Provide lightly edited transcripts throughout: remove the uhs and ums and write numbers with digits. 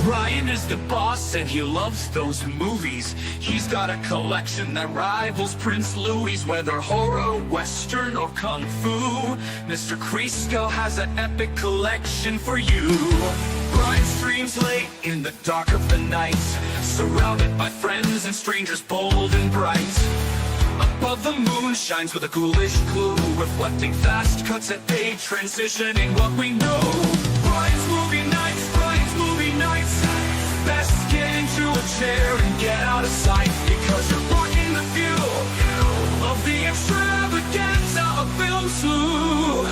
Brian is the boss and he loves those movies. He's got a collection that rivals Prince Louis. Whether horror, western, or kung fu, Mr. Crisco has an epic collection for you. Brian streams late in the dark of the night, surrounded by friends and strangers bold and bright. Above the moon shines with a ghoulish glow, reflecting fast cuts at day, transitioning what we know. Brian's movie nights, Brian's movie nights. Best get into a chair and get out of sight, because you're blocking the view of the extravaganza of film slew.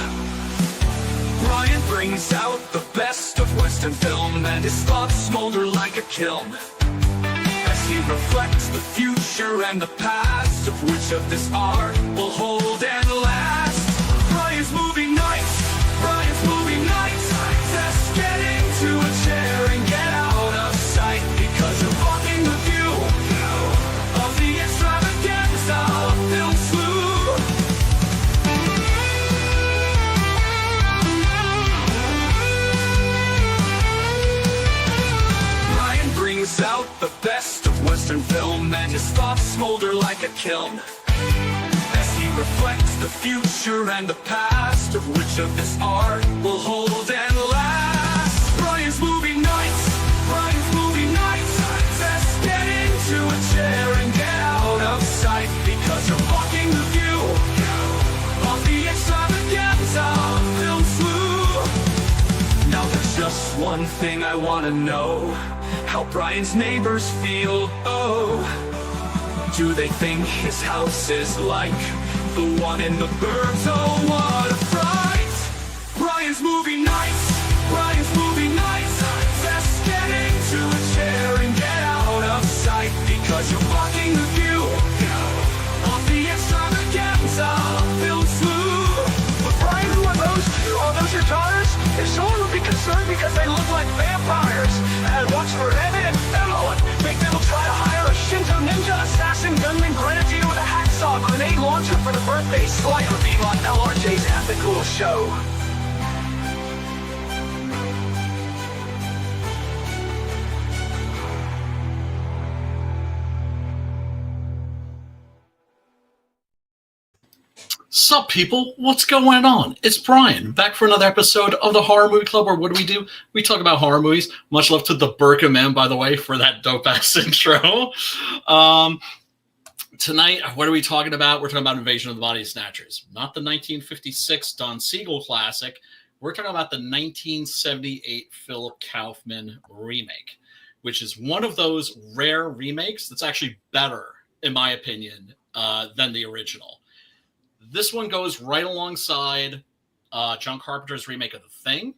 Brian brings out the best of Western film, and his thoughts smolder like a kiln. He reflects the future and the past, of which of this art will hold and last. Brian's movie nights, Brian's movie nights. Just get into a chair and get out of sight, because you're blocking the view of the extravaganza of film slew. Brian brings out the best of Western film, and his thoughts smolder like a kiln, as he reflects the future and the past, of which of this art will hold and last. Brian's movie nights, Brian's movie nights. Just get into a chair and get out of sight, because you're blocking the view of the extravaganza of film slew. Now there's just one thing I want to know: how Brian's neighbors feel. Oh, do they think his house is like the one in the burbs? Oh, what a fright! Brian's movie nights, Brian's movie nights. Just get into a chair and get out of sight, because you're blocking the view of the extravaganza of film slew. But Brian, who are those two? Are those your daughters? If someone would be concerned because they look like vampires, and watch for Emmett and Fellow, and think they will try to hire a Shinto ninja assassin gunman grenadier with a hacksaw grenade launcher for the birthday slight reveal on LRJ's Ethical Show. Sup, people? What's going on? It's Brian, back for another episode of the Horror Movie Club, where what do? We talk about horror movies. Much love to the Burka Man, by the way, for that dope-ass intro. Tonight, what are we talking about? We're talking about Invasion of the Body Snatchers. Not the 1956 Don Siegel classic. We're talking about the 1978 Philip Kaufman remake, which is one of those rare remakes that's actually better, in my opinion, than the original. This one goes right alongside John Carpenter's remake of The Thing,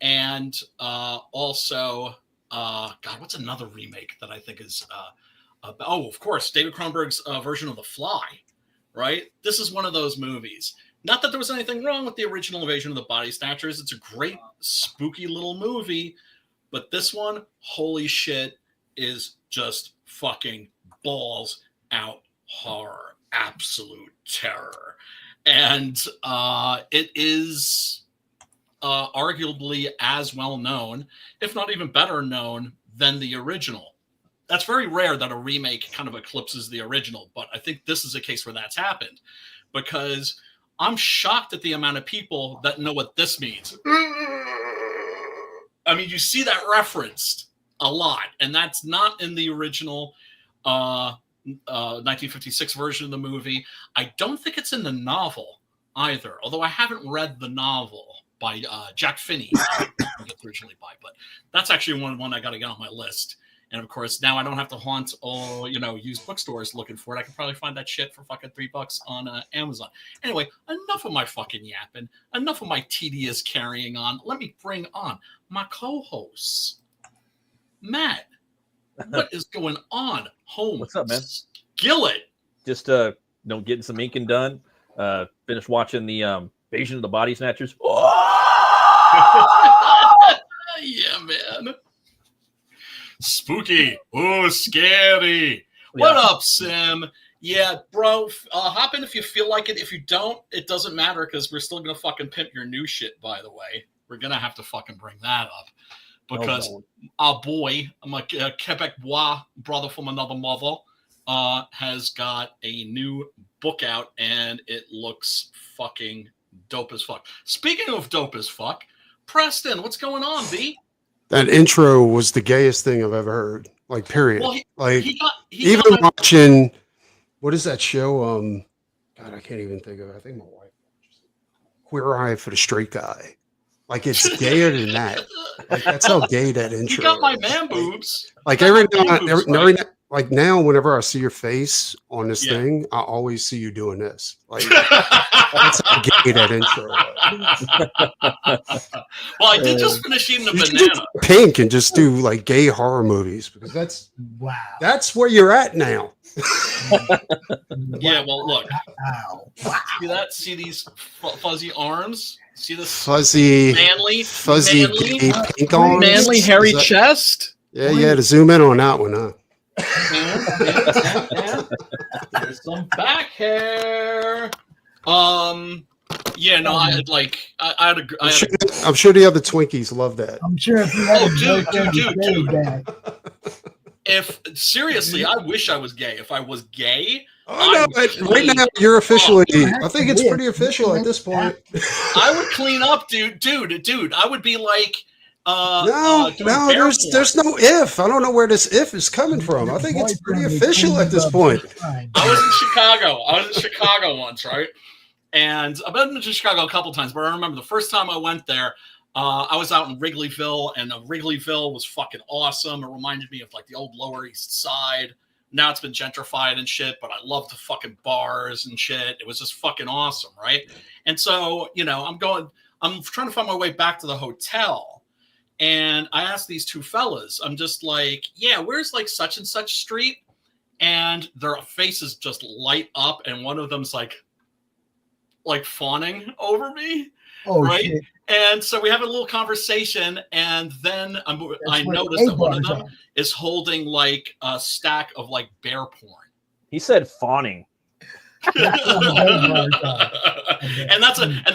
and also, God, what's another remake that I think is, of course, David Cronenberg's version of The Fly, right? This is one of those movies. Not that there was anything wrong with the original Invasion of the Body Snatchers. It's a great, spooky little movie, but this one, holy shit, is just fucking balls out horror. Absolute terror. And it is arguably as well known, if not even better known, than the original. That's very rare that a remake kind of eclipses the original, but I think this is a case where that's happened, because I'm shocked at the amount of people that know what this means. I mean, you see that referenced a lot, and that's not in the original 1956 version of the movie. I don't think it's in the novel either, although I haven't read the novel by Jack Finney. It's originally by, but that's actually one I got to get on my list. And of course, now I don't have to haunt all used bookstores looking for it. I can probably find that shit for fucking $3 on Amazon. Anyway, enough of my fucking yapping. Enough of my tedious carrying on. Let me bring on my co-hosts. Matt, what is going on? Home. What's up, man? Skillet. Just getting some inking done. Finished watching the Invasion of the Body Snatchers. Yeah, man. Spooky. Oh, scary. What up, Sim? Yeah, bro. Hop in if you feel like it. If you don't, it doesn't matter, because we're still gonna fucking pimp your new shit. By the way, we're gonna have to fucking bring that up. because Oh, our boy, I'm a Quebecois brother from another mother, has got a new book out, and it looks fucking dope as fuck. Speaking of dope as fuck, Preston, what's going on, B? That intro was the gayest thing I've ever heard. Like, period. Well, like, he even got my, watching, what is that show? God, I can't even think of it. I think my wife watches it. Queer Eye for the Straight Guy. Like, it's gayer than that. Like, that's how gay that intro he got my is. man boobs. Like, He got every my now, man boobs, every right? now, like now, whenever I see your face on this Yeah. thing, I always see you doing this. Like, that's how gay that intro was. Well, I did just finish eating a You should banana. just pink and just do like gay horror movies because that's where you're at now. Yeah, well, look. Wow. See that? See these fuzzy arms? See this Fuzzy manly gay pink arms. manly hairy Is that- chest. Yeah, you had to zoom in on that one, huh? Yeah. There's some back hair. Yeah, no, I had I'm sure the other Twinkies love that. I'm sure if you had dude. If seriously, I wish I was gay. If I was gay, Oh, no, right now you're officially. I think it's pretty official at this point. I would clean up, dude. I would be like, No, there's no if. I don't know where this if is coming from. I think it's pretty official at this point. I was in Chicago once, right? And I've been to Chicago a couple times, but I remember the first time I went there, I was out in Wrigleyville, and Wrigleyville was fucking awesome. It reminded me of like the old Lower East Side. Now it's been gentrified and shit, but I love the fucking bars and shit. It was just fucking awesome, right? And so, I'm trying to find my way back to the hotel. And I asked these two fellas, I'm just like, yeah, where's like such and such street? And their faces just light up. And one of them's like fawning over me. Oh, right. Shit. And so we have a little conversation. And then I noticed that one of them is holding like a stack of like bear porn. He said fawning. And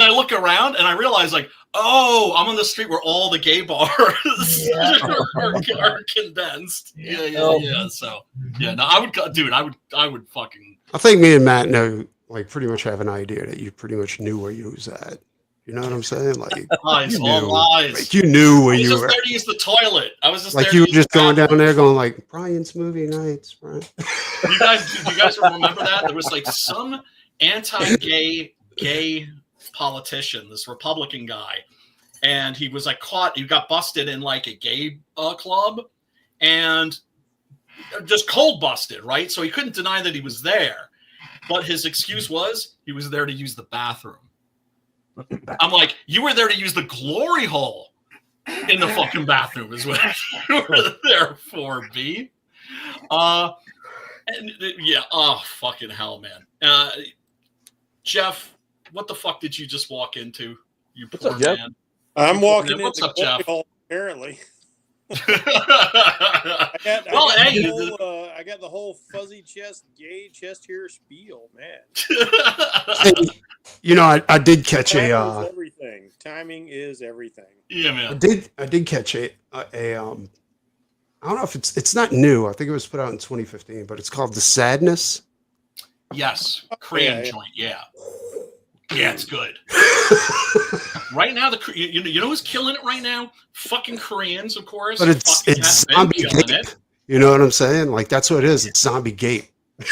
I look around and I realize like, oh, I'm on the street where all the gay bars are condensed. Yeah. So yeah, no, I would fucking. I think me and Matt pretty much have an idea that you pretty much knew where you was at. You know what I'm saying? Like lies, all lies. Like you knew where you I was just were. there to use the toilet. I was just like there you were to just use the going down bathroom. there, going like Brian's movie nights, Brian. Do you guys remember that? There was like some anti-gay politician, this Republican guy, and he was like caught. He got busted in like a gay club, and just cold busted, right? So he couldn't deny that he was there, but his excuse was he was there to use the bathroom. I'm like, you were there to use the glory hole in the fucking bathroom is what you were there for, B. Fucking hell, man. Jeff, what the fuck did you just walk into? You What's poor up, Jeff? man. I'm walking What's into up, Jeff? hall, apparently. I got the whole fuzzy chest, gay chest hair spiel, man. I did catch everything. Timing is everything. Yeah, man. I did catch I don't know if it's not new. I think it was put out in 2015, but it's called The Sadness. Yes, Korean joint. Yeah, it's good. Right now, you know who's killing it right now? Fucking Koreans, of course. But it's zombie gape. You know what I'm saying? Like that's what it is. It's zombie gape. Yeah,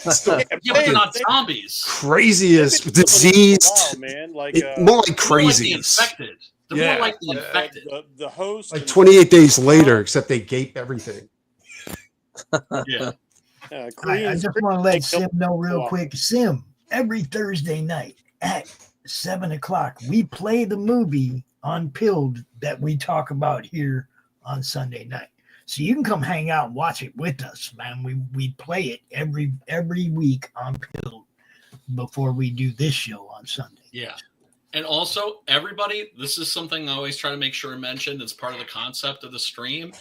but they're not zombies. Craziest diseased, Wow, man. Like more like They're more like the crazies. infected. They're more like the infected. The host, Like 28 days later, except they gape everything. Yeah. I Koreans just want to let Sim know real quick. Sim, every Thursday night at 7:00, we play the movie Unpilled that we talk about here on Sunday night. So you can come hang out and watch it with us, man. We play it every week on Unpilled before we do this show on Sunday. Yeah. And also, everybody, this is something I always try to make sure I mention. It's part of the concept of the stream.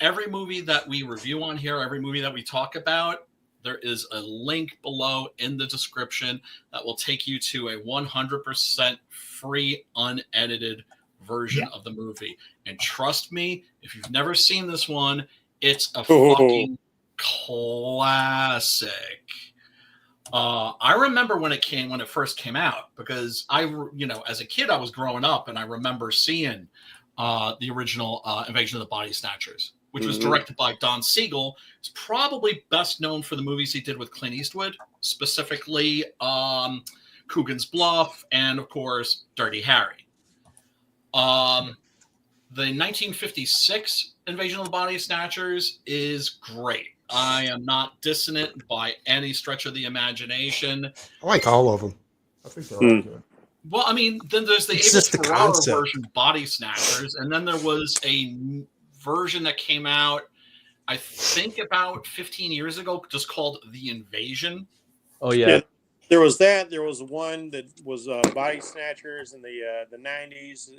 Every movie that we review on here, every movie that we talk about, there is a link below in the description that will take you to a 100% free, unedited version of the movie. And trust me, if you've never seen this one, it's a Oh. fucking classic. I remember when it first came out, because as a kid I was growing up and I remember seeing the original Invasion of the Body Snatchers, which was directed by Don Siegel. He's probably best known for the movies he did with Clint Eastwood, specifically Coogan's Bluff and, of course, Dirty Harry. The 1956 Invasion of the Body Snatchers is great. I am not dissonant by any stretch of the imagination. I like all of them. I think they're all good. Well, I mean, then there's the It's Abel just the Ferrara concept. version, Body Snatchers, and then there was a version that came out, I think, about 15 years ago, just called The Invasion. Oh yeah. Yeah. There was that. There was one that was Body Snatchers in the 90s.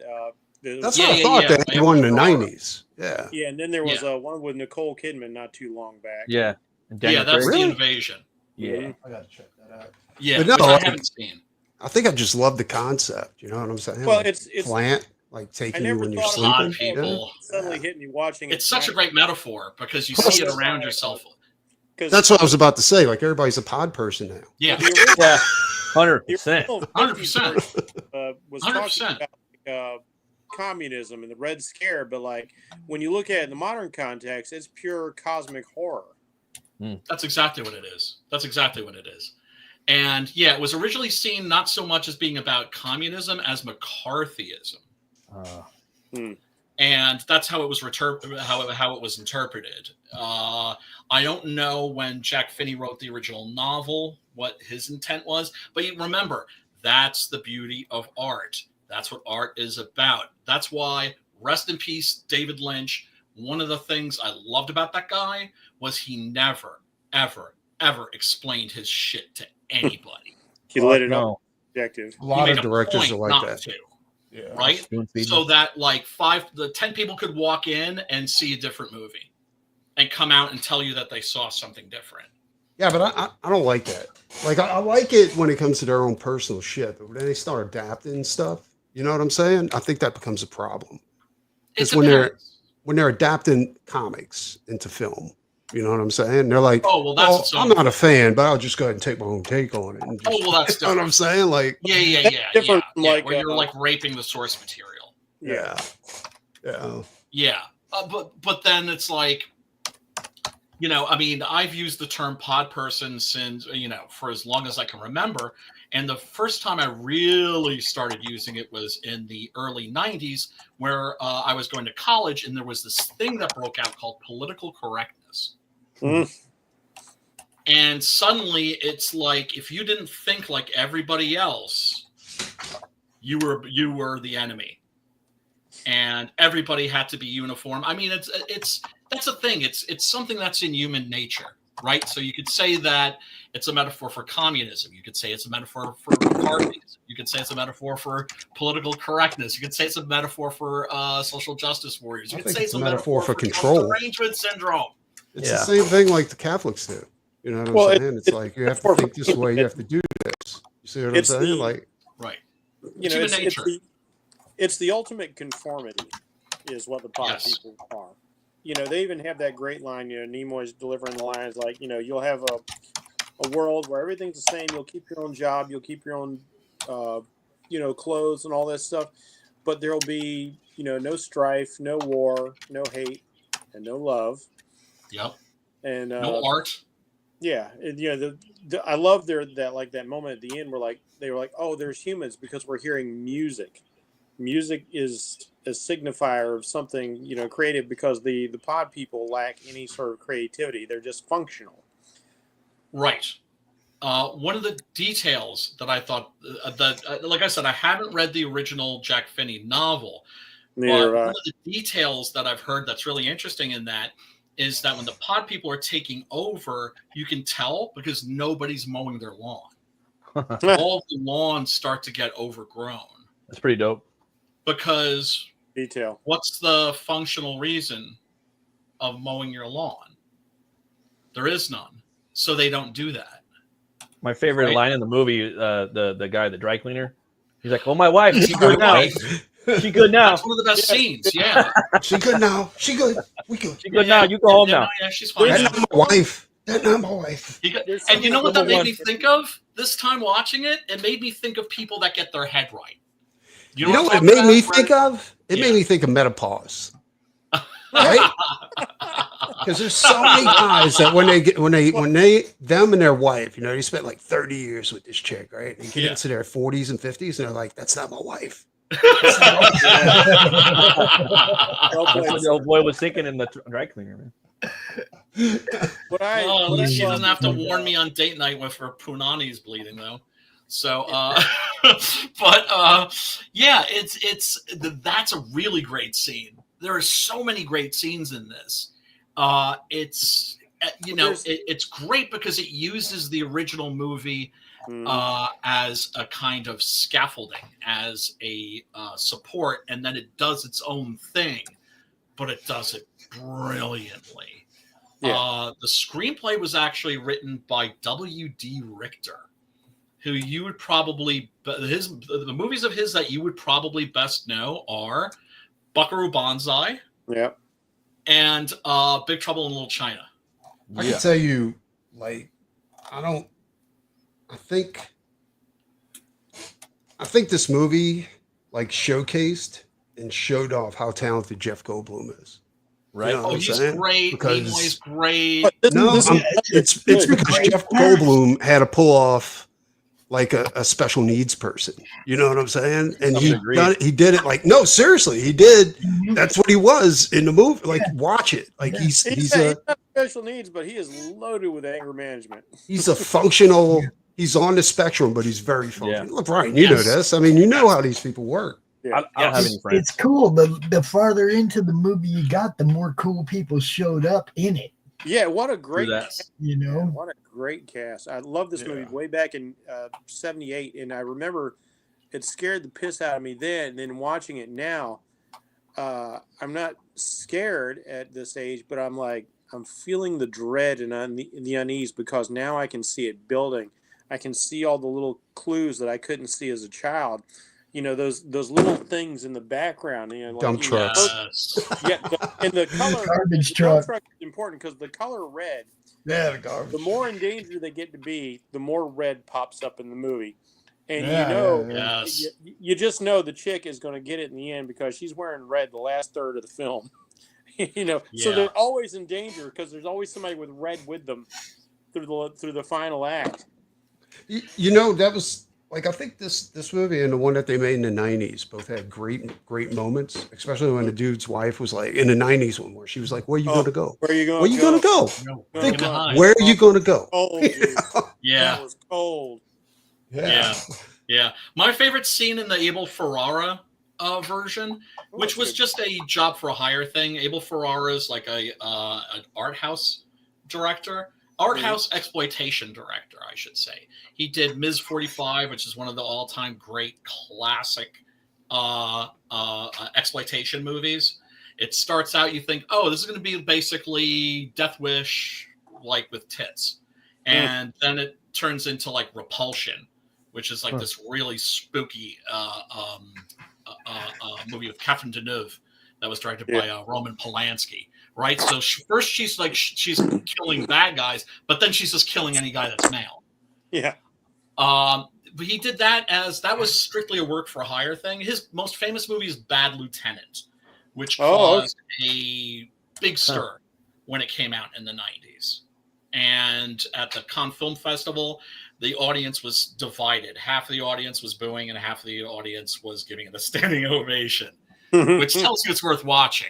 That's Yeah, what I yeah, thought. yeah. They had Abel one in the Ferrara. 90s. Yeah. Yeah, and then there was one with Nicole Kidman not too long back. Yeah. And Yeah, Daniel that's Craig. The Really? Invasion. Yeah. I got to check that out. Yeah, But no, which I like- haven't seen. I think I just love the concept. You know what I'm saying? Well, Like, it's plant, like taking you never when you're thought A lot sleeping. of people. suddenly hit me watching it. It's such a great metaphor because you Plus- see it around yourself. That's what I was about to say. Like everybody's a pod person now. Yeah, Yeah. The 100%. original 100%. 50s was talking 100%. about communism and the Red Scare, but like when you look at it in the modern context, it's pure cosmic horror. That's exactly what it is. That's exactly what it is. And yeah, it was originally seen not so much as being about communism as McCarthyism. And that's how it was how it was interpreted. I don't know when Jack Finney wrote the original novel what his intent was, but you remember, that's the beauty of art. That's what art is about. That's why, rest in peace, David Lynch. One of the things I loved about that guy was he never, ever, ever explained his shit to anybody. He lit it up. No. Objective. A lot He of made a directors point are like not that. to, Yeah. right? Spoon feeding. So that like 10 people could walk in and see a different movie and come out and tell you that they saw something different. Yeah, but I don't like that. Like I like it when it comes to their own personal shit, but when they start adapting stuff, you know what I'm saying? I think that becomes a problem. It It's when they're depends. when they're adapting comics into film. You know what I'm saying? They're like, Oh, well, that's its I'm own- not a fan, but I'll just go ahead and take my own take on it. And just, Oh, well, that's you know what I'm different. saying? Like, That's different from, like, where you're like raping the source material. yeah, yeah. Yeah, but then it's like, you know, I mean, I've used the term pod person since, you know, for as long as I can remember. And the first time I really started using it was in the early 90s, where I was going to college and there was this thing that broke out called political correctness. Mm. And suddenly it's like, if you didn't think like everybody else, you were the enemy. And everybody had to be uniform. I mean, that's a thing. It's something that's in human nature, right? So you could say that it's a metaphor for communism. You could say it's a metaphor for McCarthyism. You could say it's a metaphor for political correctness. You could say it's a metaphor for social justice warriors. You I could think say it's a metaphor for Trump control. derangement syndrome. It's Yeah. the same thing like the Catholics do. You know what I'm Well, saying? It's like you have to for- think this way. You have to do this. You see what I'm It's saying? the- Like, Right. You know, Human it's nature. it's the ultimate conformity, is what the pod Yes. people are. You know, they even have that great line. You know, Nimoy's delivering the lines like, you know, you'll have a world where everything's the same. You'll keep your own job. You'll keep your own, you know, clothes and all that stuff. But there'll be, you know, no strife, no war, no hate, and no love. Yep. And No art. yeah, and, you know, I love that moment at the end where like they were like, oh, there's humans because we're hearing music. Music is a signifier of something, you know, creative, because the pod people lack any sort of creativity. They're just functional. Right. One of the details that I thought like I said, I haven't read the original Jack Finney novel, Neither but have I. one of the details that I've heard that's really interesting in that is that when the pod people are taking over, you can tell because nobody's mowing their lawn. All of the lawns start to get overgrown That's pretty dope. because Detail. what's the functional reason of mowing your lawn? There is none. So they don't do that. My favorite Right. line in the movie, the guy, the dry cleaner, he's like, "Oh, my wife, she's going out." She good now. That's one of the best scenes. Yeah. She good now. She good. We good. She good now. You go home now. Yeah, she's fine. That's now. not my wife. That's not my wife. There's And you know what that number made one- me think of this time watching it? It made me think of people that get their head right. You know what it I'm made talking me about? think of? It Yeah. made me think of menopause. Right? Because there's so many guys that when they them and their wife, you know, they spent like 30 years with this chick, right? They get into their 40s and 50s, and they're like, "That's not my wife." Well That's played, what the old boy was thinking in the dry cleaner, man. What I, Well, what I she love doesn't have to is, warn me on date night with her punani's bleeding, though. So, but yeah, that's a really great scene. There are so many great scenes in this. It's it's great because it uses the original movie as a kind of scaffolding, as a support, and then it does its own thing, but it does it brilliantly. Yeah. The screenplay was actually written by W.D. Richter, who you would probably the movies of his that you would probably best know are Buckaroo Banzai yeah. and Big Trouble in Little China. I can tell you, like, I think this movie like showcased and showed off how talented Jeff Goldblum is. Right? You know what I'm He's saying? great. Because- Nimoy's great. It's because Jeff Goldblum had to pull off like a special needs person. You know what I'm saying? And he did it like, no, seriously, he did. That's what he was in the movie. Like, watch it. Like he's not special needs, but he is loaded with anger management. he's a functional. He's on the spectrum, but he's very functional. Yeah. Look, Brian, you know this. I mean, you know how these people work. Yeah. I don't have any friends. It's cool. The farther into the movie you got, the more cool people showed up in it. Yeah, what a great that. cast. You know, What a great cast. I love this movie way back in 78, and I remember it scared the piss out of me then. And then watching it now, I'm not scared at this age, but I'm feeling the dread and the unease because now I can see it building. I can see all the little clues that I couldn't see as a child. You know, those little things in the background. You know, like, Dump trucks. And the color. Garbage the truck. dump truck is important because the color red. Yeah, the garbage. The more in danger they get to be, the more red pops up in the movie. And Yes. you just know the chick is going to get it in the end because she's wearing red the last third of the film. So they're always in danger because there's always somebody with red with them through the final act. You know, that was like, I think this movie and the one that they made in the 90s both had great moments, especially when the dude's wife was like in the 90s one where she was like, "Where are you going to go? Where are you going? Where are you going to go? No, Think, behind. where are you going to go?" Cold, dude. Yeah. That was cold. Yeah. My favorite scene in the Abel Ferrara version, which was just a job for hire thing. Abel Ferrara is like an art house director. Art house exploitation director, I should say. He did Ms. 45, which is one of the all-time great classic exploitation movies. It starts out, you think, oh, this is going to be basically Death Wish, like with tits. And then it turns into like Repulsion, which is like this really spooky movie with Catherine Deneuve that was directed by Roman Polanski. Right, so first she's killing bad guys, but then she's just killing any guy that's male. Yeah. But he did that that was strictly a work for hire thing. His most famous movie is Bad Lieutenant, which caused a big stir when it came out in the 90s. And at the Cannes Film Festival, the audience was divided. Half of the audience was booing, and half of the audience was giving it a standing ovation, which tells you it's worth watching.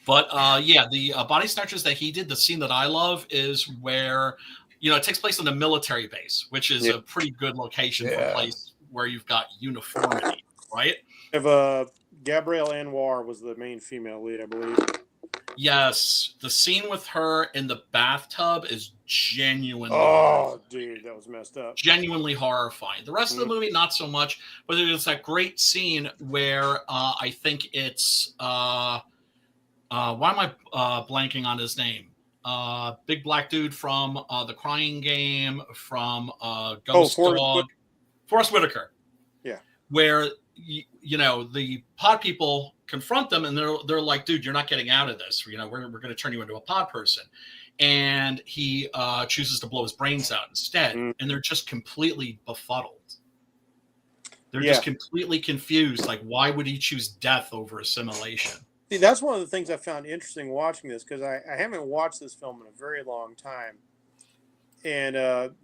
But the Body Snatchers that he did, the scene that I love is where, it takes place on a military base, which is a pretty good location for a place where you've got uniformity, right? If Gabrielle Anwar was the main female lead, I believe. Yes, the scene with her in the bathtub is genuinely dude, that was messed up. Genuinely horrifying. The rest of the movie, not so much, but there's that great scene where I think it's why am I blanking on his name? Big black dude from The Crying Game, from Ghost Dog. Forrest Whitaker. Yeah. Where you know, the pod people confront them, and they're like, dude, you're not getting out of this. You know, we're going to turn you into a pod person. And he chooses to blow his brains out instead. And they're just completely befuddled. They're just completely confused. Like, why would he choose death over assimilation? See, that's one of the things I found interesting watching this, because I haven't watched this film in a very long time. And,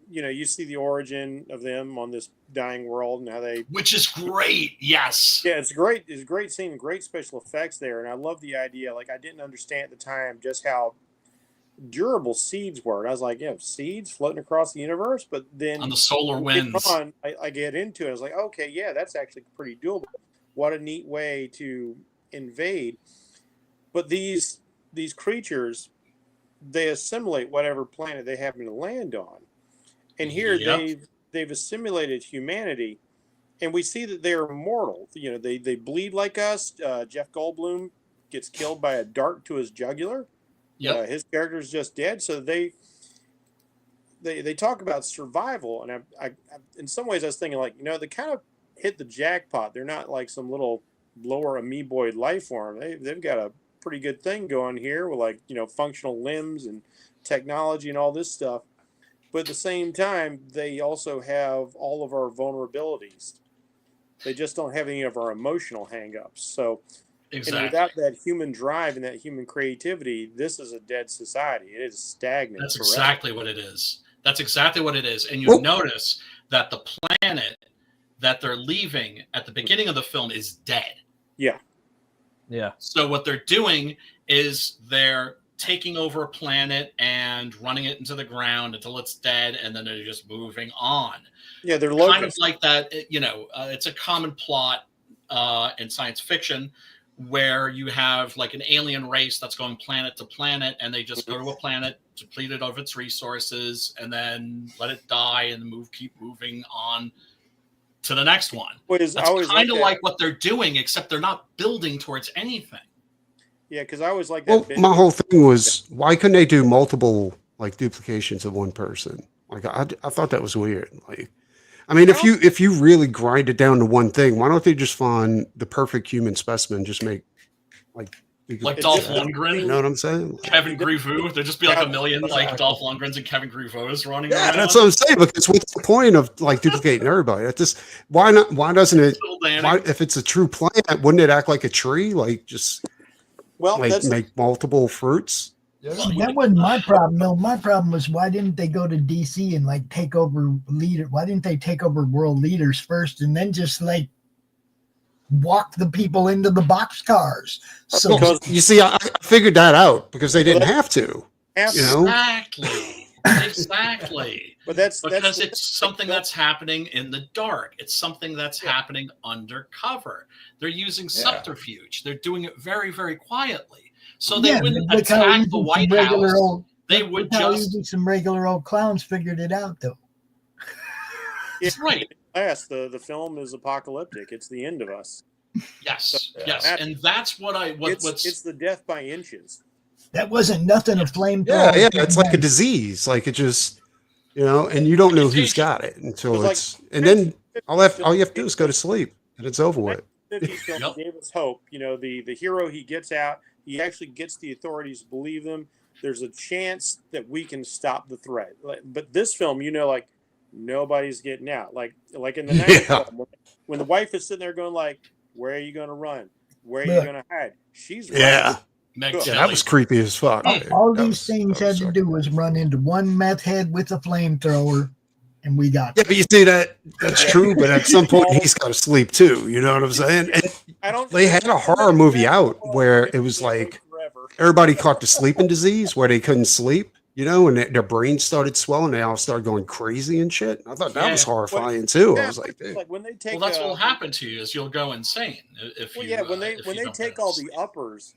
you know, you see the origin of them on this dying world and how they... Which is great, yes. Yeah, it's great. It's a great scene, great special effects there. And I love the idea. Like, I didn't understand at the time just how durable seeds were. And I was like, yeah, seeds floating across the universe? But then... On the solar winds. I get into it. I was like, okay, yeah, that's actually pretty doable. What a neat way to invade. But these creatures... they assimilate whatever planet they happen to land on. And here they've assimilated humanity, and we see that they're immortal. You know, they bleed like us. Jeff Goldblum gets killed by a dart to his jugular. His character's just dead. So they talk about survival, and I in some ways I was thinking, like, you know, they kind of hit the jackpot. They're not like some little lower amoeboid life form. They've got a pretty good thing going here with, like, you know, functional limbs and technology and all this stuff. But at the same time, they also have all of our vulnerabilities. They just don't have any of our emotional hangups. So and without that human drive and that human creativity, this is a dead society. It is stagnant. That's exactly what it is. That's exactly what it is. And you notice that the planet that they're leaving at the beginning of the film is dead. Yeah. Yeah. So what they're doing is they're taking over a planet and running it into the ground until it's dead, and then they're just moving on. Yeah, they're kind of like that. You know, it's a common plot in science fiction where you have like an alien race that's going planet to planet, and they just go to a planet, deplete it of its resources, and then let it die and keep moving on to the next one. That's kind of like what they're doing, except they're not building towards anything. Yeah, because I always like that. Well, my whole thing was, why couldn't they do multiple like duplications of one person? Like, I thought that was weird. Like, I mean, if you really grind it down to one thing, why don't they just find the perfect human specimen? Just make like Dolph Lundgren, you know what I'm saying? Kevin Grievous. There'd just be like a million like Dolph Lundgrens and Kevin Grievous running around. Yeah, that's what I'm saying. Because what's the point of like duplicating everybody? That's just why not? Why doesn't it? If it's a true plant, wouldn't it act like a tree? Like just make multiple fruits. Yeah. That wasn't my problem. No, my problem was, why didn't they go to DC and like take over leader? Why didn't they take over world leaders first and then just like walk the people into the boxcars? So because you see, I figured that out because they didn't have to. Exactly. Exactly. But because it's something that's happening in the dark. It's something that's happening undercover. They're using subterfuge. They're doing it very, very quietly. So they wouldn't attack the White House. They would just... Some regular old clowns figured it out, though. That's right. Yes, the film is apocalyptic. It's the end of us. Yes, yes. And that's what it's the death by inches. That wasn't nothing a flamethrower. Yeah, it's like a disease. Like it just, you know, and you don't know who's got it until it's, and then all you have to do is go to sleep and it's over with. Film gave us hope. You know, the hero, he gets out. He actually gets the authorities to believe them. There's a chance that we can stop the threat. But this film, you know, like nobody's getting out. Like in the next film, when the wife is sitting there going like, "Where are you going to run? Where are you going to hide?" She's running. That was creepy as fuck. All these things had to do was run into one meth head with a flamethrower, and we got. Yeah, but you see that's true. But at some point, he's got to sleep too. You know what I'm saying? And they had a horror movie out where it was like everybody caught the sleeping disease where they couldn't sleep. You know, and their brains started swelling. They all started going crazy and shit. I thought that was horrifying too. I was like, when they take, that's what will happen to you is you'll go insane if when they take all the uppers.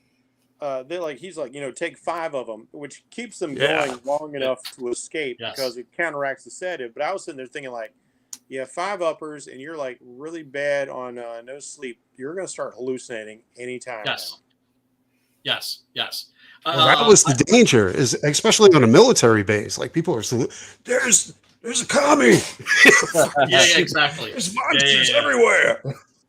They're like, he's like, you know, take 5 of them, which keeps them going long enough to escape because it counteracts the sedative. But I was sitting there thinking, like, you have 5 uppers and you're like really bad on no sleep. You're going to start hallucinating anytime. Yes. Now. Yes. That was the danger, is especially on a military base. Like people are still, there's a commie. Yeah, exactly. There's monsters everywhere.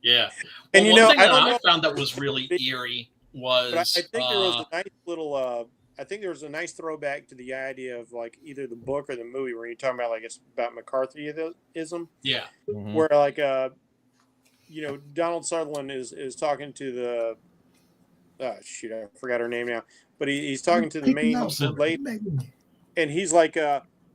Yeah. And Well, you know, one thing I that don't I know, found that was really eerie but was I think there was a nice little. I think there was a nice throwback to the idea of like either the book or the movie where you're talking about like it's about McCarthyism, yeah. where like you know, Donald Sutherland is talking to the shoot, I forgot her name now, but he's talking to the main lady, and he's like,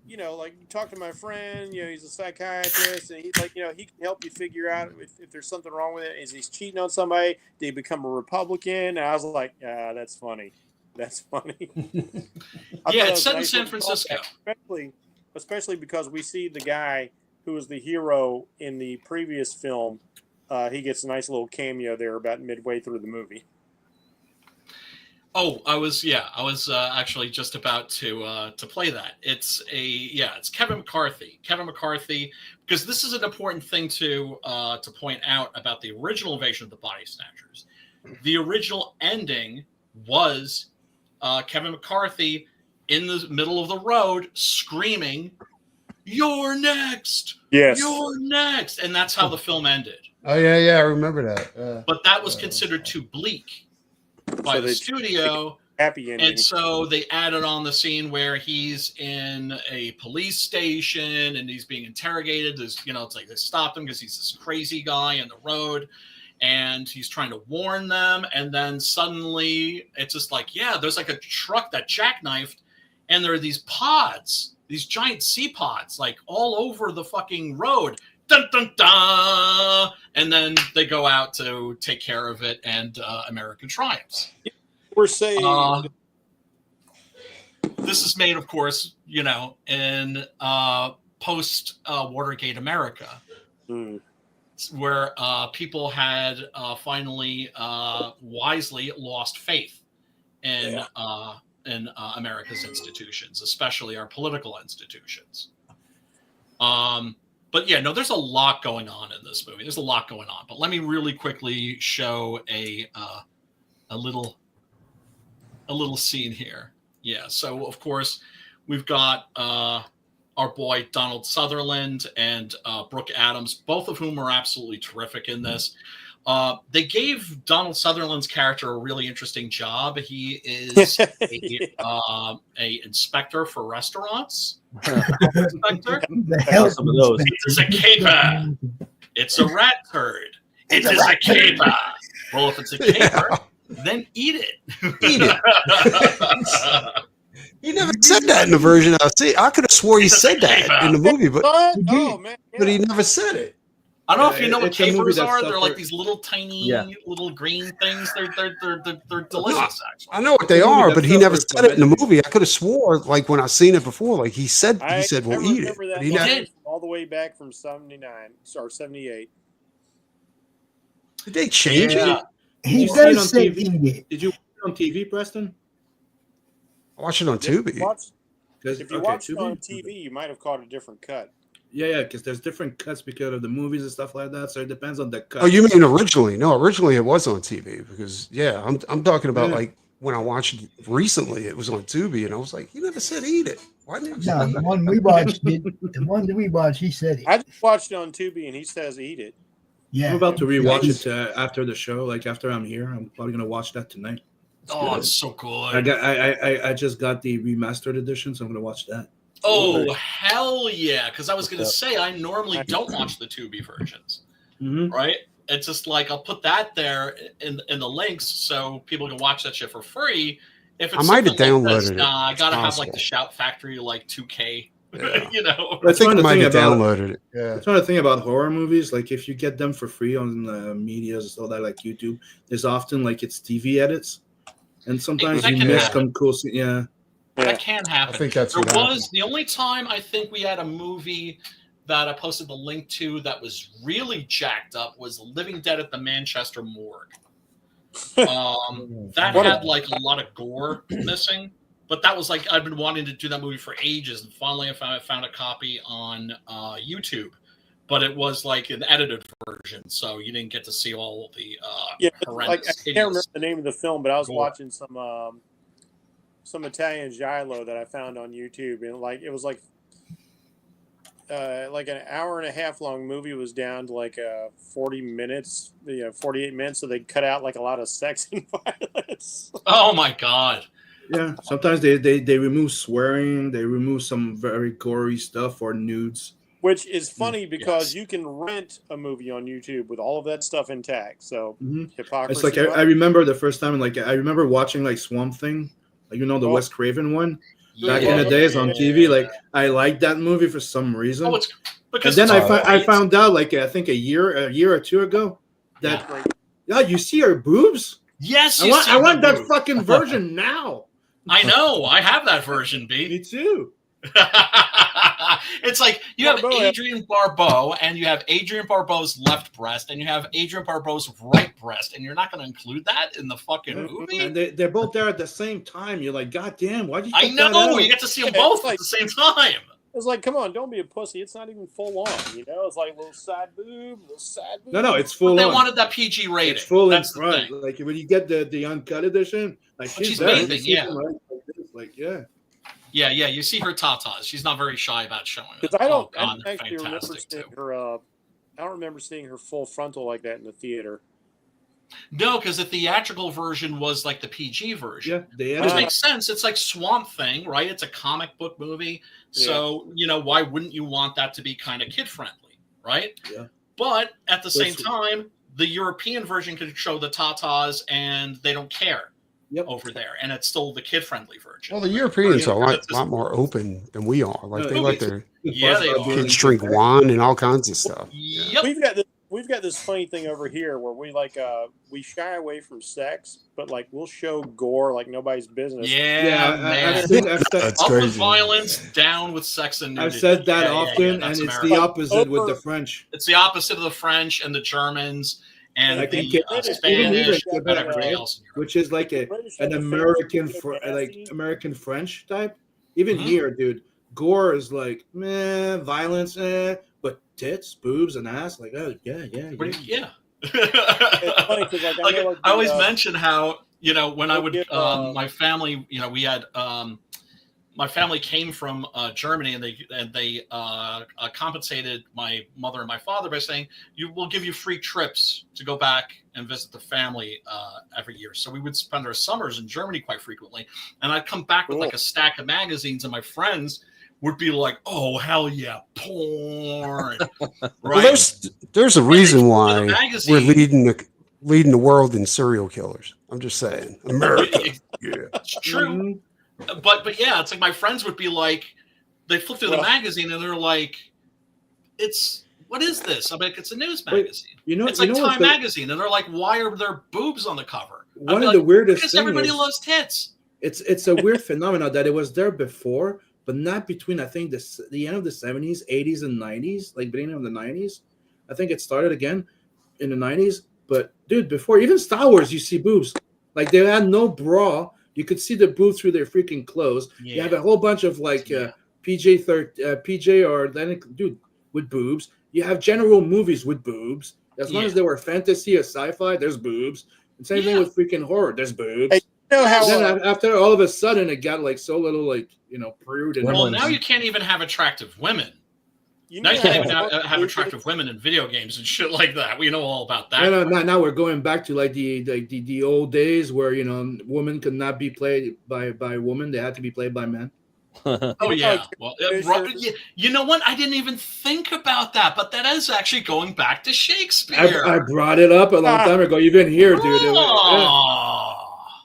you know, like talk to my friend, you know, he's a psychiatrist, and he's like, you know, he can help you figure out if there's something wrong with it. Is he's cheating on somebody? Did he become a Republican? And I was like, that's funny. That's funny. Yeah, it's set in San Francisco. Especially because we see the guy who was the hero in the previous film. He gets a nice little cameo there about midway through the movie. Oh, I was actually just about to play that. It's Kevin McCarthy. Kevin McCarthy, because this is an important thing to point out about the original Invasion of the Body Snatchers. The original ending was Kevin McCarthy in the middle of the road screaming, "You're next! Yes, you're next!" And that's how the film ended. Oh yeah, I remember that. But that was considered too bleak by the studio. Happy ending. And so they added on the scene where he's in a police station and he's being interrogated. There's, you know, it's like they stopped him because he's this crazy guy in the road and he's trying to warn them. And then suddenly it's just like, yeah, there's like a truck that jackknifed and there are these pods, these giant sea pods, like all over the fucking road. Dun, dun, dun! And then they go out to take care of it and America triumphs. We're saying this is made, of course, you know, in post Watergate America, where people had finally wisely lost faith in America's institutions, especially our political institutions. But yeah, no, there's a lot going on in this movie. There's a lot going on. But let me really quickly show a little scene here. Yeah, so of course we've got our boy Donald Sutherland and Brooke Adams, both of whom are absolutely terrific in this. They gave Donald Sutherland's character a really interesting job. He is a inspector for restaurants. Inspector. Some of those. It's a caper. It's a rat turd. It is a caper. Well, if it's a caper, then eat it. Eat it. He never said that in the version I've seen. I could have swore he said that in the movie, but he never said it. I don't know if you know what capers are. They're like these little tiny, little green things. They're delicious, actually. I know what they are, but he never said it in the movie. I could have swore, like when I seen it before, like he said, "We'll eat it." But he never, all the way back from 79 or 78. Did they change it? He does say eat it. Did you watch it on TV, Preston? I watched it on Tubi. If you watched it on TV, you might have caught a different cut. Yeah, because there's different cuts because of the movies and stuff like that. So it depends on the cut. Oh, you mean originally? No, originally it was on TV because I'm talking about like when I watched it recently, it was on Tubi, and I was like, he never said eat it. Why didn't he? No, the one we watched, he said it. I just watched it on Tubi, and he says eat it. Yeah, I'm about to rewatch it after the show. Like after I'm here, I'm probably gonna watch that tonight. It's so good. I just got the remastered edition, so I'm gonna watch that. Oh, hell yeah. Because I was going to say, I normally don't watch the Tubi versions, right? It's just like, I'll put that there in the links so people can watch that shit for free. If it's I might have downloaded it. Nah, I got to have like the Shout Factory, like 2K, you know? I think I might have downloaded it. Yeah. That's one of the thing about horror movies. Like, if you get them for free on media and stuff like YouTube, there's often like it's TV edits. And sometimes you miss some cool scenes. Yeah. That can happen. I think that's what happened. The only time I think we had a movie that I posted the link to that was really jacked up was Living Dead at the Manchester Morgue. That had like a lot of gore missing, but that was like I've been wanting to do that movie for ages, and finally I found a copy on YouTube. But it was like an edited version, so you didn't get to see all the horrendous. Like, I can't remember the name of the film, but I was watching some Italian giallo that I found on YouTube, and like it was like like an hour and a half long movie was down to like 40 minutes, 48 minutes. So they cut out like a lot of sex and violence. Oh my God. Yeah, sometimes they remove swearing, they remove some very gory stuff or nudes. Which is funny because Yes. you can rent a movie on YouTube with all of that stuff intact. So hypocrisy. It's like I remember the first time, like I remember watching like Swamp Thing, like the Wes Craven one back in the days on TV. Like I liked that movie for some reason. Oh, it's because and then it's I found out, like I think a year or two ago, that you see her boobs. Yes, I want that fucking version now. I know. I have that version, B. Me too. It's like you have Barbeau. Adrienne Barbeau, and you have Adrienne Barbeau's left breast, and you have Adrienne Barbeau's right breast, and you're not going to include that in the fucking movie? And they're both there at the same time. You're like, God damn, why'd you? I take that know. out? You get to see them both like- at the same time. It's like, come on, don't be a pussy. It's not even full on. It's like little side boob, little side boob. No, it's full They on. wanted that PG rating. It's full That's in the front. thing. Like when you get the uncut edition, like She's there. bathing, You see yeah. them, like this, like yeah. Yeah. You see her tatas. She's not very shy about showing it. Because I don't God, they're actually remember fantastic, seeing too. her. I don't remember seeing her full frontal like that in the theater. No, because the theatrical version was like the PG version. Yeah, they Which edit. makes sense. It's like Swamp Thing, right? It's a comic book movie. So, why wouldn't you want that to be kind of kid friendly, right? Yeah. But at the same That's- time, the European version could show the tatas and they don't care over there. And it's still the kid friendly version. Well, the Europeans are a It's just- lot more open than we are. Like they No, let it's- their Yeah, they are. kids drink wine and all kinds of stuff. Yep. We've got this funny thing over here where we shy away from sex, but like we'll show gore like nobody's business. Yeah, man. I've said That's Up with crazy. violence, down with sex and nudity. I've said that Yeah, often, and that's it's America. the opposite with the French. It's the opposite of the French and the Germans and Like the in Quebec, even Spanish in and Quebec, everybody right? else in Europe. Which is like an American, American French type. Even here, dude, gore is like meh, violence, but tits, boobs, and ass, like oh yeah. It's funny 'cause, like, I know, like, I always the, mention how when I would get, my family, we had my family came from Germany, and they compensated my mother and my father by saying, we'll give you free trips to go back and visit the family every year. So we would spend our summers in Germany quite frequently, and I'd come back with like a stack of magazines, and my friends would be like, "Oh hell yeah, porn!" Right? Well, there's a reason why we're magazine. leading the world in serial killers. I'm just saying, America. Yeah. It's true. But yeah, it's like my friends would be like, they flip through the magazine and they're like, what is this? I'm like, it's a news magazine. It's like Time magazine, and they're like, why are there boobs on the cover? One of the weirdest because things everybody is, loves tits. It's a weird phenomenon that it was there before, but not between I think the end of the 70s, 80s, and 90s, like beginning of the 90s. I think it started again in the 90s. But dude, before even Star Wars, you see boobs. Like they had no bra. You could see the boobs through their freaking clothes. Yeah. You have a whole bunch of like PJ or Atlantic dude with boobs. You have general movies with boobs. As long as they were fantasy or sci-fi, there's boobs. And same thing with freaking horror. There's boobs. Hey, you know how then after all of a sudden it got like so little like prude and Well, now you can't even have attractive women. Now you can't even have attractive women in video games and shit like that. We know all about that. Now we're going back to like the old days where women could not be played by women; they had to be played by men. Oh yeah. Well, you know what? I didn't even think about that, but that is actually going back to Shakespeare. I brought it up a long time ago. You've been here, dude.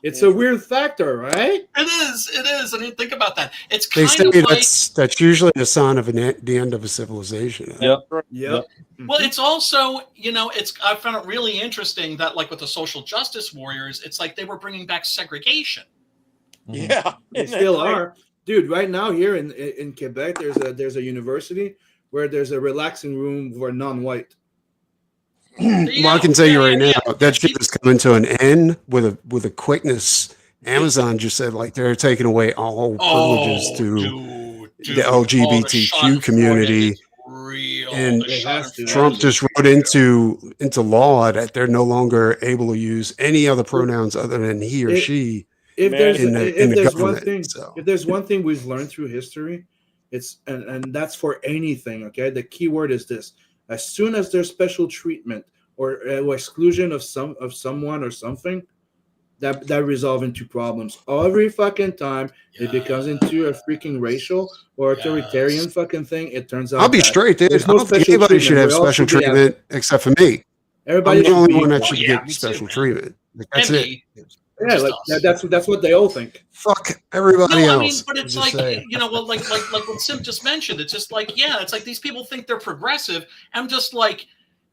It's a weird factor, right? It is. I didn't think about that. It's They kind say of like that's usually a sign of the end of a civilization. Yep. Well, it's also, I found it really interesting that, like, with the social justice warriors, it's like they were bringing back segregation. Yeah, they still are, dude. Right now, here in Quebec, there's a university where there's a relaxing room for non-white. Well, I can tell you right now, that shit is coming to an end with a quickness. Amazon just said like they're taking away all privileges to the LGBTQ community, and Trump just wrote into law that they're no longer able to use any other pronouns other than he or she. If there's in the one government, thing, so. if there's one thing we've learned through history, It's and that's for anything. Okay, the key word is this: as soon as there's special treatment or exclusion of someone or something, that resolve into problems every fucking time. It becomes into a freaking racial or authoritarian fucking thing. It turns out I'll be straight, dude. there's I no don't think special anybody should treatment. have We all special should be treatment except for me. Everybody I'm the should only be one that equal. should me get too, special man. treatment. Like, that's And it. me. Yeah, Just like us. that's what they all think. Fuck everybody No, I else. mean, but it's I'm just like, saying. you know, well, like what Sim just mentioned. It's just like, yeah, it's like these people think they're progressive. I'm just like,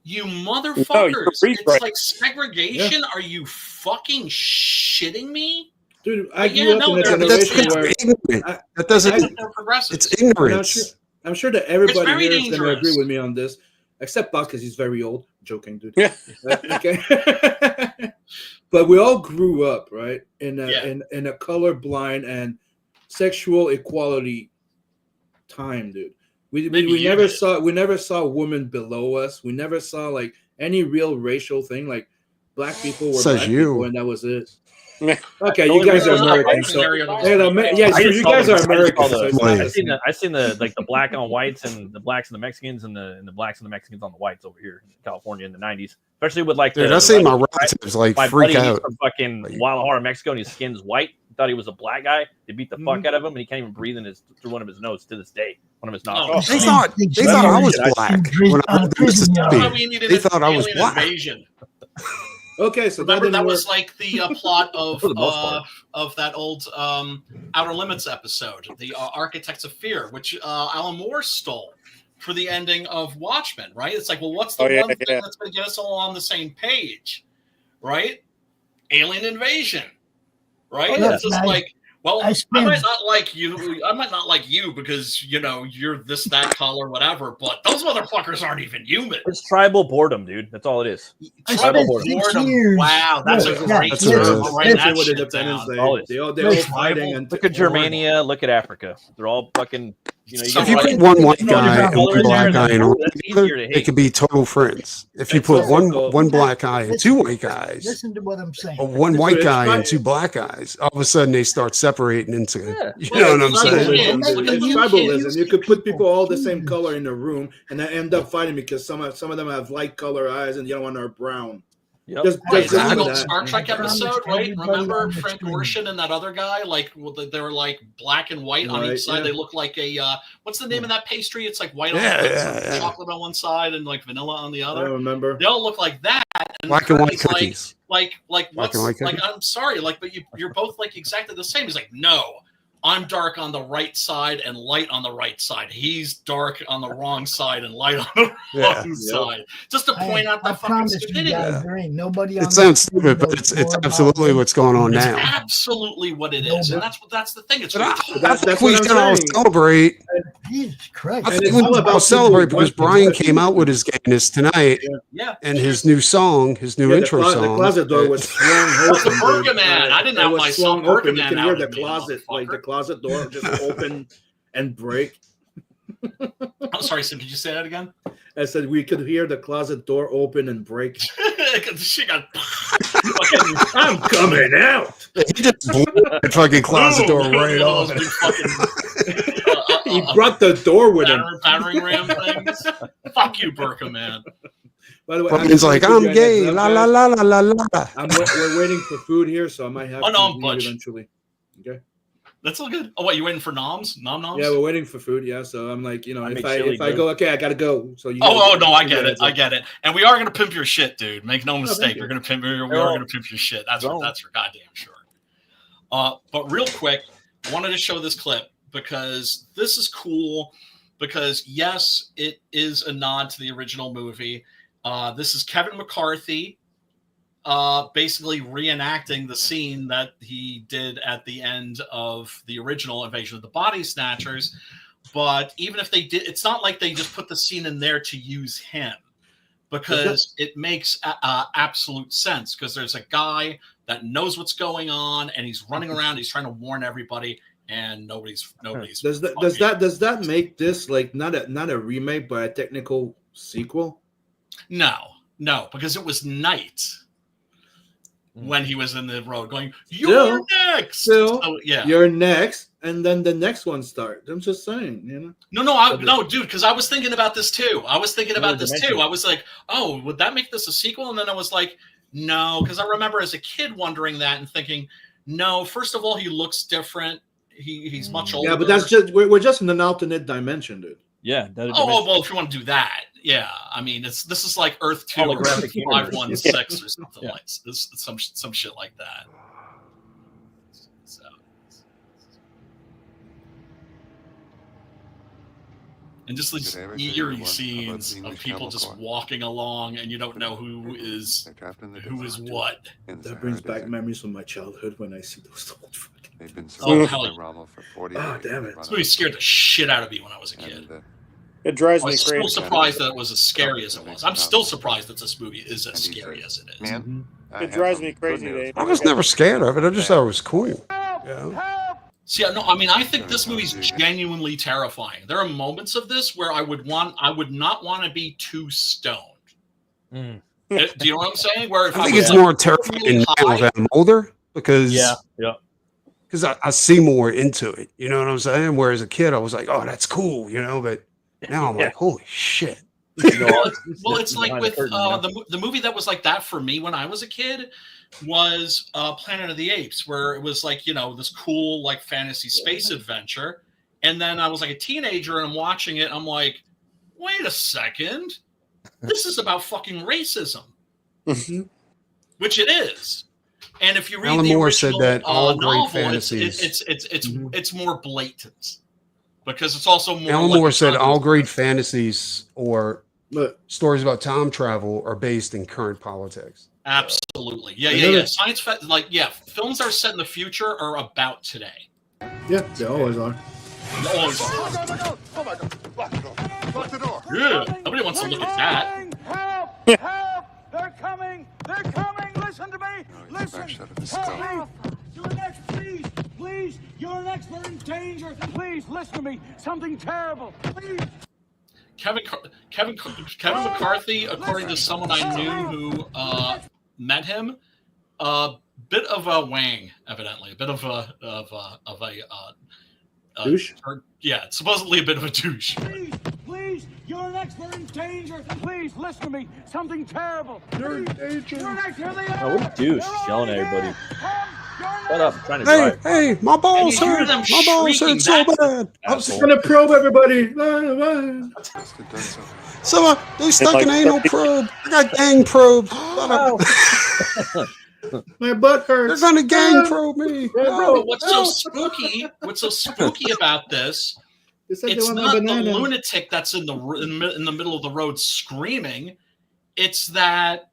you motherfuckers. It's like segregation. Are you fucking shitting me? Dude, I grew up in a That's generation where ignorant. That doesn't. They're progressive. It's ignorance. I'm sure that everybody very here is going to dangerous. agree with me on this, except Bob because he's very old. Joking, dude. Yeah. Okay. But we all grew up, right, in a colorblind and sexual equality time, dude. We never saw women below us. We never saw like any real racial thing. Like black people were Says black you. people, and that was it. Yeah. Okay, you guys are Americans, so yeah, so you guys are Americans. So it's not the same. I've seen the like the black on whites and the blacks and the Mexicans and the blacks and the Mexicans on the whites over here in California in the 90s, especially with like Dude, I see my relatives like my freak buddy, out. he's from fucking Guadalajara, Mexico, and his skin's white. Thought he was a black guy. They beat the fuck out of him, and he can't even breathe in through one of his nose to this day. One of his nostrils. They thought I was black when I moved to Mississippi. They thought I was black. Invasion. Okay, so Remember that work. was like the plot of For the most part. of that old Outer Limits episode, the Architects of Fear, which Alan Moore stole for the ending of Watchmen. Right? It's like, well, what's the one thing that's going to get us all on the same page? Right? Alien invasion. Right? It's just like, well, I might not like you. I might not like you because, you know, you're this, that color, whatever. But those motherfuckers aren't even human. It's tribal boredom, dude. That's all it is. Tribal boredom. Wow, that's a great term. That's what Independence Day. They're all fighting. And look at Germania. Look at Africa. They're all fucking. You know, If you put one white guy and one black guy in a room together, they could be total friends. If you put one black guy and two white guys, Listen to what I'm saying. or one white guy and two black guys, all of a sudden they start separating into, you know what I'm saying? It's tribalism. You could put people all the same color in a room and then end up fighting because some of them have light color eyes and the other one are brown. Yep. Right, Just that do old that. Star Trek episode, right? Remember Frank Gorshin and that other guy? Like they were like black and white on each side. They look like a what's the name of that pastry? It's like white on chocolate on one side and like vanilla on the other. I remember. They all look like that. And Black and white cookies. Like what's and white like? cookies? I'm sorry, like, but you're both like exactly the same. He's like, no, I'm dark on the right side and light on the right side. He's dark on the wrong side and light on the wrong side. Just to point out that fucking stupidity. There ain't nobody. It sounds stupid, but it's absolutely what's going on now. It's absolutely what it is, and that's the thing. It's That's we should all celebrate. Jesus Christ! I think we should all celebrate because Brian came out with his gayness tonight, and his new song, his new intro song. The closet door was swung open. The Burger Man. I didn't have my song Burger Man. You can hear the closet, like the closet door just open and break. I'm sorry, Sim. Did you say that again? I said we could hear the closet door open and break. She got. I'm coming out. He just blew the fucking closet door right off. He brought the door with him. Battering ram things. Fuck you, Burka Man. By the way, Brian's like, I'm gay. La la la la la la. We're waiting for food here, so I might have to leave eventually. Okay. That's all good. Oh, what, you waiting for noms? Nom-noms? Yeah, we're waiting for food. Yeah, so I'm like, you know, if I go, okay, I gotta go. So you. No, I get it. I get it. And we are gonna pimp your shit, dude. Make no mistake. We're gonna pimp. We are gonna pimp your shit. That's for goddamn sure. But real quick, I wanted to show this clip because this is cool. Because yes, it is a nod to the original movie. This is Kevin McCarthy. Basically reenacting the scene that he did at the end of the original Invasion of the Body Snatchers. But even if they did, it's not like they just put the scene in there to use him, because it makes absolute sense, because there's a guy that knows what's going on and he's running around, he's trying to warn everybody, and nobody's does that make this like not a remake but a technical sequel? No, because it was night. when he was in the road going, "You're next." Still, So, yeah. you're next, and then the next one starts. I'm just saying, you know. No, dude, because I was thinking about this too. I was like, oh, would that make this a sequel? And then I was like, no, because I remember as a kid wondering that and thinking, no. First of all, he looks different. He's much older. Yeah, but that's just we're just in an alternate dimension, dude. Yeah. Well, if you want to do that, yeah. I mean, this is like Earth 2 or Holographic 516 or something Yeah. like this, some shit like that. So. And just these eerie scenes of people just walking along, and you don't know who is what. That brings back memories from my childhood when I see those old fucking. They've been Oh, searching hell for yeah. Rommel for 40 Oh, years. damn it. This movie scared the shit out of me when I was a kid. It drives I me was so crazy. surprised that it was as scary as it was. I'm still surprised that this movie is as scary as it is. Man, It drives me crazy, Dave. I was never scared of it. I just thought it was cool. Yeah. See, no, I mean, I think this movie's genuinely terrifying. There are moments of this where I would not want to be too stoned. Mm. Do you know what I'm saying? Where if I think was it's more terrifying now that I'm older because I see more into it. You know what I'm saying? Whereas a kid, I was like, oh, that's cool, you know. But now I'm like, holy shit. Well, it's like with the movie that was like that for me when I was a kid was Planet of the Apes, where it was like, you know, this cool like fantasy space adventure. And then I was like a teenager and I'm watching it. I'm like, wait a second. This is about fucking racism, which it is. And if you read Alan the Moore original, said that all great novel, fantasies. it's more blatant because it's also more. Alan like Moore a said all concept. great fantasies or Look, stories about time travel are based in current politics. Absolutely, yeah. Science, films that are set in the future are about today. yeah, they always are. Always are. Oh my God! Lock the door! Lock the door! Yeah, nobody wants to look at that. Help! Help! They're coming! They're coming! Listen to me! No, he's back Listen! shut of his Help skull. me! You're next, please! Please! You're next! We're in danger! Please, listen to me! Something terrible! Please! Kevin McCarthy, according to someone I knew who met him, a bit of a wang, evidently, a bit of a Douche? Supposedly a bit of a douche. Please! Please! You're next! We're in danger! Please, listen to me! Something terrible! You're in danger! You're next! Here they are! Oh, what a douche. They're Yelling at on everybody. again. Come! Shut up. I'm trying to Hey, drive. hey, my balls And you hear hurt. them My balls shrieking hurt so back. bad. I was Asshole. I'm gonna probe everybody. Must have done so. so they stuck an anal probe. I got gang probes. My butt They're hurts. gonna gang probe me. But what's so spooky about this? They said they It's want not a the banana. lunatic that's in the middle of the road screaming. It's that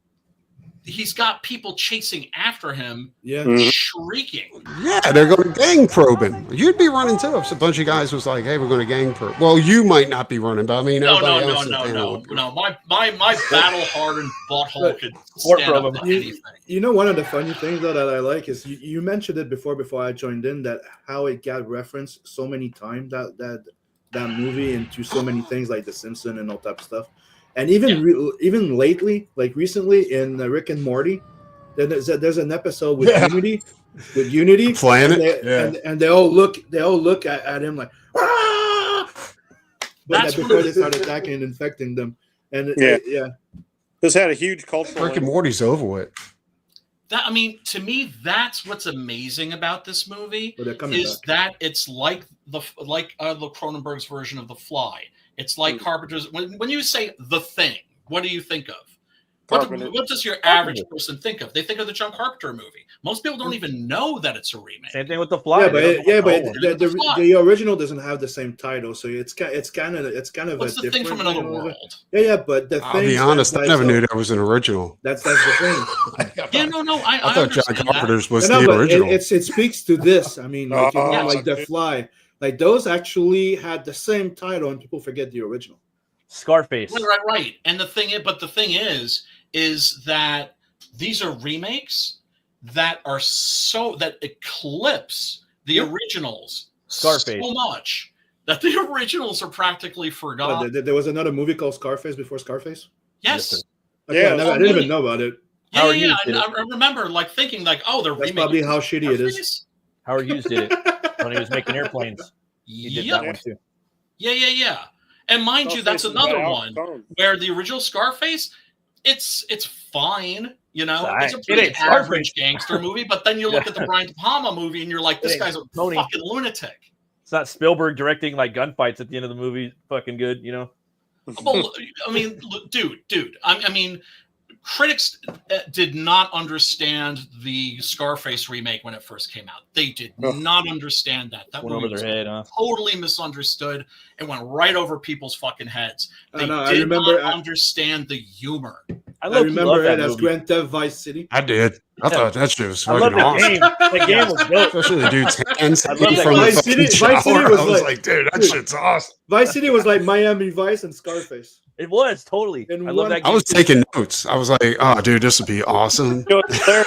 he's got people chasing after him, Yeah. shrieking. Yeah, they're going to gang probe him. You'd be running too if a bunch of guys was like, "Hey, we're going to gang probe." Well, you might not be running, but I mean, No. everybody else in town would be. My battle-hardened butthole could Or stand up probe to him. anything. You know, one of the funny things that I like is you mentioned it before I joined in, that how it got referenced so many times, that movie, into so many things like The Simpsons and all type of stuff. And even even lately, like recently in Rick and Morty, there's an episode with Unity, Planet, and they all look at him like, ah! But before they start attacking and infecting them, and This had a huge cultural. Rick and Morty's over with. To me, that's what's amazing about this movie But they're coming is that it's like the Cronenberg's version of The Fly. It's like Carpenter's. When you say The Thing, what do you think of? What does your average person think of? They think of the John Carpenter movie. Most people don't even know that it's a remake. Same thing with The Fly. Yeah, but the original doesn't have the same title, so it's kind of What's the thing from another world? Yeah, but the I'll be honest, I never knew that was an original. That's the thing. Yeah, no. I thought John understand Carpenter's was No, the but original. it speaks to this. I mean, like, like The Fly, like those actually had the same title, and people forget the original. Scarface. Right. And the thing is that these are remakes that are that eclipse the originals Scarface so much that the originals are practically forgotten. There was another movie called Scarface before Scarface. Yes. Okay, I didn't even know about it. Howard yeah. Hughes did I remember like thinking like, oh, they're That's remaking probably how shitty it is. Scarface? Howard Hughes did it when he was making airplanes. He did that one too. Yeah. And mind you, that's Scarface is another about one Al Capone. where the original Scarface, it's fine, you know, Right. it's a It pretty ain't Scarface. average gangster movie. But then you look at the Brian De Palma movie, and you're like, this It guy's a ain't Tony. fucking lunatic. It's not Spielberg directing like gunfights at the end of the movie. Fucking good, you know. Well, I mean, dude. I mean, critics did not understand the Scarface remake when it first came out. They did not understand that. That Went movie over was their head, huh? totally misunderstood and went right over people's fucking heads. They I did remember- not understand the humor. I I remember that it as movie. Grand Theft Vice City. I did. I thought that shit was I love fucking the awesome. game. The game was dope. Especially the dude's hands I love hanging that from the Vice fucking City- Vice City shower. was I was like- like, dude, that dude. shit's awesome. Vice City was like Miami Vice and Scarface. It was totally. In I love one- that I game. was taking notes. I was like, oh, dude, this would be awesome. You know, there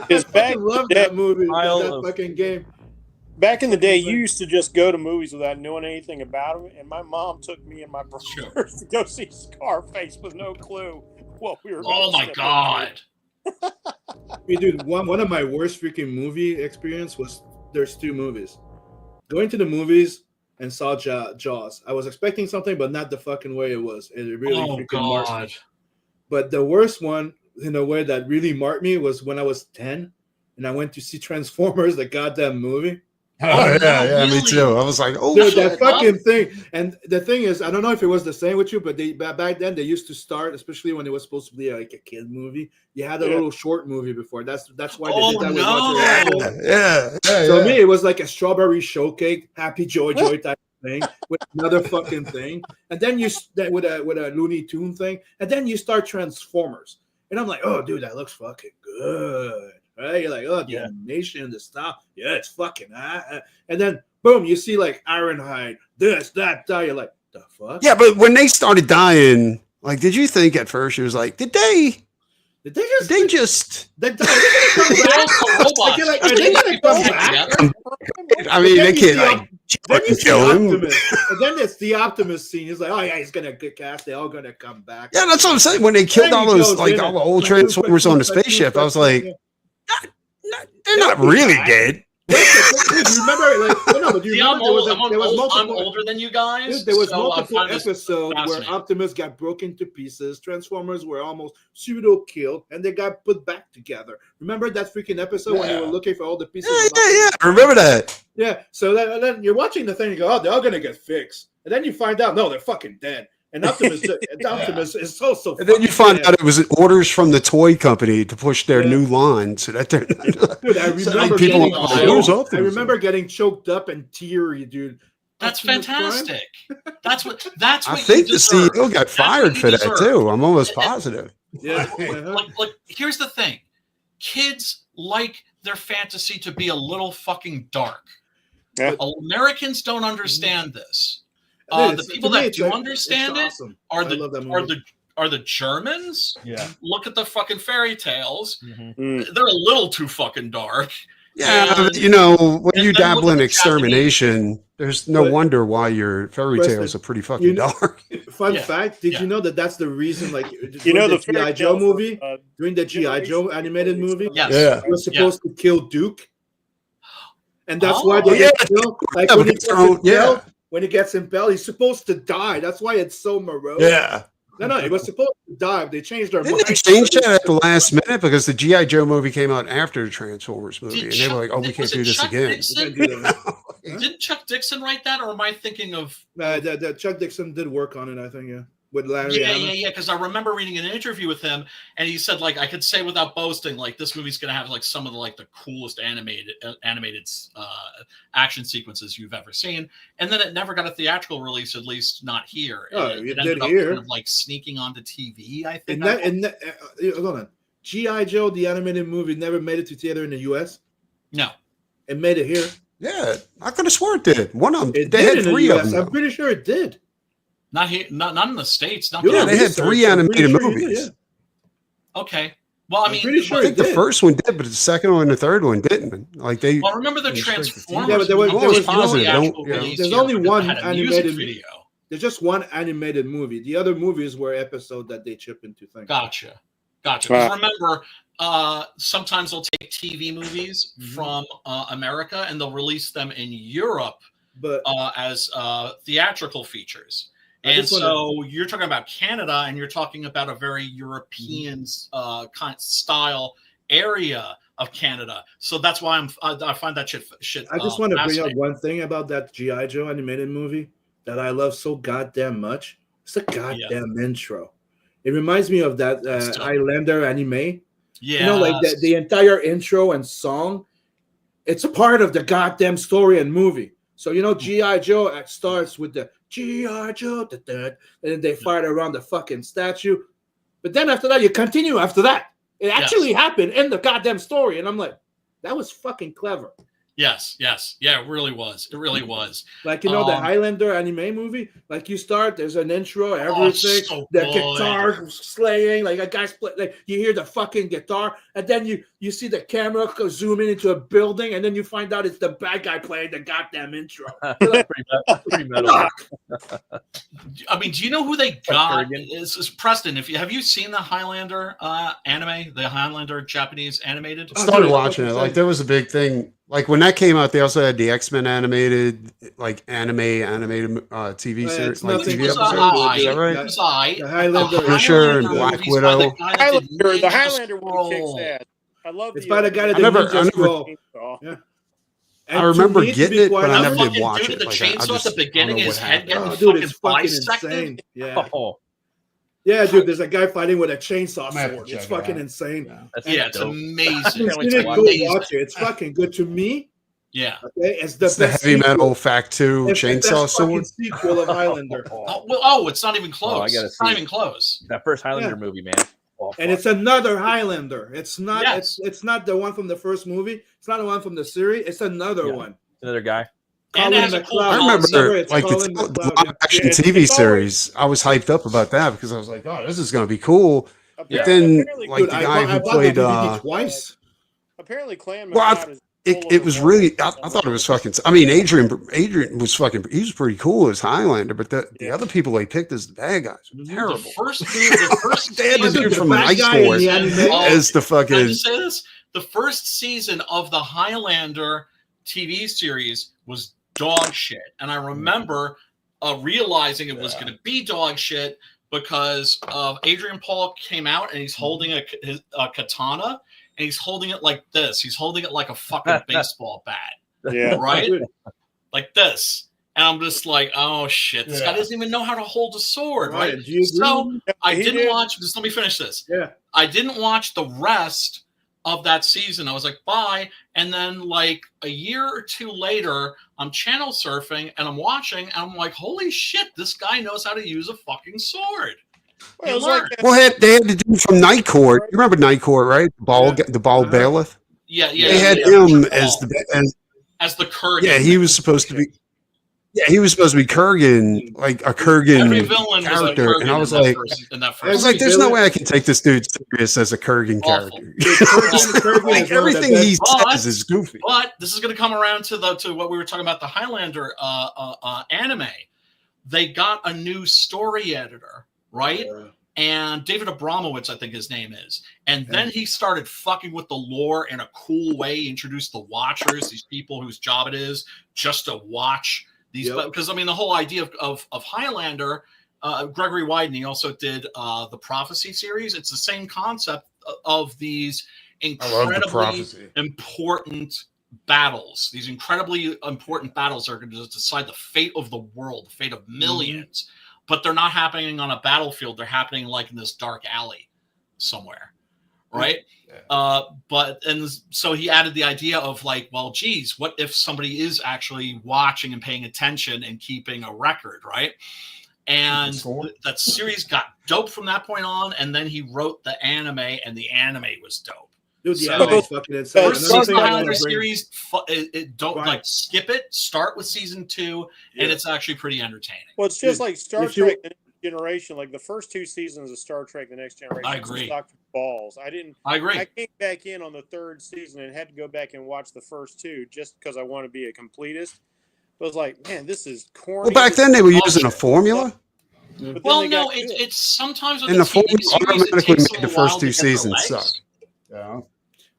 is I back, love that movie. Mile That of- fucking game. back in the day, you used to just go to movies without knowing anything about them. And my mom took me and my brothers to go see Scarface with no clue what we were. Oh gonna my see. god. Hey, dude, one of my worst freaking movie experience was there's two movies. Going to the movies and saw Jaws. I was expecting something, but not the fucking way it was. It really Oh freaking marked god. me. But the worst one, in a way that really marked me, was when I was 10 and I went to see Transformers, the goddamn movie. Oh, yeah, me really? too. I was like, oh, Dude, shit. that fucking thing. And the thing is, I don't know if it was the same with you, but back then they used to start, especially when it was supposed to be like a kid movie. You had a little short movie before. That's why they did that with Roger Rabbit. Yeah. So me, it was like a strawberry shortcake, Happy Joy type of thing with another fucking thing, and then with a Looney Tune thing, and then you start Transformers, and I'm like, oh, dude, that looks fucking good, right? You're like, oh, the animation, the style, yeah, it's fucking, and then boom, you see like Ironhide, this, that, you're like, the fuck? Yeah, but when they started dying, like, did you think at first, it was like, did they just They They're also robots. are they gonna come back? I mean, they can't, like, Then you see kill him. Optimus, and then it's the Optimus scene. He's like, "Oh yeah, he's gonna get cast. They're all gonna come back." Yeah, that's what I'm saying. When they killed Then all he those, goes like, in all and- the old Transformers on the spaceship, I was like, they're not really dead. Dude, you remember, like, no, but you See, remember there was I'm multiple. older than you guys. Dude, there was so I multiple find this episodes where fascinating. Optimus got broken to pieces. Transformers were almost pseudo killed, and they got put back together. Remember that freaking episode when they were looking for all the pieces? of Optimus? Yeah. I remember that. Yeah, so then you're watching the thing, you go, oh, they're all gonna get fixed, and then you find out, no, they're fucking dead. And Optimus, Optimus is so. And then you fucking find dead. out it was orders from the toy company to push their new line so that they're not. Dude, I So, remember, like, people getting are like, choked- "Where's Optimus?" I remember getting choked up and teary, dude. That's Optimus Prime? fantastic. That's what. That's I what think you the deserve. CEO got That's fired what you for that deserve. too. I'm almost positive. Yeah. Like, here's the thing: kids like their fantasy to be a little fucking dark. Yeah. Americans don't understand this. Dude, The to people me, that it's do like- understand it's it awesome. are I love that movie. the Germans. Yeah. Look at the fucking fairy tales. Mhm. They're a little too fucking dark. Yeah, And- you know, when and you then look dabble at in the extermination, there's no But- wonder why your fairy Preston, tales are pretty you fucking know- dark. Fun Yeah. fact: did Yeah. you know that's the reason? Like, You know during the the GI Joe fairy tales movie, were, during the GI Joe generations animated before movie, Yes. Yeah. he was supposed to kill Duke, and that's Oh. why they Yeah. kill. Like Yeah, when he because gets they're all- impaled, when he gets impaled, he's supposed to die. That's why it's so morose. Yeah. No, he was supposed to die. They changed their Didn't they mind. change that at the last minute because the G.I. Joe movie came out after the Transformers movie, and they were like, "Oh, we can't was do it this Chuck again." Dixon? They can't do that. Didn't Chuck Dixon write that, or am I thinking of? The Chuck Dixon did work on it, I think, yeah, with Larry. Yeah, Hama. Because I remember reading an interview with him, and he said, like, I could say without boasting, like, this movie's gonna have like some of the coolest animated action sequences you've ever seen. And then it never got a theatrical release, at least not here. Oh, it it ended did up here. kind of like sneaking onto TV. I think. Hold on. G.I. Joe, the animated movie, never made it to theater in the U.S. No. It made it here. Yeah, I could have sworn it did. One of them. It They did had in the 3 of US. them. I'm pretty sure it did. Not here. Not in the States. Not Yeah, Yeah, the- they had research, 3 I'm pretty animated sure you did, movies. Okay. Well, I I'm mean, pretty sure I think it the did. first one did, but the second one and the third one didn't. Like they. well, remember the Yeah, Transformers? but there was- movie there was no positive, theatrical don't- yeah. release There's here, only but it one had a music animated- video. There's just one animated movie. The other movies were episodes that they chip into things. Gotcha. Gotcha. 'Cause remember, sometimes they'll take TV movies from America and they'll release them in Europe But as theatrical features. I And just wanna- so you're talking about Canada, and you're talking about a very European kind of style area of Canada. So that's why I find that shit. I just want to bring up fascinating. one thing about that G.I. Joe animated movie that I love so goddamn much. It's a goddamn intro. It reminds me of that Highlander anime. Yeah, You know, like the entire intro and song, it's a part of the goddamn story and movie. So, you know, G.I. Joe starts with the G.I. Joe, and then they fight around the fucking statue. But then after that, you continue after that. It actually happened in the goddamn story. And I'm like, that was fucking clever. Yes. Yeah, it really was. It really was. Like, you know, the Highlander anime movie, like you start, there's an intro, everything, so the good. guitar slaying, like a guy's play, like you hear the fucking guitar, and then you see the camera go zooming into a building, and then you find out it's the bad guy playing the goddamn intro. Pretty metal. I mean, do you know who they got? Is Preston? Have you seen the Highlander anime, the Highlander Japanese animated? I started watching it. Like, there was a big thing. Like, when that came out, they also had the X-Men animated, like animated TV series, like TV episodes. Is that right? It was I. The Highlander, Punisher and Black Widow. The Highlander one kicks ass. I love it's by the guy that I never- did I Ninja never- Scroll. Yeah. I remember to getting be it, but quite I honest- never did watch Dude, it. the Like, chainsaw at the beginning, I don't know his what head happened. getting dude, it's fucking bisected. insane. Yeah. Oh, Yeah, dude, there's a guy fighting with a chainsaw I'm gonna have to sword. check It's it fucking out. insane. Yeah, it's dope. amazing. If you Can't wait didn't to go Amazing. watch it. It's fucking good to me. Yeah. Okay, it's the It's the best heavy sequel. metal Fact 2 It's the chainsaw best fucking sword. sequel of Highlander. It's not even close. I gotta It's not see even close. that first Highlander movie, man. Oh, And fuck. it's another Highlander. It's not. Yes. It's not the one from the first movie. It's not the one from the series. It's another Yeah. one. Another guy. And it has a McLeod. cool I concept. remember, It's like, Colin the McLeod, live action yeah. TV It's always- series. I was hyped up about that because I was like, oh, this is going to be cool. But Yeah. then, Apparently- like, Dude, the I guy bought who the played, DVD twice. Apparently, Clan Well, McLeod is it was really, I thought it was fucking, I mean, Adrian was fucking, he was pretty cool as Highlander, but the other people they picked as the bad guys were terrible. The first They had the season- dude from bad Night guy in Court the anime. as the Can I fucking, just say this? The first season of the Highlander TV series was dog shit. And I remember realizing it was going to be dog shit because Adrian Paul came out and he's holding a katana and he's holding it like this. He's holding it like a fucking baseball bat, Yeah. right? Like this. And I'm just like, oh shit, this guy doesn't even know how to hold a sword, right? Do you agree? So I He didn't did. watch, just let me finish this. Yeah. I didn't watch the rest of that season. I was like, bye. And then like a year or two later, I'm channel surfing and I'm watching and I'm like, holy shit, this guy knows how to use a fucking sword. Well, it was like that- well, they had the dude from Night Court. You remember Night Court, right? The bald bailiff. Yeah. They had him as as the Kurgan. yeah, he was supposed to be. Yeah, he was supposed to be Kurgan, like a Kurgan Every villain was a character, Kurgan and I was in that like, first- in that I first was like, season. there's no way I can take this dude serious as a Kurgan Awful. character. Kurgan Like, is one of the everything best- he But- says is goofy. But this is going to come around to what we were talking about, the Highlander anime. They got a new story editor, right? And David Abramowitz, I think his name is. And then he started fucking with the lore in a cool way. He introduced the Watchers, these people whose job it is just to watch these. Because, I mean, the whole idea of Highlander, Gregory Wyden, he also did the Prophecy series. It's the same concept of these incredibly important battles. These incredibly important battles are going to decide the fate of the world, the fate of millions. But they're not happening on a battlefield. They're happening like in this dark alley somewhere, right? So he added the idea of like, well, geez, what if somebody is actually watching and paying attention and keeping a record, right? And that series got dope from that point on. And then he wrote the anime, and the anime was dope. Dude, the So- anime is fucking insane. First Another season thing I Highlander wanna bring- series, don't Right. like skip it. Start with season 2, and it's actually pretty entertaining. Well, it's just Dude, like Star if you- Trek: The Next Generation. Like the first 2 seasons of Star Trek: The Next Generation. I agree. Sucked balls. I agree. I came back in on the 3rd season and had to go back and watch the first 2 just because I want to be a completist. But I was like, man, this is corny. Well, back then they were using a formula. But then Well, they no, got killed. it's sometimes with And the the TV four series, it automatically takes made a the while first to two get their seasons legs. suck. Yeah.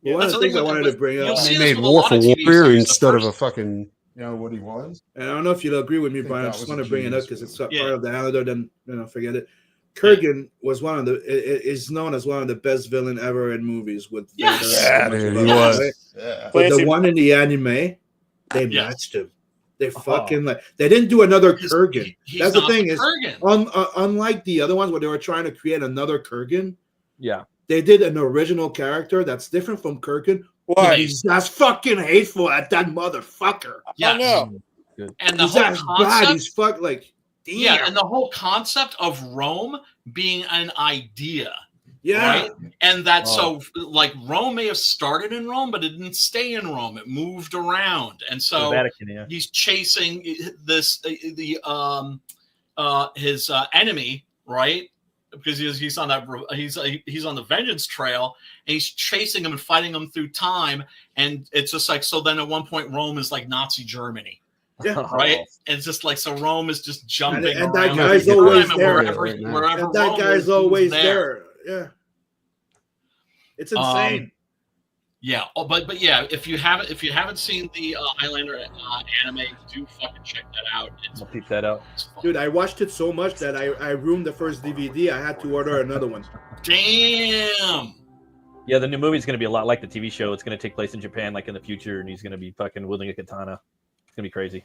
Well, one That's of the the things thing I with wanted to bring you'll up, see He this made with a War lot for of TV Warrior series. The instead of a first, fucking, what he was. and I don't know if you'll agree with me, I think Brian. I that just was want a to bring it up genius because it's move. part Yeah. of the other than forget it. Kurgan was one of the is known as one of the best villain ever in movies with Yes. Vader Yeah, and so much dude, love, he Yes. was. right? Yeah. But Clancy the one in the anime, they Yes. matched him. They fucking they didn't do another Kurgan. He's That's the not thing the is, Kurgan. unlike the other ones where they were trying to create another Kurgan, Yeah. they did an original character that's different from Kurgan. Why? He's as fucking hateful at that motherfucker. Yes. know. And the He's whole as bad. concept. He's like, damn. Yeah, and the whole concept of Rome being an idea, Yeah. right? And that so like Rome may have started in Rome, but it didn't stay in Rome. It moved around, and The so Vatican, yeah. he's chasing this his enemy, right? Because he's on that he's on the vengeance trail, and he's chasing him and fighting him through time, and it's just like so. Then at one point, Rome is like Nazi Germany. Yeah. Right, and it's just like so. Rome is just jumping And around. that guy's all the always time, and there. wherever, Right now. wherever And that Rome guy's is, he's always there. Yeah. It's insane. Yeah, but yeah, if you haven't seen the Highlander anime, do fucking check that out. It's, I'll peep that out. it's fun. Dude, I watched it so much that I ruined the first DVD. I had to order another one. Damn. Yeah, the new movie's going to be a lot like the TV show. It's going to take place in Japan, like in the future, and he's going to be fucking wielding a katana. It's going to be crazy.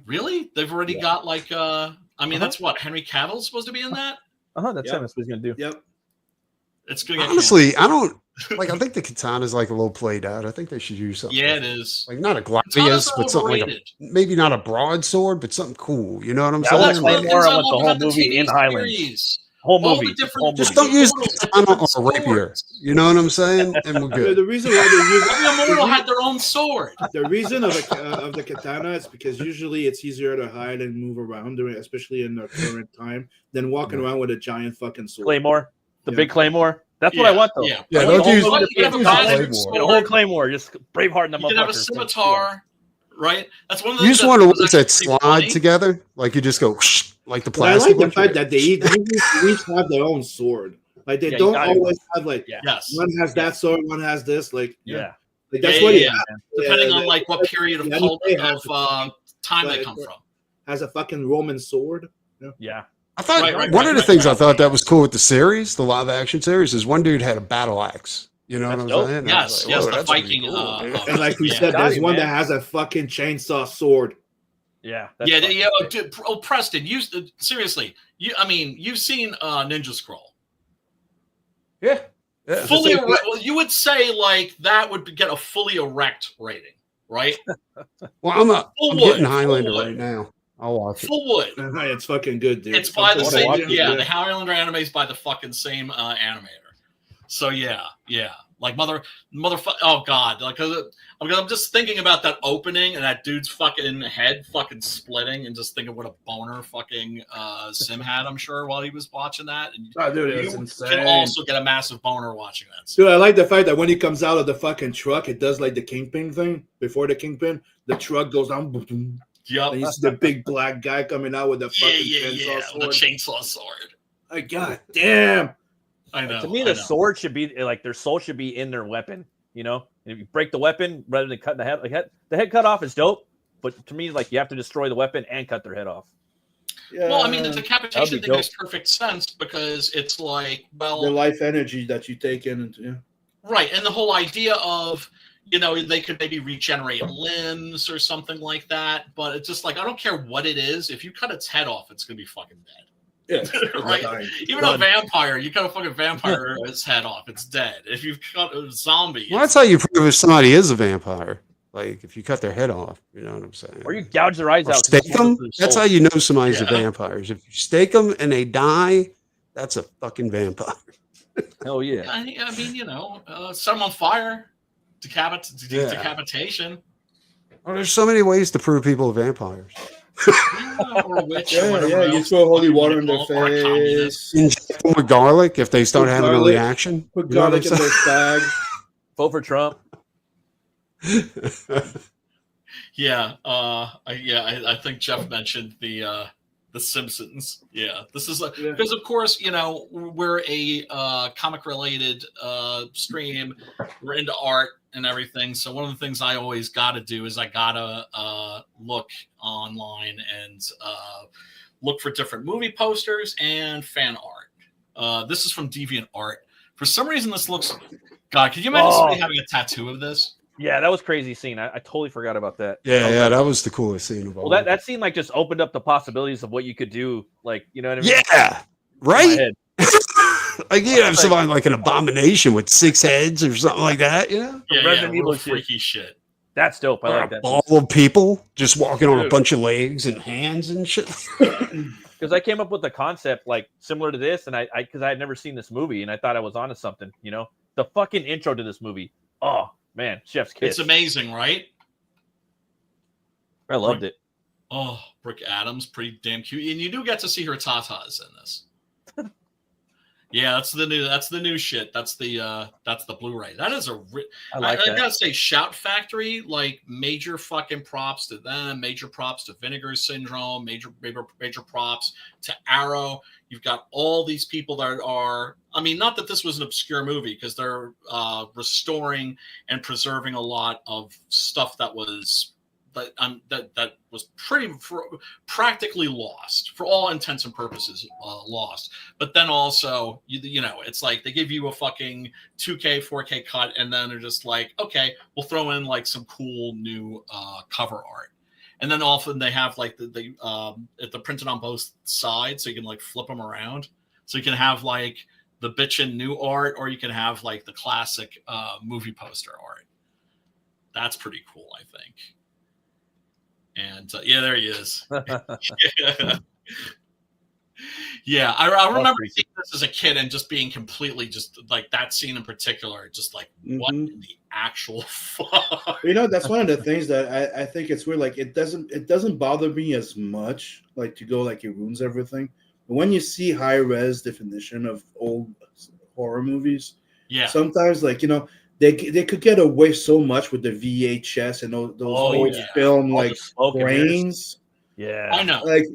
Really? They've already got like I mean, that's what Henry Cavill's supposed to be in that. That's Yep. him. That's what he's going to do. Yep. It's gonna get Honestly, I don't like. I think the katana's like a little played out. I think they should use something. yeah, it is. Like not a Katanas gladius, are but something like overrated. maybe not a broadsword, but something cool. You know what I'm Yeah, I saying? want That's one of the Claymore. things I want the love whole about movie TV in Highlands. series. Whole All movie. the different, Whole Just movie. don't use Immortals had katana or different rapier. swords. You know what I'm saying? And we're The, good. the reason why they use Every immortal had their own sword. the reason of the katana is because usually it's easier to hide and move around during, especially in the current time, than walking around with a giant fucking sword. Claymore. The Yeah. big Claymore. That's what I want, though. Yeah, Yeah, I don't want the use- whole movie you can have to a be magic Claymore. sword. Get a whole Claymore. Just Braveheart in the You can have a motherfucker. scimitar, right? That's one of the You things just want the was ones that actually slide funny. together, like you just go whoosh, like the But I plastic. like the ones. fact that they each have their own sword. Like they Yeah, you don't gotta- always have like Yeah. Yes. one has that sword, one has this. Like Yeah. like that's Yeah, what yeah, he yeah. has. Depending Yeah, on like what period of the cult anime of time they but- come from. has a fucking Roman sword. Yeah. I thought Right, one of the right, things right. I thought that was cool with the series, the live action series, is one dude had a battle axe. You know That's what I'm dope. saying? And I Yes, was like, yes, whoa, the that's pretty Viking, cool, dude. And like we Yeah. said, there's Got it, one man. that has a fucking chainsaw sword. Yeah. Yeah, fucking yeah. sick. Dude, Preston, seriously. You've seen Ninja Scroll. Yeah. Fully erect. Well, you would say like that would get a fully erect rating, right? Well, Full I'm wood, getting Highlander full wood. right now. I'll watch it. Full wood. It's fucking good, dude. It's by the Something same. to watch. Yeah, the Highlander anime is by the fucking same animator. So yeah. Like motherfucker. Oh god. Like, I'm just thinking about that opening and that dude's fucking head fucking splitting, and just thinking what a boner fucking Sim had. I'm sure while he was watching that. And Oh, dude, it's you insane. can also get a massive boner watching that. Dude, I like the fact that when he comes out of the fucking truck, it does like the Kingpin thing. Before the Kingpin, the truck goes down, boom, boom, Yep. and you see the big black guy coming out with the fucking chainsaw The sword. chainsaw sword. Like, god damn. I know. To me, I the know. sword should be like their soul should be in their weapon. You know, and if you break the weapon rather than cutting the head, the head cut off is dope. But to me, like you have to destroy the weapon and cut their head off. Yeah. Well, I mean, the decapitation That'd be thing makes dope. perfect sense because it's like, the well, life energy that you take in, and yeah. right, and the whole idea of, they could maybe regenerate limbs or something like that, but it's just like, I don't care what it is. If you cut its head off, it's gonna be fucking dead. Yeah, Right? Even a vampire, you cut a fucking vampire its head off, it's dead. If you cut a zombie, Well, that's how you prove if somebody is a vampire. Like if you cut their head off, you know what I'm saying? Or you gouge their eyes Or out. 'cause stake it's more them. for the That's soul. how you know somebody's a Yeah. vampire. Is if you stake them and they die, that's a fucking vampire. Hell yeah. I mean, set them on fire, Yeah. decapitation, Oh, there's so many ways to prove people are vampires. or a witch, or Yeah, whatever yeah. You else throw holy you water wanna in their call it, or a communist. face. Inject them with garlic if they start Put having a garlic- reaction. Put You know what garlic in I'm their bag. Vote for Trump. saying? Yeah, I think Jeff mentioned the The Simpsons. Yeah, this is because of course we're a comic related stream. We're into art and everything. So one of the things I always got to do is I gotta look online and look for different movie posters and fan art. This is from DeviantArt. For some reason, this looks. God, could you imagine somebody having a tattoo of this? Yeah, that was crazy scene. I totally forgot about that. Yeah, that was the coolest scene of all. Well, that scene like just opened up the possibilities of what you could do. Like, you know what I mean? Yeah, right. Like you have somebody like an abomination with 6 heads or something like that. Yeah, real freaky shit. That's dope. I like that. Ball of people just walking on a bunch of legs and hands and shit. Because I came up with a concept like similar to this, and because I had never seen this movie, and I thought I was onto something. The fucking intro to this movie. Oh man, chef's kiss. It's amazing, right? I loved it. Oh, Brooke Adams, pretty damn cute, and you do get to see her tatas in this. Yeah, that's the new shit. That's the Blu-ray. That is I gotta say, Shout Factory, like major fucking props to them. Major props to Vinegar Syndrome. Major props to Arrow. You've got all these people that are. I mean, not that this was an obscure movie because they're restoring and preserving a lot of stuff that was. That was practically lost for all intents and purposes, lost. But then also, it's like they give you a fucking 2K, 4K cut, and then they're just like, okay, we'll throw in like some cool new cover art, and then often they have like they're printed on both sides, so you can like flip them around, so you can have like the bitchin' new art, or you can have like the classic movie poster art. That's pretty cool, I think. And yeah, there he is. Yeah, I remember seeing this as a kid and just being completely just like that scene in particular, just like what in the actual fuck? That's one of the things that I think it's weird. Like it doesn't bother me as much, like to go like it ruins everything. But when you see high res definition of old horror movies, sometimes like They could get away so much with the VHS and those old film like brains. Yeah, I know. Like,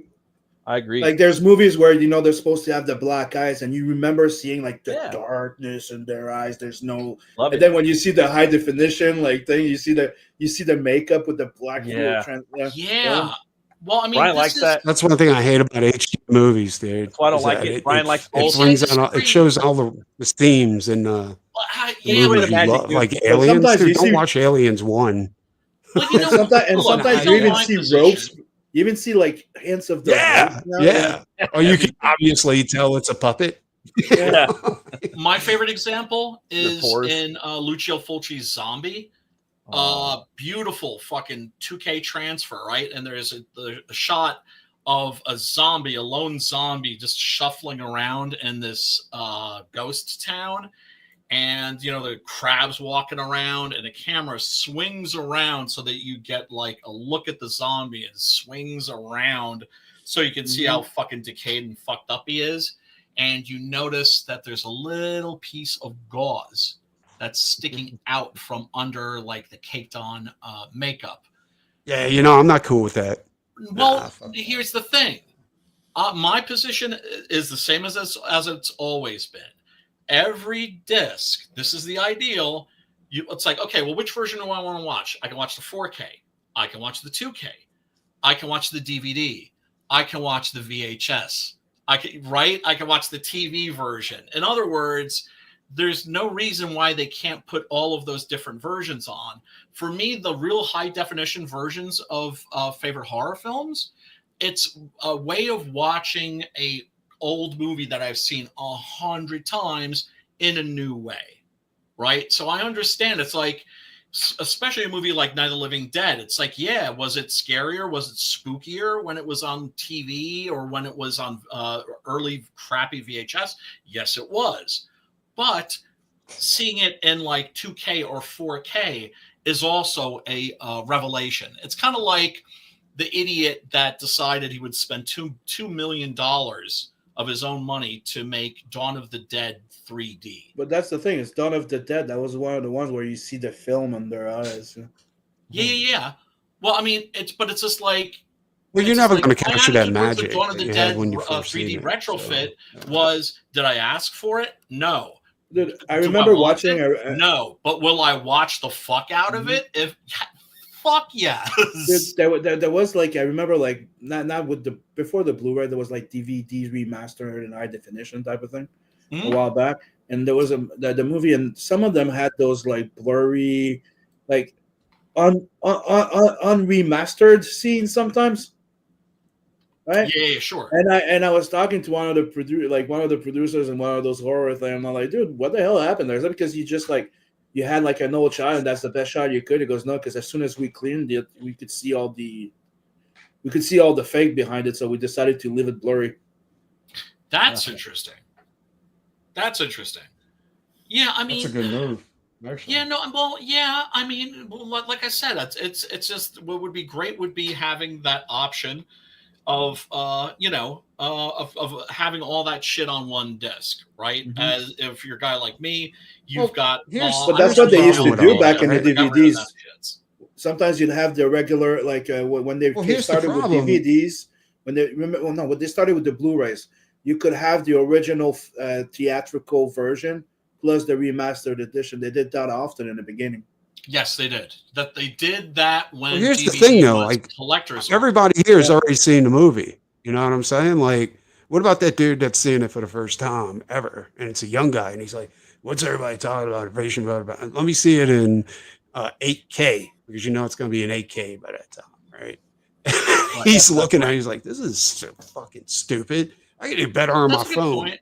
I agree. Like, there's movies where they're supposed to have the black eyes, and you remember seeing like the darkness in their eyes. There's no, then when you see the high definition like thing, you see the makeup with the black. Well, I mean, Brian likes that. That's one thing I hate about HD movies, dude. That's why I don't like it. Brian likes it shows all the themes and the movies you love, like Aliens. Dude, don't watch Aliens 1. Like, sometimes you even see ropes. You even see like hints of the Oh, you can obviously tell it's a puppet. Yeah. My favorite example is in Lucio Fulci's Zombie. Beautiful fucking 2K transfer, right? And there's a shot of a lone zombie just shuffling around in this ghost town, and the crabs walking around, and the camera swings around so that you get like a look at the zombie, and swings around so you can see how fucking decayed and fucked up he is, and you notice that there's a little piece of gauze that's sticking out from under like the caked on makeup. Yeah, I'm not cool with that. Well, here's the thing. My position is the same as it's always been. Every disc, this is the ideal. It's like, okay, well, which version do I want to watch? I can watch the 4K. I can watch the 2K. I can watch the DVD. I can watch the VHS. I can watch the TV version. In other words, there's no reason why they can't put all of those different versions on. For me, the real high definition versions of favorite horror films, it's a way of watching a old movie that I've seen 100 times in a new way, right? So I understand. It's like, especially a movie like Night of the Living Dead, it's like, yeah, was it scarier? Was it spookier when it was on TV or when it was on early crappy VHS? Yes, it was. But seeing it in like 2K or 4K is also a revelation. It's kind of like the idiot that decided he would spend $2 million of his own money to make Dawn of the Dead 3D. But that's the thing. It's Dawn of the Dead. That was one of the ones where you see the film in their eyes. Yeah. Well, I mean, it's just like, Well, you're It's never just going like, to my capture that attitude towards the magic Dawn of that the you had Dead when you first 3D seen it. retrofit So, was, did I ask for it? No. Dude, I Do remember want watching. it? No. But will I watch the fuck out of it? If fuck yes. There was like, I remember like not with the before the Blu-ray, there was like DVD remastered in high definition type of thing a while back, and there was the movie, and some of them had those like blurry, like on remastered scenes sometimes, right? Yeah, sure. And I was talking to one of the producers and one of those horror things. And I'm like, dude, what the hell happened there? Is that because you just like you had like an old shot and that's the best shot you could? He goes, no, because as soon as we cleaned it, we could see all the fake behind it, so we decided to leave it blurry. That's interesting. That's interesting. Yeah, I mean, that's a good move. Actually. Yeah, no, well, yeah. I mean, like I said, it's just what would be great would be having that option of of having all that shit on one disc, right? Mm-hmm. As if you're a guy like me, you've got. But that's what they used to do back in the DVDs. Sometimes you'd have the regular, like when they started with DVDs. When they started with the Blu-rays, you could have the original theatrical version plus the remastered edition. They did that often in the beginning. Yes, they did. They did that when. Well, here's DVD the thing, though. Like collectors, everybody here has already seen the movie. You know what I'm saying? Like, what about that dude that's seeing it for the first time ever, and it's a young guy, and he's like, "What's everybody talking about? Invasion? Blah, blah, blah. Let me see it in 8K because you know it's going to be in 8K by that time, right?" He's looking at it, he's like, "This is so fucking stupid. I can do better on my phone."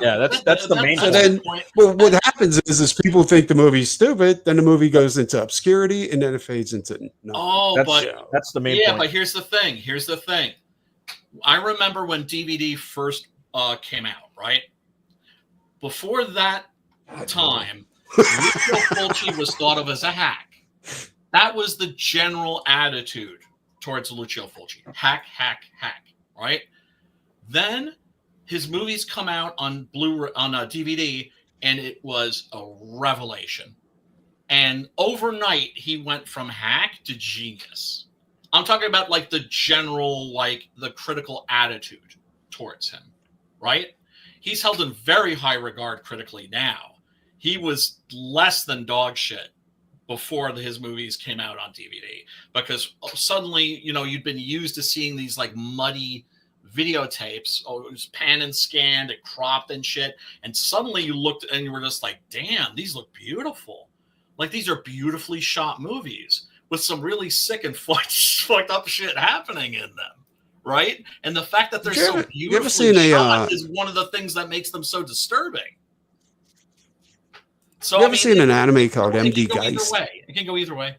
Yeah, that's the main point. Then, well, what happens is people think the movie's stupid, then the movie goes into obscurity, and then it fades into nothing. Oh, that's the main point. Yeah, but here's the thing. I remember when DVD first came out, right? Before that time, Lucio Fulci was thought of as a hack. That was the general attitude towards Lucio Fulci. Hack, right? Then his movies come out on DVD, and it was a revelation. And overnight, he went from hack to genius. I'm talking about like the general, like the critical attitude towards him, right? He's held in very high regard critically now. He was less than dog shit before his movies came out on DVD because suddenly, you'd been used to seeing these like muddy videotapes. Oh, it was pan and scanned, it cropped and shit. And suddenly you looked and you were just like, damn, these look beautiful. Like these are beautifully shot movies with some really sick and fucked up shit happening in them. Right? And the fact that they're so beautifully shot is one of the things that makes them so disturbing. So you ever seen an anime called MD Geist? It can go either way.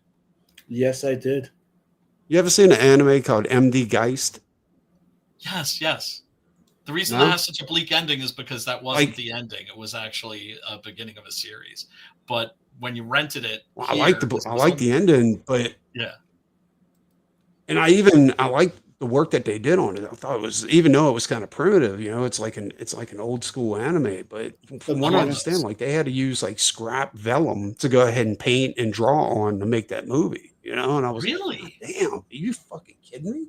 Yes, I did. You ever seen an anime called MD Geist? Yes. The reason that has such a bleak ending is because that wasn't the ending. It was actually a beginning of a series. But when you rented it, I like the ending, but yeah. And I like the work that they did on it. I thought it was, even though it was kind of primitive, it's like an old school anime. But from what I understand, like they had to use like scrap vellum to go ahead and paint and draw on to make that movie. And I was really like, damn, are you fucking kidding me?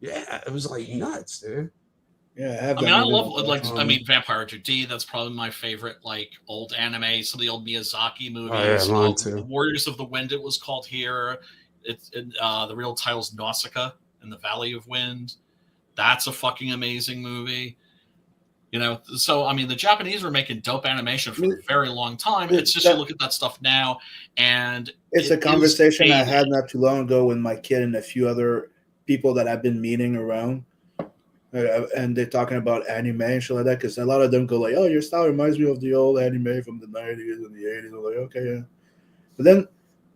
Yeah, it was like nuts, dude. Yeah, I love Vampire 2D. That's probably my favorite, like old anime. Some of the old Miyazaki movies. Oh, yeah, mine too. Warriors of the Wind. It was called here. The real title's Nausicaa in the Valley of Wind. That's a fucking amazing movie. So I mean, the Japanese were making dope animation for a very long time. It's just you look at that stuff now, and it's a conversation I had not too long ago with my kid and a few other people that I've been meeting around, and they're talking about anime and shit like that, because a lot of them go like, "Oh, your style reminds me of the old anime from the 90s and the 80s." I'm like, okay, yeah. But then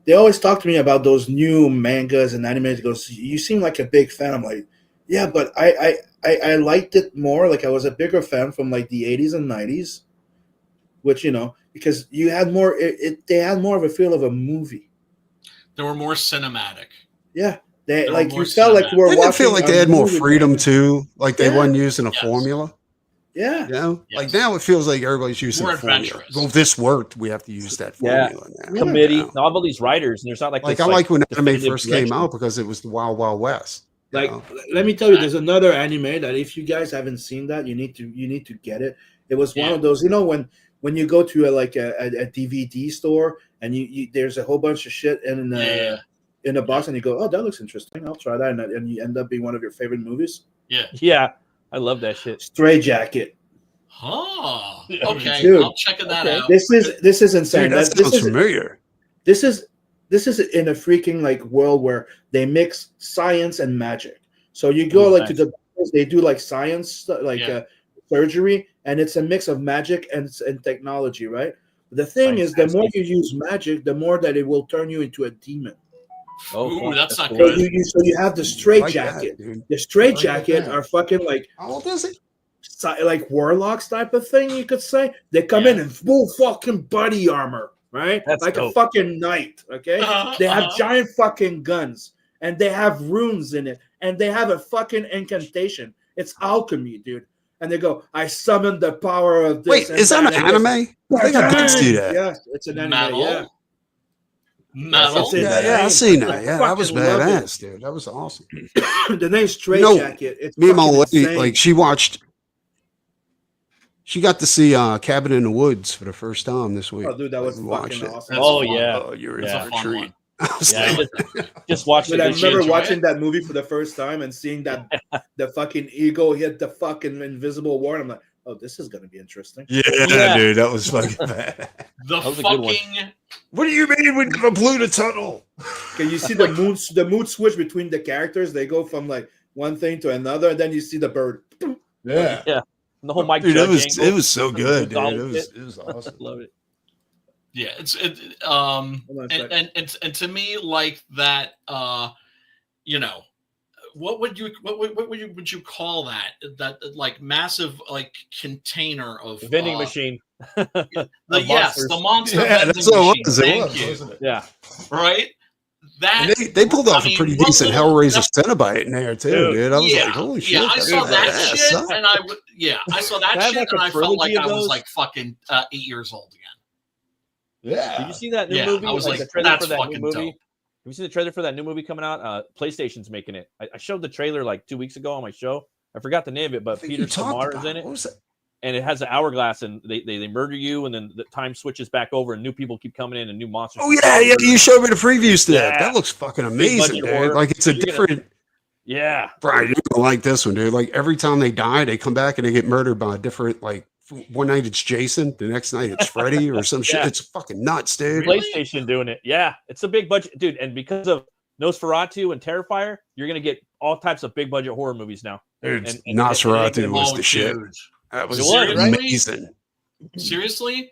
they always talk to me about those new mangas and animes. It goes, "You seem like a big fan." I'm like, yeah, but I liked it more. Like I was a bigger fan from like the 80s and 90s, which because you had more. They had more of a feel of a movie. They were more cinematic. Yeah. They like you felt like you were watching. I feel like they had more freedom too. Like they weren't using a formula. Yeah. Like now it feels like everybody's using a formula. Well, this worked. We have to use that formula now. Committee, all these writers, and there's not like I like when anime first came out because it was the Wild Wild West. Like, know? let me tell you, there's another anime that if you guys haven't seen that, you need to get it. It was one of those, when you go to a DVD store and you there's a whole bunch of shit in a box and you go, oh, that looks interesting, I'll try that, and you end up being one of your favorite movies. Yeah, I love that shit. Stray Jacket. Oh, okay. Dude, I'm checking that out. This is insane. Dude, that sounds familiar. This is in a freaking like world where they mix science and magic. So you go to the they do like science surgery, and it's a mix of magic and technology, right? The thing is, the more you use magic, the more that it will turn you into a demon. Ooh, that's not So good. so you have the straight jacket. The straight jacket are fucking like, how old is it? Like warlocks type of thing, you could say. They come in full fucking body armor, right? That's like dope. a fucking knight, okay? They have giant fucking guns, and they have runes in it, and they have a fucking incantation. It's alchemy, dude. And they go, I summon the power of this. Wait, is that an anime? I think I did see that. Yeah, it's an anime. Metal? Yeah. Metal? Yeah, I seen that. Yeah, that was badass, dude. That was awesome. The name's Stray Jacket. It's me and my lady, insane. like, she got to see Cabin in the Woods for the first time this week. Oh, dude, that was Watch fucking it. awesome. Oh yeah, Oh, you're in Yeah. for a treat. yeah. Just watch But it. I Did you remember enjoy watching it? that movie for the first time and seeing that the fucking eagle hit the fucking invisible wall. I'm like, oh, this is gonna be interesting. Yeah, dude, that was fucking bad. The was a good one. fucking What do you mean we never blew the tunnel? Can you see the mood switch between the characters? They go from like one thing to another, and then you see the bird. Yeah. The whole Mike Dude, Judge it angle. was so good, dude. All It of was awesome. Love it. yeah, on a sec. and to me, like that, what would you call that? That like massive like container of Vending machine. The monsters. monster Yeah, vending that's what it machine. was. It Thank was, you. wasn't it? Yeah. Right? That And they pulled off I mean, a pretty what decent little- Hellraiser Cenobite in there too, dude. I was like, holy shit! Yeah, I dude, saw that badass, shit, son. and I saw that They have, shit, like, and a I felt like trilogy I of was those. like fucking 8 years old again. Yeah. Did you see that new Yeah, movie? I was like, the trailer that's for that new fucking movie. dope. Have you seen the trailer for that new movie coming out? PlayStation's making it. I showed the trailer like 2 weeks ago on my show. I forgot the name of it, but I think Peter you talked Samar about is in it. What was it? And it has an hourglass, and they murder you, and then the time switches back over, and new people keep coming in, and new monsters. Oh keep yeah, coming yeah. in. You showed me the previews to that. Yeah. That looks fucking amazing, budget dude. horror. Like it's a You're gonna- different. Yeah. Brian, you're gonna like this one, dude. Like every time they die, they come back and they get murdered by a different. Like one night it's Jason, the next night it's Freddy or some shit. Yeah. It's fucking nuts, dude. Really? PlayStation doing it. Yeah, it's a big budget, dude. And because of Nosferatu and Terrifier, you're gonna get all types of big budget horror movies now. Dude, And- Nosferatu was Oh, the shit. dude. That was It was, right? amazing. Seriously?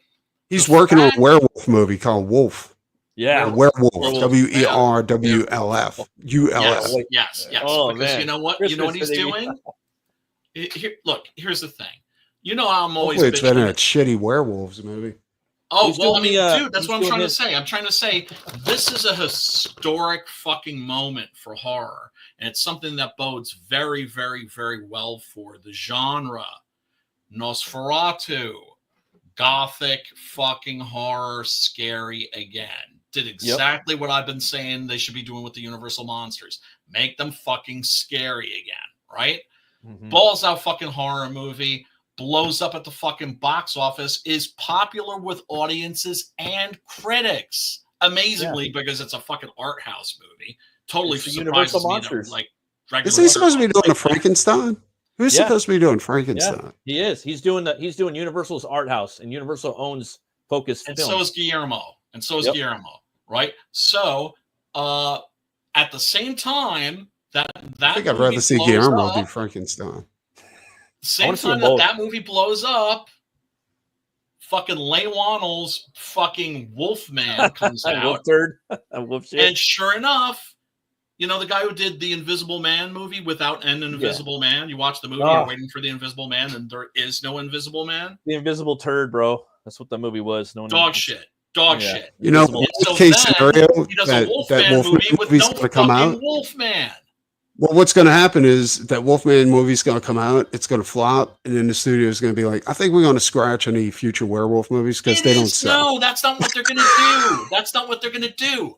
He's The working on fact- a werewolf movie called Wolf. Yeah. Werewolf. Werewolf, WERWLF. ULF. Yes. Oh, because man. you know what? Christmas You know what he's for the- doing? Here's the thing. You know I'm always Hopefully it's better than bitching. that shitty werewolves movie. Oh, He's well, I doing mean, the, dude, that's he's what I'm doing trying to his- say. I'm trying to say this is a historic fucking moment for horror. And it's something that bodes very, very, very well for the genre. Nosferatu, gothic fucking horror, scary again. Did exactly what I've been saying they should be doing with the Universal monsters. Make them fucking scary again, right? Mhm. Balls out fucking horror movie, blows up at the fucking box office, is popular with audiences and critics. Amazingly, because it's a fucking art house movie. Totally It's the surprises Universal me Monsters. that, like, regular Is he supposed to be doing horror a Frankenstein? Who's Yeah. supposed to be doing Frankenstein? He is. He's doing Universal's art house, and Universal owns Focus and Films. so is Guillermo. Yep. Right? So at the same time that I think I'd movie rather see blows Guillermo up, do Frankenstein. same wanna see time them both. that movie blows up, fucking Leigh Whannell's fucking Wolfman comes Wolf out. turd. Wolf shit. And sure enough, you know, the guy who did the Invisible Man movie without an Invisible Man, you watch the movie, Oh. you're waiting for the Invisible Man, and there is no Invisible Man. The Invisible Turd, bro. That's what the movie was. No one Dog shit. Dog Yeah. shit. You know, Invisible. worst So case then scenario, he does a that Wolfman Wolfman movie with movie's no going to come fucking out. Wolfman. Well, what's going to happen is that Wolfman movie's going to come out. It's going to flop, and then the studio is going to be like, "I think we're going to scratch any future werewolf movies because It they don't is- sell." No, that's not what they're going to do. That's not what they're going to do.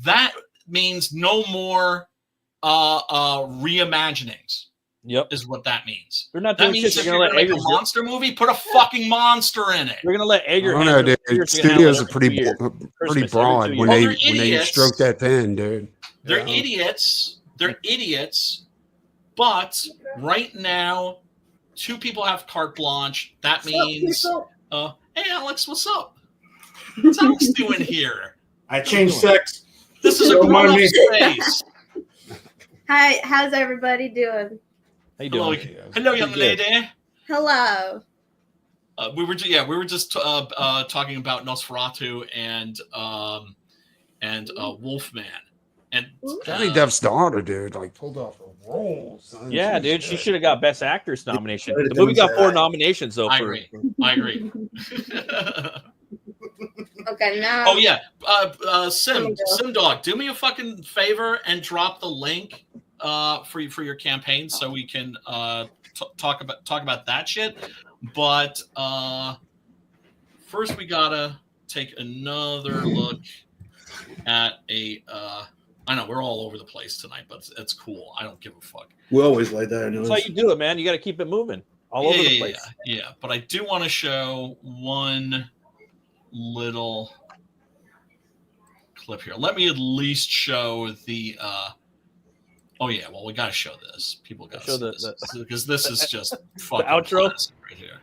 That means no more reimaginings. Yep. Is what that means. They're not That doing means shit. if They're you're gonna going let to make a Eggers. monster movie, put a fucking monster in it. They're gonna let I Egger. don't know, dude. Studios are pretty broad when Well, they they're idiots. stroke that pen, dude. They're idiots. They're idiots. But right now, 2 people have carte blanche. That means, hey, Alex, what's up? What's Alex doing here? I changed sex. This is a Don't mind grown-up me. space. Hi, how's everybody doing? How you Hello, doing? hello, young lady. Hello. We were just talking about Nosferatu and Wolfman. And Johnny Depp's daughter, dude, like pulled off a role. Son. Yeah, dude, she should have got Best Actress nomination. The movie got 4 nominations though. I agree. Okay, now. Oh yeah, Sim Dog, do me a fucking favor and drop the link for your campaign so we can talk about that shit. But first we gotta take another look at a. I know we're all over the place tonight, but it's cool. I don't give a fuck. We always like that. That's how you do it, man. You got to keep it moving all over the place. Yeah. But I do want to show one little clip here. Let me at least show the. Oh yeah, well we got to show this. People got to show this because this is just fucking outro right here.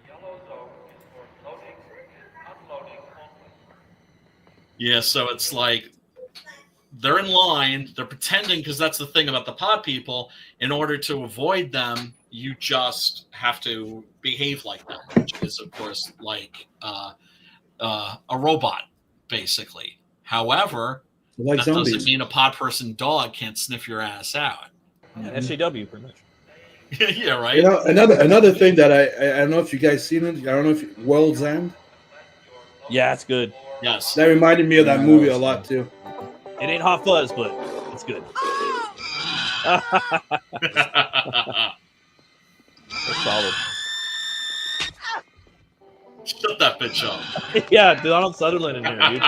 Yeah, so it's like they're in line, they're pretending, because that's the thing about the pod people. In order to avoid them, you just have to behave like them, which is, of course, like a robot, basically. However, like that zombies. doesn't mean a pod person dog can't sniff your ass out. Yeah, SJW, pretty much. Yeah, right. You know, another thing that I don't know if you guys seen it. I don't know if World's End. Yeah, it's good. Yes. That reminded me of that movie a lot too. It ain't Hot Fuzz, but it's good. That's solid. Shut that bitch up. Yeah, Donald Sutherland in here, dude.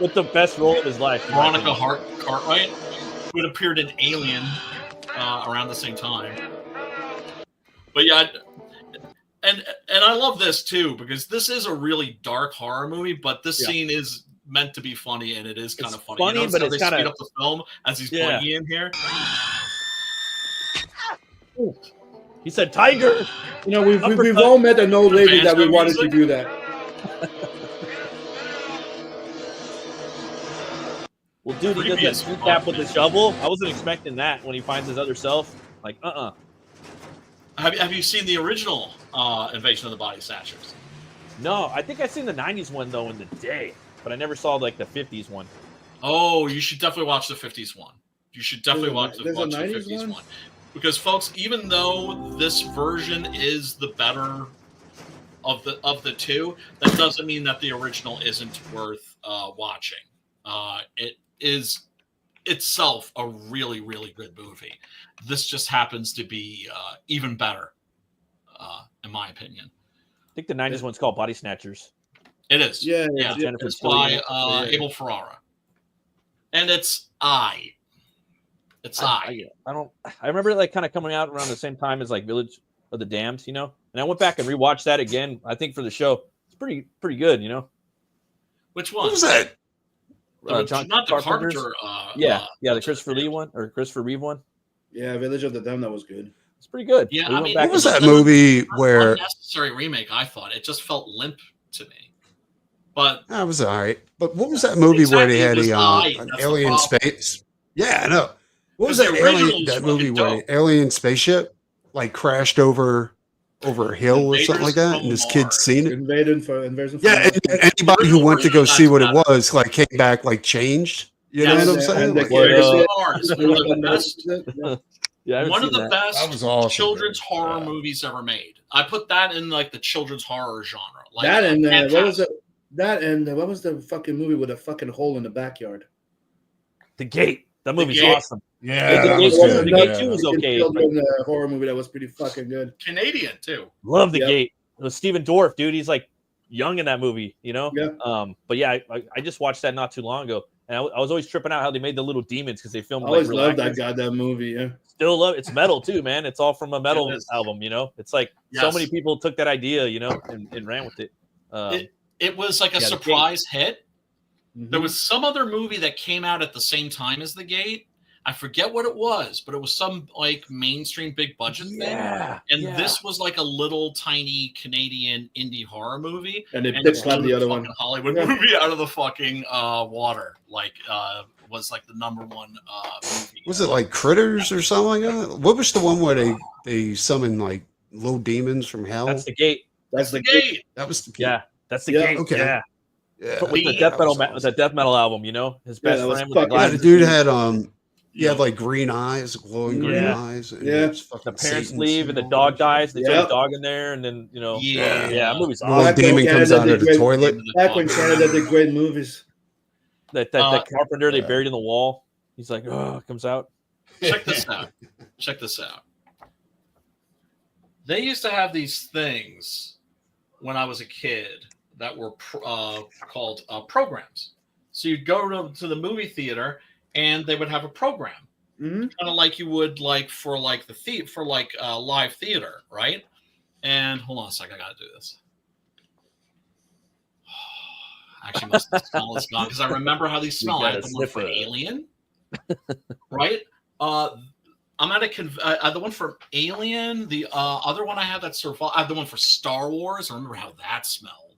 with the best role of his life. Veronica Cartwright, who had appeared in Alien around the same time. But yeah, and I love this too, because this is a really dark horror movie, but this scene is meant to be funny, and it is kind of funny. Funny, but it's kind of speed up the film as he's playing in here. He said tiger. You know, we've all met an old lady that we wanted to do that. Well, dude, he does that tap with the shovel. I wasn't expecting that when he finds his other self. Like, Have you seen the original Invasion of the Body Snatchers? No, I think I've seen the 90s one, though, in the day. But I never saw, like, the 50s one. Oh, you should definitely watch the 50s one. You should definitely watch the 50s one. Because, folks, even though this version is the better of the two, that doesn't mean that the original isn't worth watching. It is itself a really, really good movie. This just happens to be even better, in my opinion. I think the 90s one's called Body Snatchers. It is. Yeah. It's by Abel Ferrara. And it's I. It's I remember it like kind of coming out around the same time as like Village of the Damned, you know? And I went back and rewatched that again, I think, for the show. It's pretty good, you know? Which one? What was that? Not the Carpenter. The Christopher Lee one or Christopher Reeve one. Yeah, Village of the Damned, that was good. It's pretty good. Yeah, I mean, what was that movie where unnecessary remake? I thought it just felt limp to me. But that was all right. But what was that movie where they had an alien space? Yeah, I know. What was that movie where an alien spaceship like crashed over a hill or something like that, and this kid's seen it? Invasion. Yeah, and anybody who went to go see what it was like came back like changed. You know what I'm saying? One of the best that was awesome, children's horror movies ever made. I put that in like the children's horror genre. Like that and what was it? That and what was the fucking movie with a fucking hole in the backyard? The Gate. That movie's awesome. Yeah, The Gate 2 was okay. A horror movie that was pretty fucking good. Canadian too. Love The Gate. It was Stephen Dorff, dude. He's like young in that movie, you know? Yeah. But yeah, I just watched that not too long ago. And I was always tripping out how they made the little demons because they filmed. I always like, loved that goddamn movie. Yeah, still love it's metal too, man. It's all from a metal album, you know. It's like so many people took that idea, you know, and ran with it. It was like a surprise hit. There was some other movie that came out at the same time as The Gate. I forget what it was, but it was some like mainstream big budget thing. And this was like a little tiny Canadian indie horror movie. And they slapped the other one. Hollywood movie out of the fucking water. Like was like the number one movie. Was it like Critters or something like that? What was the one where they summon like little demons from hell? That's The Gate. That's The Gate. That was the Gate. Yeah, that's The Gate. Okay. Yeah. Yeah. With the death metal album, you know, his best friend. With the dude had he had like green eyes, glowing green eyes. And the parents leave and the dog dies. They throw the dog in there, and then you know, that movie's awesome. One demon comes out of the toilet. Back when Canada did great movies. That carpenter they buried in the wall. He's like, oh, it comes out. Check this out. They used to have these things when I was a kid that were called programs. So you'd go to the movie theater and they would have a program, kind of like you would like for like live theater, right? And hold on a second, I gotta do this. Actually, most of the smell is gone because I remember how these smell. I had the one for Alien, right? I'm at the one for Alien. The other one I had that survived. I have the one for Star Wars. I remember how that smelled.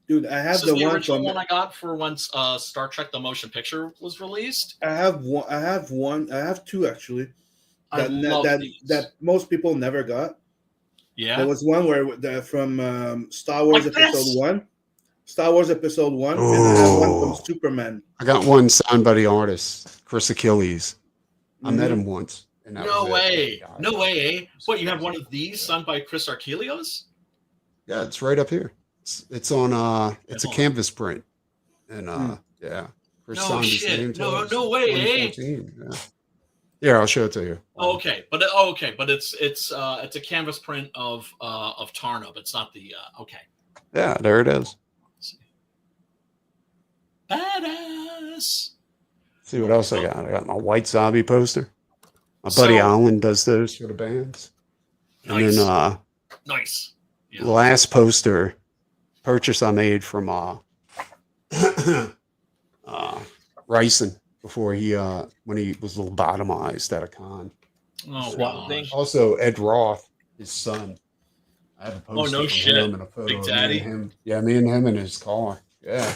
Dude, I have the original one I got for when Star Trek: The Motion Picture was released. I have one. I have two actually. That most people never got. Yeah, there was one where from Star Wars Episode 1. Star Wars Episode 1, and I have one from Superman. I got one signed by the artist, Chris Achilles. I met him once. And no way, eh? What, you have one of these signed by Chris Achilles? Yeah, it's right up here. It's on it's a canvas print. And Chris signed his name to it. No way, eh? Yeah, I'll show it to you. Okay, but it's a canvas print of Tarnub. It's not the okay. Yeah, there it is. Badass. See what else I got? I got my White Zombie poster. My buddy Alan does those for the bands. Nice. And then nice. Yeah. The last poster purchase I made from Ryson before when he was lobotomized at a con. Oh, wow. Also Ed Roth, his son. I have a poster no shit. him and a photo Big of Daddy. me and him. Yeah, me and him in his car. Yeah.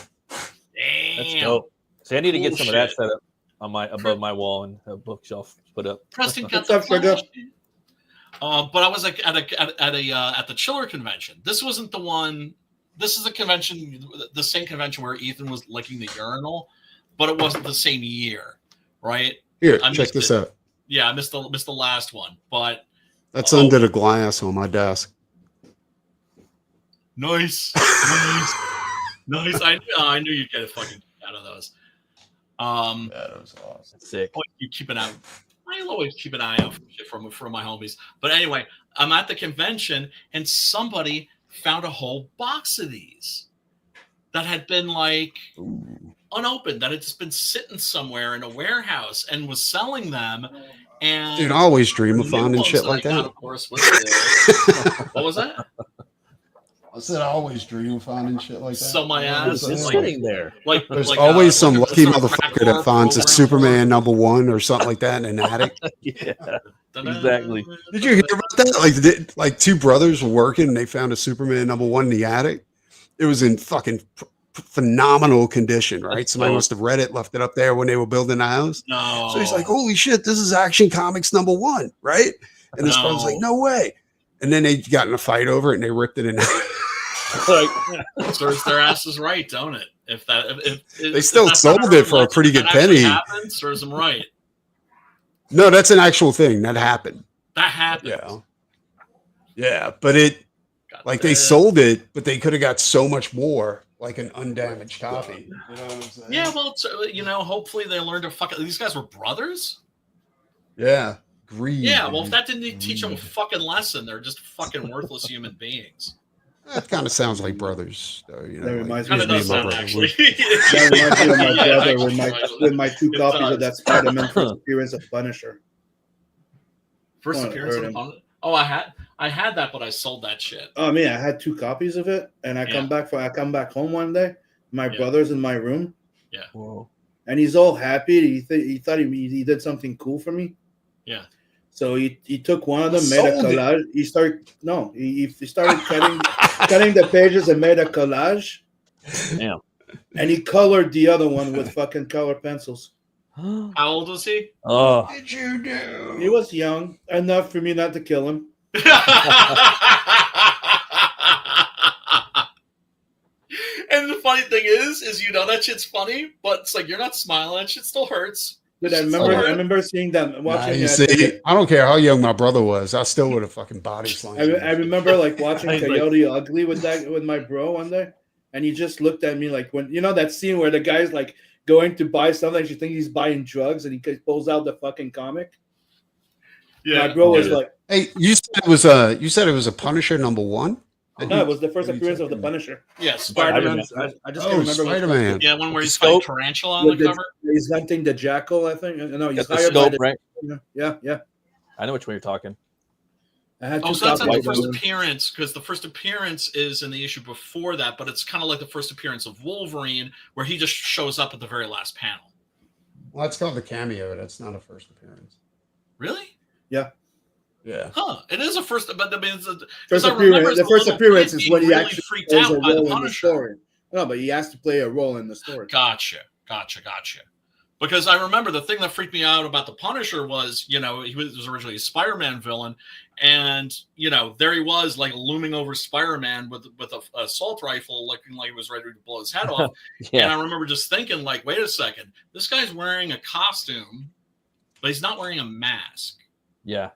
Damn. That's dope. See, I need to get some of that set up on above my wall and a bookshelf put up. Preston got the flash. But I was like at the Chiller convention. This wasn't the one. This is a convention, the same convention where Ethan was licking the urinal, but it wasn't the same year, right? Here, check this out. Yeah, I missed the last one, but that's under the glass on my desk. Nice. Nice. I knew you'd get a fucking out of those. That was awesome. Sick. You keep an eye. I'll always keep an eye out for shit from my homies. But anyway, I'm at the convention and somebody found a whole box of these that had been like unopened, that had just been sitting somewhere in a warehouse and was selling them. And dude, I always dream of finding shit like that. Of course, what was that? I said I always dream of finding shit like that. So my ass is sitting there. There's always some lucky motherfucker that finds a Superman #1 or something like that in an attic. Yeah, exactly. Did you hear about that? Like two brothers were working and they found a Superman #1 in the attic. It was in fucking phenomenal condition, right? Somebody must have read it, left it up there when they were building the house. No. So he's like, "Holy shit, this is Action Comics #1, right?" And this brother's like, "No way." And then they got in a fight over it and they ripped it in half. Like, serves their asses right, don't it? If they still sold it for a pretty good penny. Happened, serves them right. No, that's an actual thing that happened. That happened. Yeah, but they sold it, but they could have got so much more, like an undamaged copy. You know what I'm saying? Yeah, well, hopefully they learned to fuck. These guys were brothers. Yeah, greed. Yeah, well, if that didn't teach them a fucking lesson, they're just fucking worthless human beings. That kind of sounds like brothers, though. You know, That like, reminds me Kind of of me does and my sound brother. actually. That reminds me of my Yeah, brother actually, with my two it copies of does. that Spider-Man first appearance of Punisher. First Wanna appearance hurt of him. Punisher. Oh, I had that, but I sold that shit. Oh man, I had 2 copies of it, and I come back home one day. My brother's in my room. Yeah. Whoa. And he's all happy. He thought he did something cool for me. Yeah. So he took one of them, made a Sold it. collage. He started cutting the pages and made a collage. Damn. And he colored the other one with fucking color pencils. How old was he? Oh. What did you do? He was young enough for me not to kill him. And the funny thing is that shit's funny, but it's like you're not smiling. That shit still hurts. But I remember seeing them watching. You see, I don't care how young my brother was. I still would have fucking body slammed. I remember like watching Coyote Ugly with my bro one day, and he just looked at me like when that scene where the guy's like going to buy something, you think he's buying drugs, and he pulls out the fucking comic. Yeah, my bro was like, "Hey, you said it was a Punisher #1." No, it was the first appearance of the Punisher. Yeah, Spider-Man. I just can't remember. Spider-Man. Yeah, one where he's fighting Tarantula on the cover. He's hunting the jackal, I think. No, he's Got the hired scope, by right? Yeah. I know which one you're talking. I had Oh, two so that's not the copies of first them. appearance, because the first appearance is in the issue before that, but it's kind of like the first appearance of Wolverine, where he just shows up at the very last panel. Well, that's called the cameo. That's not a first appearance. Really? Yeah. Yeah. Huh? It is a first, but I mean, First appearance. The first appearance is when he actually freaked plays out a by the role in the Punisher. story. No, but he has to play a role in the story. Gotcha. Because I remember the thing that freaked me out about the Punisher was, he was originally a Spider-Man villain, and there he was, like looming over Spider-Man with a assault rifle, looking like he was ready to blow his head off. Yeah. And I remember just thinking, like, wait a second, this guy's wearing a costume, but he's not wearing a mask. Yeah.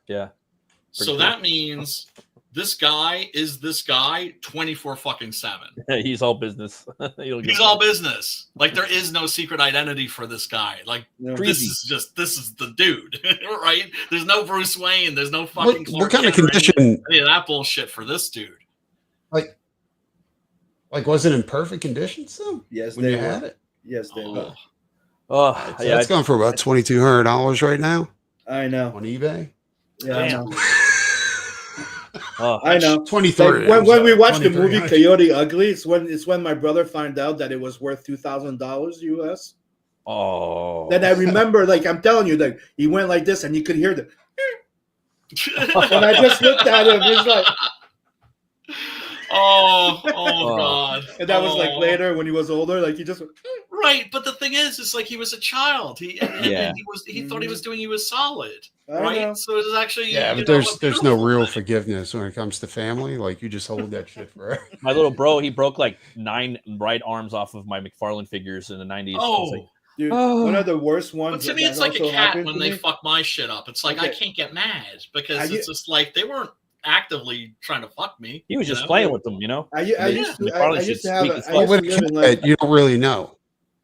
So that means this guy 24/7. He's all business. He's all business. Like there is no secret identity for this guy. Like this is the dude, right? There's no Bruce Wayne. There's no fucking. What kind of Kent or condition? any of that bullshit for this dude. Like was it in perfect condition? So Yes, when they you were. had it, Yes, they were. Oh, so it's going for about $2,200 right now I know. on eBay. Yeah, I know. Oh, I know. 23. Like, when we watched the 23. movie Coyote Ugly, it's when my brother found out that it was worth $2,000 US. oh. Then I remember, like I'm telling you, like he went like this, and you could hear the. And I just looked at him. He's like, oh God. and that was like Oh. later when he was older. Like he just. Right, but the thing is, it's like he was a child. He thought he was doing you a solid, I right? know. So it was actually But there's no real forgiveness when it comes to family. Like you just hold that shit forever. My little bro, he broke like 9 right arms off of my McFarlane figures in the 90s. Oh, Dude, one of the worst ones. but to me, that it's like a also cat happened when to they me. fuck my shit up. It's like I Okay. can't get mad because Are you- it's just like they weren't actively trying to fuck me. He was just know? playing with them, you know? I used to have. Well, with a live in, like, kid, you don't really know.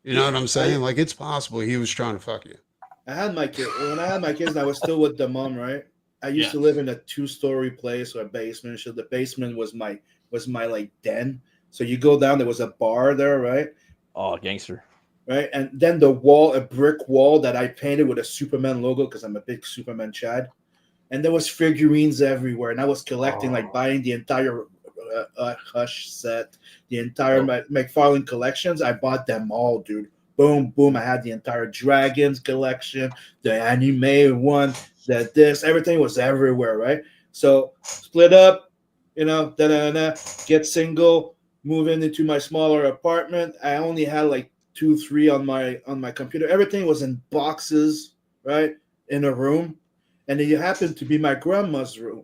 You know what I'm saying? Like it's possible he was trying to fuck you. I had my kid when I had my kids. I was still with the mom, right? I used to live in a 2-story place or a basement. So the basement was my like den. So you go down, there was a bar there, right? Oh, gangster. Right, and then the wall, a brick wall that I painted with a Superman logo because I'm a big Superman Chad, and there was figurines everywhere, and I was collecting, like buying the entire Hush set, the entire McFarlane collections. I bought them all, dude. Boom, boom. I had the entire Dragons collection, the anime one, everything was everywhere, right? So split up, get single, move into my smaller apartment. I only had like 2-3 on my computer. Everything was in boxes, right, in a room, and it happened to be my grandma's room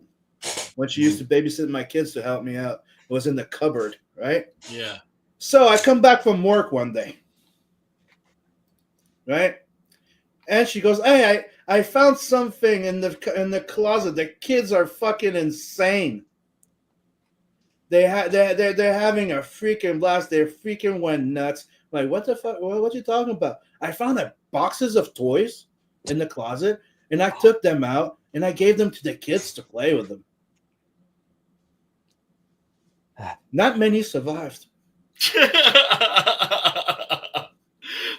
when she used to babysit my kids to help me out. It was in the cupboard, right? Yeah. So I come back from work one day, right, and she goes, "Hey, I found something in the closet. The kids are fucking insane. They're having a freaking blast. They freaking went nuts." I'm like, what the fuck? What you talking about? I found boxes of toys in the closet, and I took them out and I gave them to the kids to play with them. Not many survived.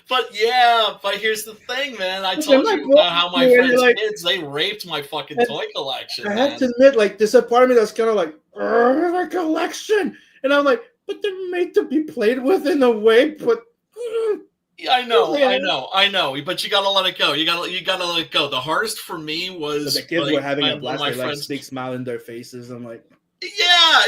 But here's the thing, man. I But told they're you not about how my going friends' like- kids, they raped my fucking And toy collection. I Man. have to admit, like, this apartment that's kind of like my collection, and I'm like, but they're made to be played with in a way, but. Yeah, I know. Yeah. But you gotta let it go. You gotta let it go. The hardest for me was So the kids like, were having a one of blast. They like big smile in their faces. I'm like, yeah,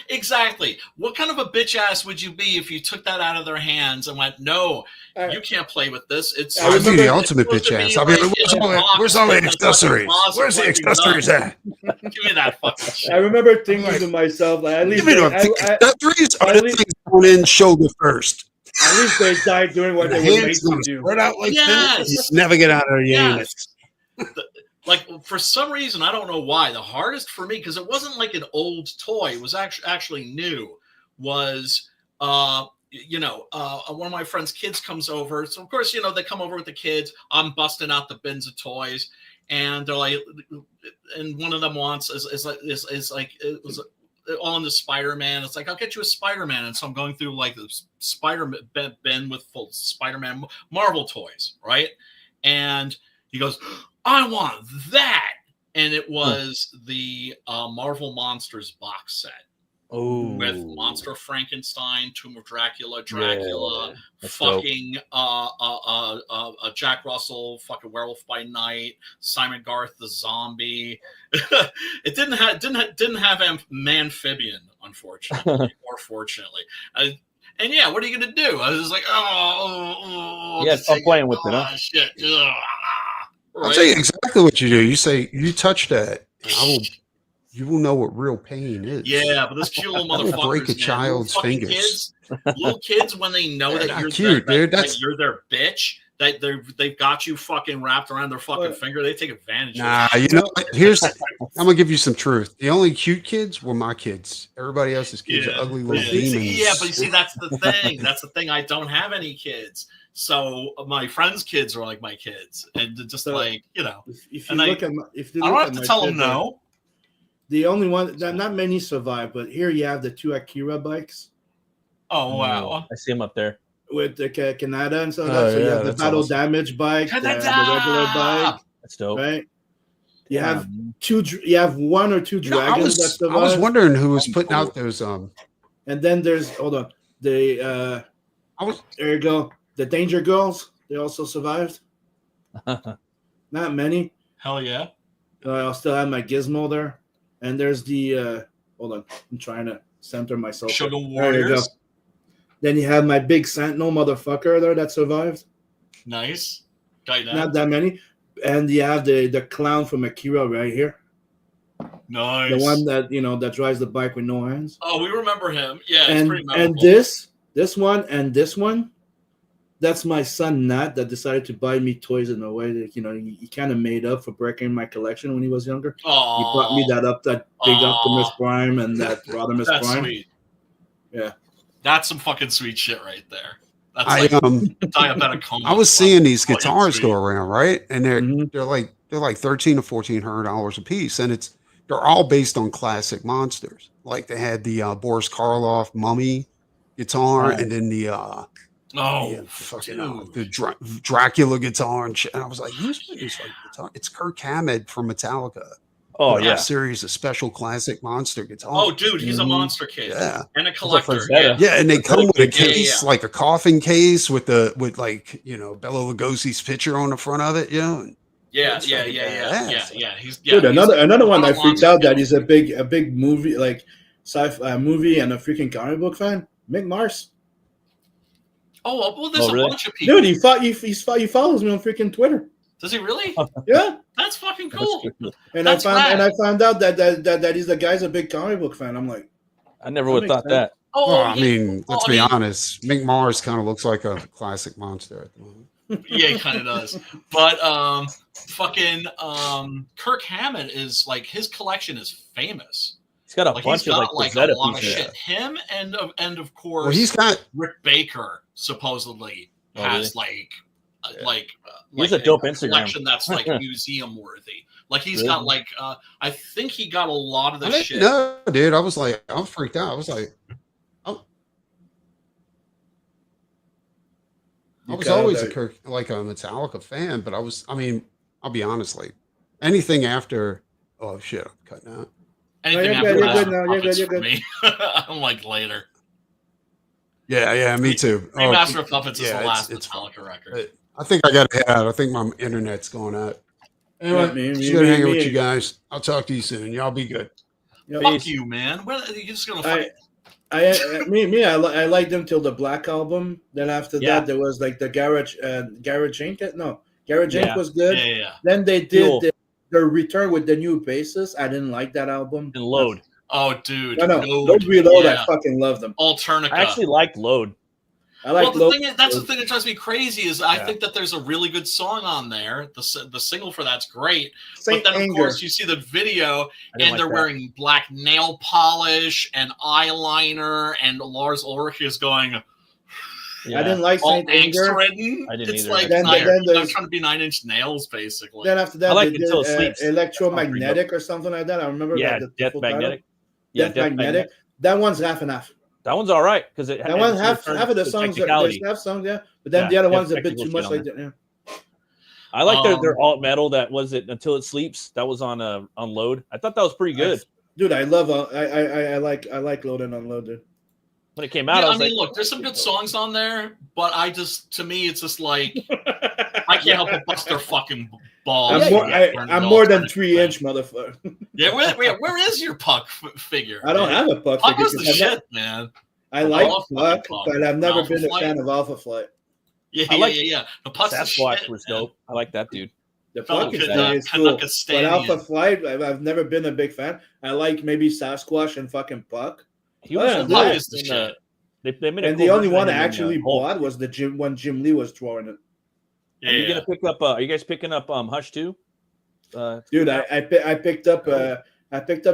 exactly. What kind of a bitch ass would you be if you took that out of their hands and went, "No, you can't play with this"? It's I'd be the ultimate supposed to bitch be ass. I'll be like like, in a box where's all the in a fucking accessories? closet Where's the like you're accessories done. at? Give me that fucking shit. I remember thinking to myself, like, at least Give me the accessories or at the least- things going in shoulder first. at least they died doing what The they were made hands to gonna do. spread out like that. Yes. You never get out of your Yes. anus. Like for some reason, I don't know why. The hardest for me, because it wasn't like an old toy, it was actually new. Was one of my friend's kids comes over, so of course they come over with the kids. I'm busting out the bins of toys, and they're like, and one of them wants is like it was all into Spider-Man. It's like, I'll get you a Spider-Man, and so I'm going through like the Spider-Man bin with full Spider-Man Marvel toys, right? And he goes, I want that. And it was the Marvel Monsters box set. With Monster Frankenstein, Tomb of Dracula, fucking Jack Russell, fucking Werewolf by Night, Simon Garth the Zombie. It didn't have Amphibian, unfortunately, or fortunately. And yeah, what are you gonna do? I was just like, Yeah, stop playing with it, huh? Shit. I'll tell you exactly what you do. You say, you touch that, you will know what real pain is. Yeah, but this cute little That will motherfuckers, break a man. child's Little fucking fingers. Little kids, when they know They're that not you're cute, dude. that you're their bitch, that they've got you fucking wrapped around their fucking finger, they take advantage Nah, of it. you know what? I'm gonna give you some truth. The only cute kids were my kids. Everybody else's kids are ugly little demons. Yeah, but you see, that's the thing. That's the thing. I don't have any kids, so my friends' kids are like my kids, and just So, like If and you I look at, if you I don't look have at to my tell them kids, no. The only one, not many survive, but here you have the 2 Akira bikes Oh wow! I see him up there. with the Kanata and so Oh, that. So you yeah, have the that's battle awesome. damage bike, the Kanata! regular bike, That's dope. right? You have you have 1 or 2 You know, dragons that I survive. was wondering who was putting out those. And then there's hold on, there you go. The Danger Girls, they also survived. Not many. Hell yeah! I'll still have my Gizmo there. And there's the hold on, I'm trying to center myself. Sugar There you go. Warriors. Then you have my big Sentinel motherfucker there that survived. Nice. Guy down. Not that many. And you have the clown from Akira right here. Nice. The one that that drives the bike with no hands. Oh, we remember him. Yeah, it's And pretty memorable. and this one, that's my son Nat that decided to buy me toys in a way that he kind of made up for breaking my collection when he was younger. Aww. He brought me that big Aw. Optimus Prime and that Rodimus That's Prime. sweet. Yeah. That's some fucking sweet shit right there. That's I like diabetic coma. I was seeing these Fucking guitars sweet. go around, right? And they're like $1,300 to $1,400 a piece, and they're all based on classic monsters. Like they had the Boris Karloff Mummy guitar, and then the Dracula guitar and shit. And I was like, who's playing this fucking guitar? It's Kirk Hammett from Metallica. Oh, Put out yeah. a series of special classic monster guitars. Oh, dude, he's a monster kid. Yeah. And a collector. Frazetta. Yeah, and they come with a Yeah, case, yeah. like a coffin case with like Bela Lugosi's picture on the front of it. Yeah. He's Dude, another one that freaks out that he's he's a big movie like sci-fi movie and a freaking comic book fan. Mick Mars. Oh, well, there's really? a bunch of people. Dude, he follows me on freaking Twitter. Does he really? Yeah. That's fucking cool. And That's I found out that he's the guy's a big comic book fan. I'm like, I never would have thought that. Oh, Well, I mean, let's be honest. Mick Mars kind of looks like a classic monster at the moment. Yeah, he kind of does. But Kirk Hammett is like, his collection is famous. He's got a Like, bunch he's got of like a Frazetta lot of pieces. shit. Him and of course, Well, he's got Rick Baker supposedly Oh, has really? like a dope Instagram. collection that's like museum worthy. Like he's Really? got like I think he got a lot of I the didn't shit. know, dude. I was freaked out. I was like, I was always a Metallica fan, but I mean, I'll be honest, like anything after, oh shit, I'm cutting out. Anything you're after good, Master you're of good, Puppets you're for good. me. I'm like later. Yeah, me too. Master of Puppets is yeah, the last it's Metallica record. I think I got to head out. I think my internet's going out. Anyway, me, just gonna hang out with me. you guys. I'll talk to you soon. Y'all be good. Yep. Fuck you, man. You're just gonna fight. I liked them till the Black album. Then after that, there was like the Garage Inc. No, Garage Inc. was good. Yeah. Then they did their return with the new bassist. I didn't like that album. And Load. Oh, dude. No, Load. Load Reload. Yeah. I fucking love them. Alternica. I actually liked Load. I like well, Load. That's the thing that drives me crazy is I think that there's a really good song on there. The single for that's great. Saint But then, of Anger. course, you see the video and they're wearing black nail polish and eyeliner, and Lars Ulrich is going. I didn't like Saint Anger. I didn't it's either. like Then they're trying to be 9 Inch Nails, basically. Then after that, I like they Until did It Sleeps. Electromagnetic or something like that. I remember. Yeah, the Death full Magnetic. title. Yeah, Death Magnetic. That one's half and half. That one's all right because it. That one half of the songs. There's half songs, yeah. But then the other one's a bit too much like that. Yeah. I like their alt metal. That was it. Until It Sleeps. That was on Load. I thought that was pretty good. Dude, I love. I like Load and Unload, dude. When it came out, I was like, look, there's some good songs on there, but to me, it's just like I can't help but bust their fucking balls. I'm more than 3 inch, motherfucker. Yeah, where is your Puck figure? I don't have a Puck Puck figure. was the shit, man. I like Puck, but I've never Alpha been a Flight. fan of Alpha Flight. Yeah. The Puck's the Sasquatch shit, was man. dope. I like that dude. The Fellow Puck is Canuck cool. is But Alpha Stanian. Flight, I've never been a big fan. I like maybe Sasquatch and fucking Puck. He was Yeah, Puck yeah. is the shit. They made a And cool the only version one I of him in, actually Hulk. bought was when Jim Lee was drawing it. Yeah. Are you gonna pick up? Are you guys picking up Hush too? Dude, I picked up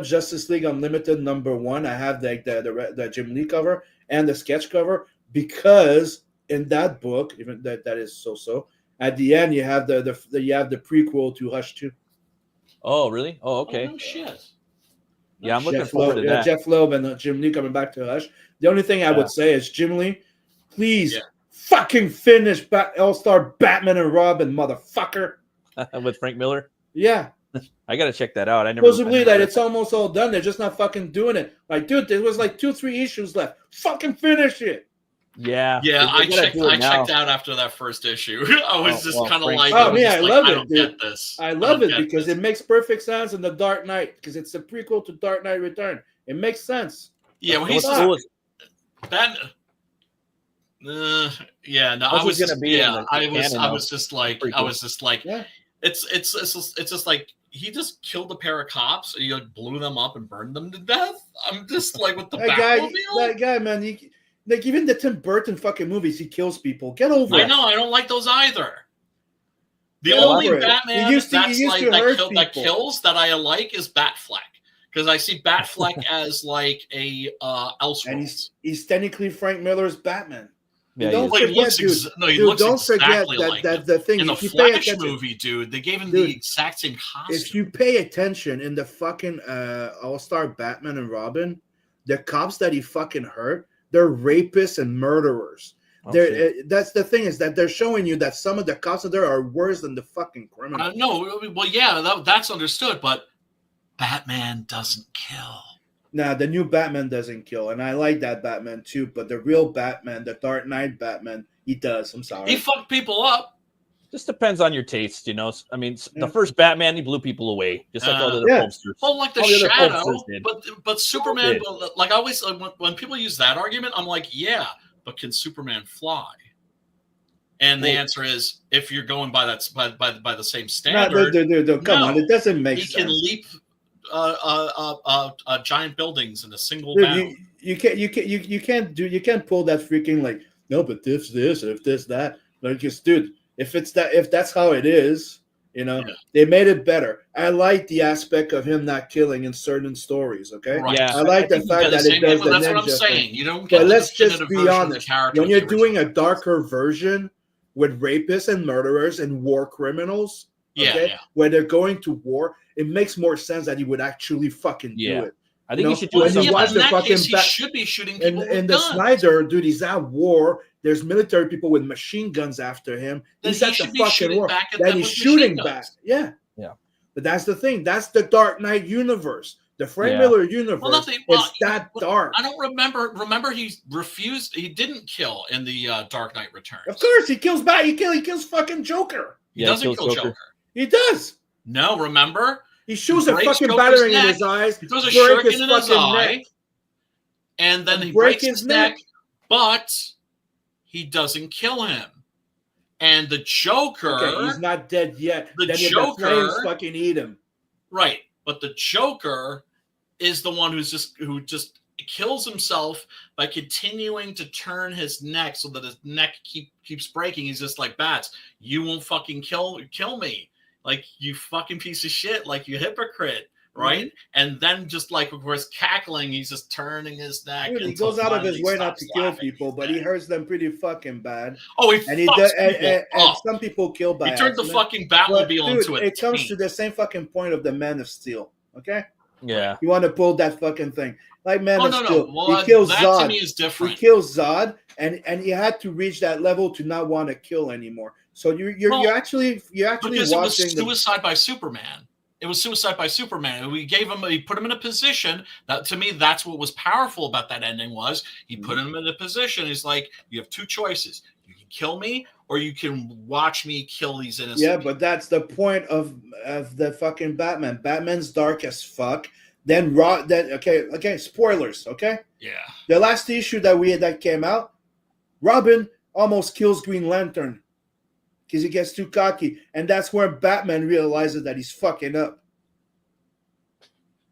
Justice League Unlimited #1. I have the Jim Lee cover and the sketch cover because in that book, even that is so. At the end, you have the prequel to Hush 2. Oh, really? Oh, okay. Oh, no shit. Yeah, I'm looking forward to that. Jeff Loeb and Jim Lee coming back to Hush. The only thing I would say is Jim Lee, please fucking finish All-Star Batman and Robin, motherfucker. With Frank Miller. Yeah. I gotta check that out. I never. Supposedly that it's almost all done. They're just not fucking doing it. Like, dude, there was like 2-3 issues left. Fucking finish it. Yeah. I checked out after that first issue. I was just kind of like, oh man, I love it, I don't dude. get this. I love it because it makes perfect sense in the Dark Knight because it's a prequel to Dark Knight Return. It makes sense. Yeah, when he's that. Yeah, no, I was just like, yeah. It's just like he just killed a pair of cops. He like blew them up and burned them to death. I'm just like with the Batmobile. That guy, man. Like even the Tim Burton fucking movies, he kills people. Get over it. I know. I don't like those either. The Get only over it. Batman that people. kills that I like is Batfleck because I see Batfleck as like a Elseworlds. And he's technically Frank Miller's Batman. Yeah, don't he forget, looks don't forget like the thing. in the if you pay Flash attention, movie, dude. They gave him the exact same costume. if you pay attention in the fucking All-Star Batman and Robin, the cops that he fucking hurt, they're rapists and murderers. That's the thing is that they're showing you that some of the cops there are worse than the fucking criminals. No, well, yeah, that's understood, but Batman doesn't kill. Nah, the new Batman doesn't kill, and I like that Batman too. But the real Batman, the Dark Knight Batman, he does. I'm sorry. He fucked people up. Just depends on your taste, you know. I mean, the first Batman, he blew people away, just like all the other posters. Well, like the Shadow, but Superman. Like I always, when people use that argument, I'm like, yeah, but can Superman fly? And the answer is, if you're going by that by the same standard, come on, it doesn't make sense. He can leap giant buildings in a single Dude, bound. You can't pull that freaking like no, but if that, like just dude, if that's how it is, you know, they made it better. I like the aspect of him not killing in certain stories. Okay, Right. Yeah, I like the fact that it does the that's what I'm ninja saying. thing. You don't get But the let's just definitive be version of the honest. character When with you're the doing a original. darker version with rapists and murderers and war criminals, Yeah, okay, yeah. where they're going to war, it makes more sense that he would actually fucking do it. I think You you know, should do when it. you Yeah, watch but in the that fucking case, he should be shooting people in with the guns. Snyder, dude, he's at war. There's military people with machine guns after him. Then He's he at the should be fucking shooting war. back at Then them he's with shooting machine back. guns. Yeah. Yeah. But that's the thing. That's the Dark Knight universe. The Frank Yeah. Miller universe. Well, nothing. Well, It's that dark. I don't remember. Remember, he refused. He didn't kill in the Dark Knight Returns. Of course, he kills back. He kills fucking Joker. He Yeah, doesn't kills kill Joker. Joker. He does. No, remember? He shoots a breaks fucking Joker's battering in neck. his eyes. He throws a break shuriken in his fucking eye, neck. and then And he break breaks his his neck, neck. but he doesn't kill him. And the Joker, Okay, he's not dead yet. The Then the Joker- flames fucking eat him. right? But the Joker is the one who just kills himself by continuing to turn his neck so that his neck keeps breaking. He's just like, Bats, you won't fucking kill me, like, you fucking piece of shit, like, you hypocrite. Right, and then just like, of course, cackling, he's just turning his neck. Dude, he until goes out of finally his way not stops to kill laughing. people, but he hurts them pretty fucking bad. Oh, he And he fucks does, people and up. some people kill by He turned the accident. fucking But, Batmobile dude, into a it comes tank. to the same fucking point of the Man of Steel. Okay, Yeah. you want to pull that fucking thing like Man Oh, of no. Steel. Well, he kills that Zod. to me is He different. kills Zod, and he had to reach that level to not want to kill anymore. So you're actually Because it was watching the suicide by Superman. It was suicide by Superman. We put him in a position that, to me, that's what was powerful about that ending was he put him in a position. He's like, you have two choices. You can kill me or you can watch me kill these innocent Yeah, people. but that's the point of the fucking Batman. Batman's dark as fuck. Then okay, spoilers, okay? Yeah. The last issue that came out, Robin almost kills Green Lantern because he gets too cocky, and that's where Batman realizes that he's fucking up.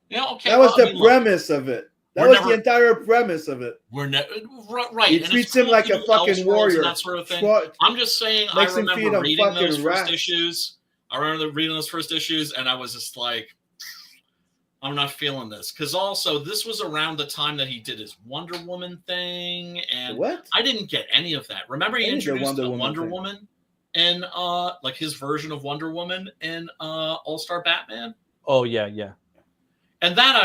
Yeah, okay. That was well, I the mean, look, premise of it. That we're was never- the entire premise of it. right. He and it's treats him cool like to a do fucking Elseworlds warrior. and that sort of thing. Tro- I'm just saying, I makes him feed remember him reading those fucking first rats. issues. I remember reading those first issues, and I was just like, I'm not feeling this. Because also, this was around the time that he did his Wonder Woman thing, and What? I didn't get any of that. Remember, he What is the introduced Wonder the Woman Wonder thing? Woman in like his version of Wonder Woman in All-Star Batman. Oh yeah, yeah. And that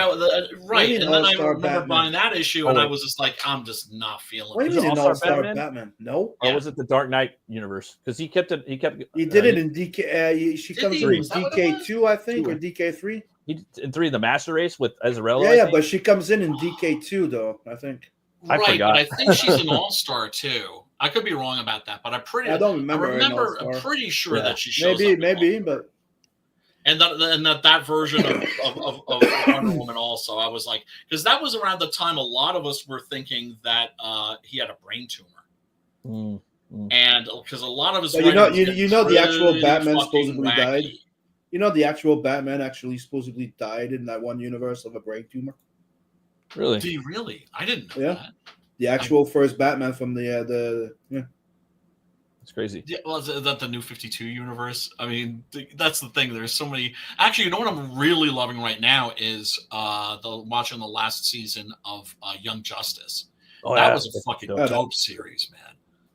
right, mean and then I All-Star remember Batman? buying that issue, Oh, and I wait. was just like, I'm just not feeling What do it. you mean it in All-Star All-Star Batman? Batman? No. Or Yeah. was it the Dark Knight universe? Because he did it in DK. She Did comes he? in Is that what it was? DK2, I think, Two. or DK3. in 3 the Master Race with Azarello. Yeah, but she comes in DK2 though. I think. I Right, forgot. but I think she's an all-star too. I could be wrong about that, but I don't remember. her in I'm All-Star. pretty sure Yeah. that she shows Maybe, up. but And that version of Wonder Woman also, I was like, because that was around the time a lot of us were thinking that he had a brain tumor, and because a lot of us, But you know the actual Batman supposedly died. You know the actual Batman actually supposedly died in that one universe of a brain tumor. Really? Do you really? I didn't know Yeah. that. The actual first Batman from the It's crazy. Yeah, well, is that the New 52 universe? I mean, that's the thing. There's so many. Actually, you know what I'm really loving right now is watching the last season of Young Justice. Oh, That yeah. was a fucking dope. dope series, man.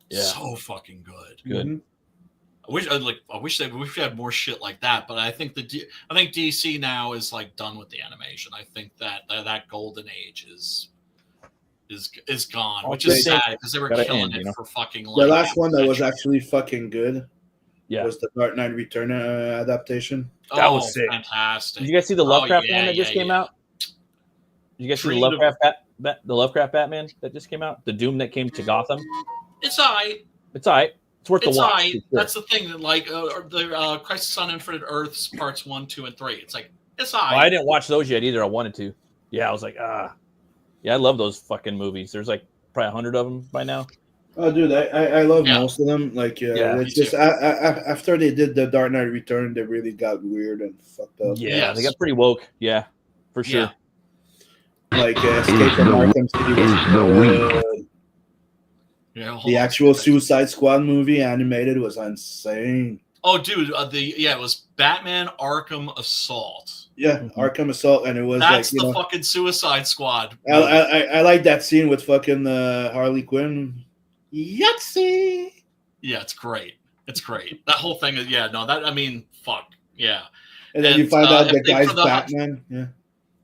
Yeah. So fucking good. Good. Mhm. I wish we had more shit like that. But I think DC now is like done with the animation. I think that golden age is gone, which is sad because they were Gotta killing end, it you know? for fucking. The Like, last one that was centuries. actually fucking good Yeah. was the Dark Knight Return adaptation. That was sick. Fantastic. Did you guys see the Lovecraft yeah, one that just yeah, came yeah. out? Did you guys see Treat the of- Lovecraft Batman that just came out? The Doom that came to Gotham? It's all right. It's all right. It's worth It's the all watch. right. for sure. That's the thing. Like the Crisis on Infinite Earths parts 1, 2, and 3. It's like it's all right. Well, I didn't watch those yet either. I wanted to. Yeah, I was like, yeah, I love those fucking movies. There's like probably 100 of them by now. Oh, dude, I love Yeah. most of them. Like, Yeah, it's me just too. after they did the Dark Knight Return, they really got weird and fucked up. Yeah, Yes. they got pretty woke. Yeah, for sure. Yeah. Like Escape from Arkham City was good. Yeah, hold The on. actual Suicide Squad movie animated was insane. Oh, dude, it was Batman Arkham Assault. Yeah, Arkham Assault, and it was That's like the fucking Suicide Squad. I like that scene with fucking Harley Quinn. Yahtzee. Yeah, it's great. It's great. That whole thing is fuck. Yeah. And then you And, find out if the they- guy's for the- Batman. Yeah.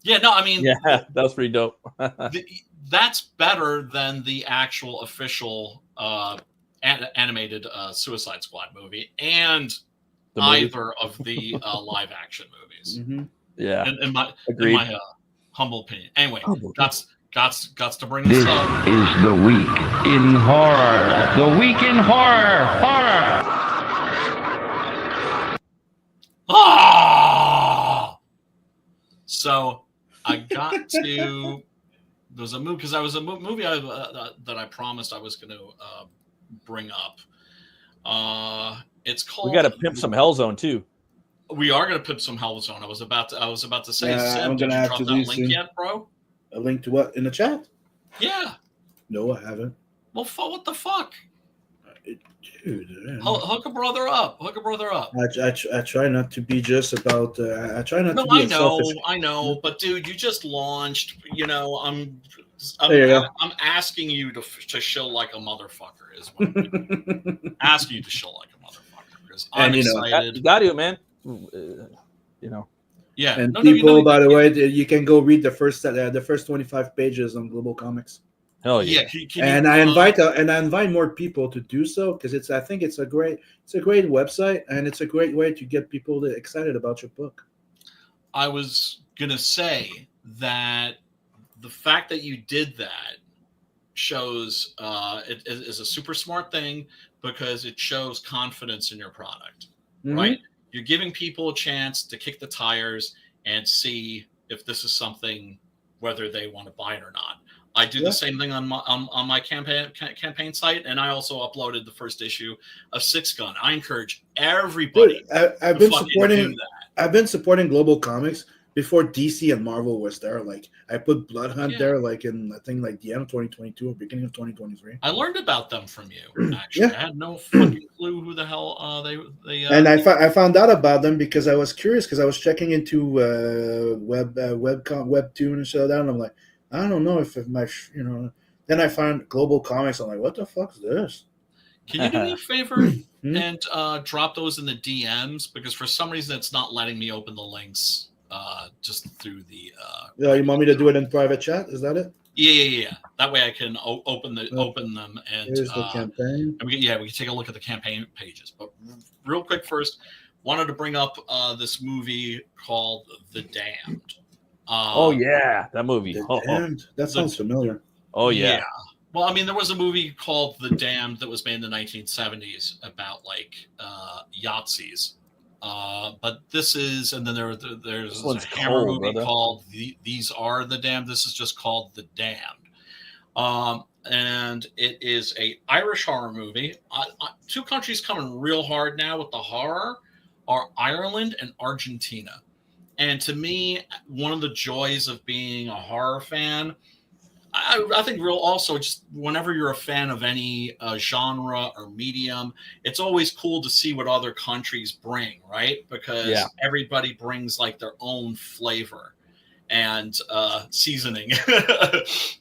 Yeah, no, I mean, Yeah, that was pretty dope. that's better than the actual official animated Suicide Squad movie and either of the live action movies. Mm-hmm. Yeah, In my agreed. humble opinion. Anyway, got to bring This this up. is the week in horror. The week in horror. Horror. Ah! So I got to. There's a movie because I was a movie that I promised I was going to bring up. It's called. We got to pimp some Hellzone too. We are going to pimp some Hellzone. I was about to say. Sim, I'm did gonna you have drop to that lose link soon. yet, bro? A link to what in the chat? Yeah. No, I haven't. Well, what the fuck? Dude, Hook a brother up. Hook a brother up. I try not to be just about. I try not No, to be. I know, but dude, you just launched. You know, I'm asking you to show like a motherfucker is what I'm asking you to show like a motherfucker because I'm excited. You got to, man. You know. Yeah. And people, by the way, you can go read the first 25 pages on Global Comics. Hell yeah! I invite more people to do so because I think it's a great website and it's a great way to get people excited about your book. I was gonna say that the fact that you did that shows it is a super smart thing because it shows confidence in your product, right? You're giving people a chance to kick the tires and see if this is something, whether they want to buy it or not. I do the same thing on my campaign site, and I also uploaded the first issue of Six Gun. I encourage everybody. Dude, I've been supporting Global Comics before DC and Marvel was there. Like I put Blood Hunt there, like in I think like the end of 2022 or beginning of 2023. I learned about them from you. Actually, I had no fucking clue who the hell they. And I found out about them because I was curious because I was checking into Webtoon and shit like that, and I'm like, I don't know if my Then I found Global Comics. I'm like, what the fuck is this? Can you do me a favor and drop those in the DMs because for some reason it's not letting me open the links just through the. You want me to do it in private chat? Is that it? Yeah. That way I can open them and. Here's the campaign. And we can take a look at the campaign pages. But real quick, first, wanted to bring up this movie called The Damned. Oh yeah, that movie. That sounds familiar. Oh yeah. Well, I mean, there was a movie called The Damned that was made in the 1970s about like Yahtzees. But this is, and then there's a Hammer movie called These Are the Damned. This is just called The Damned. And it is a Irish horror movie. Two countries coming real hard now with the horror are Ireland and Argentina. And to me, one of the joys of being a horror fan, I think also just whenever you're a fan of any genre or medium, it's always cool to see what other countries bring, right? Because everybody brings like their own flavor and seasoning,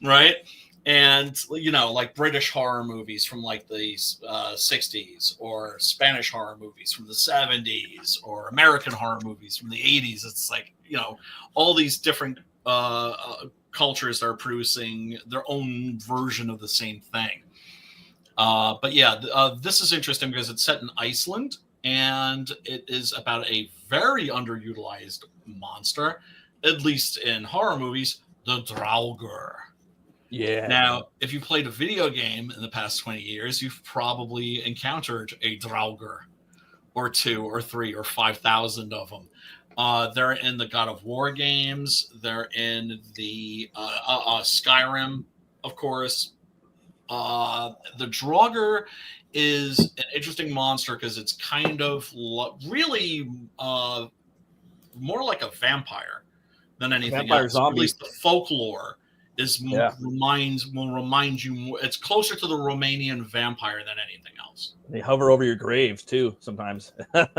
right? And, like British horror movies from like the 60s or Spanish horror movies from the 70s or American horror movies from the 80s. It's like, all these different cultures are producing their own version of the same thing. But this is interesting because it's set in Iceland and it is about a very underutilized monster, at least in horror movies, the Draugr. Yeah. Now, if you played a video game in the past 20 years, you've probably encountered a Draugr or 2 or 3 or 5,000 of them. They're in the God of War games. They're in the Skyrim, of course. The Draugr is an interesting monster because it's kind of really more like a vampire than anything else. Zombie. At least the folklore is will remind you more. It's closer to the Romanian vampire than anything else. They hover over your graves too sometimes. Like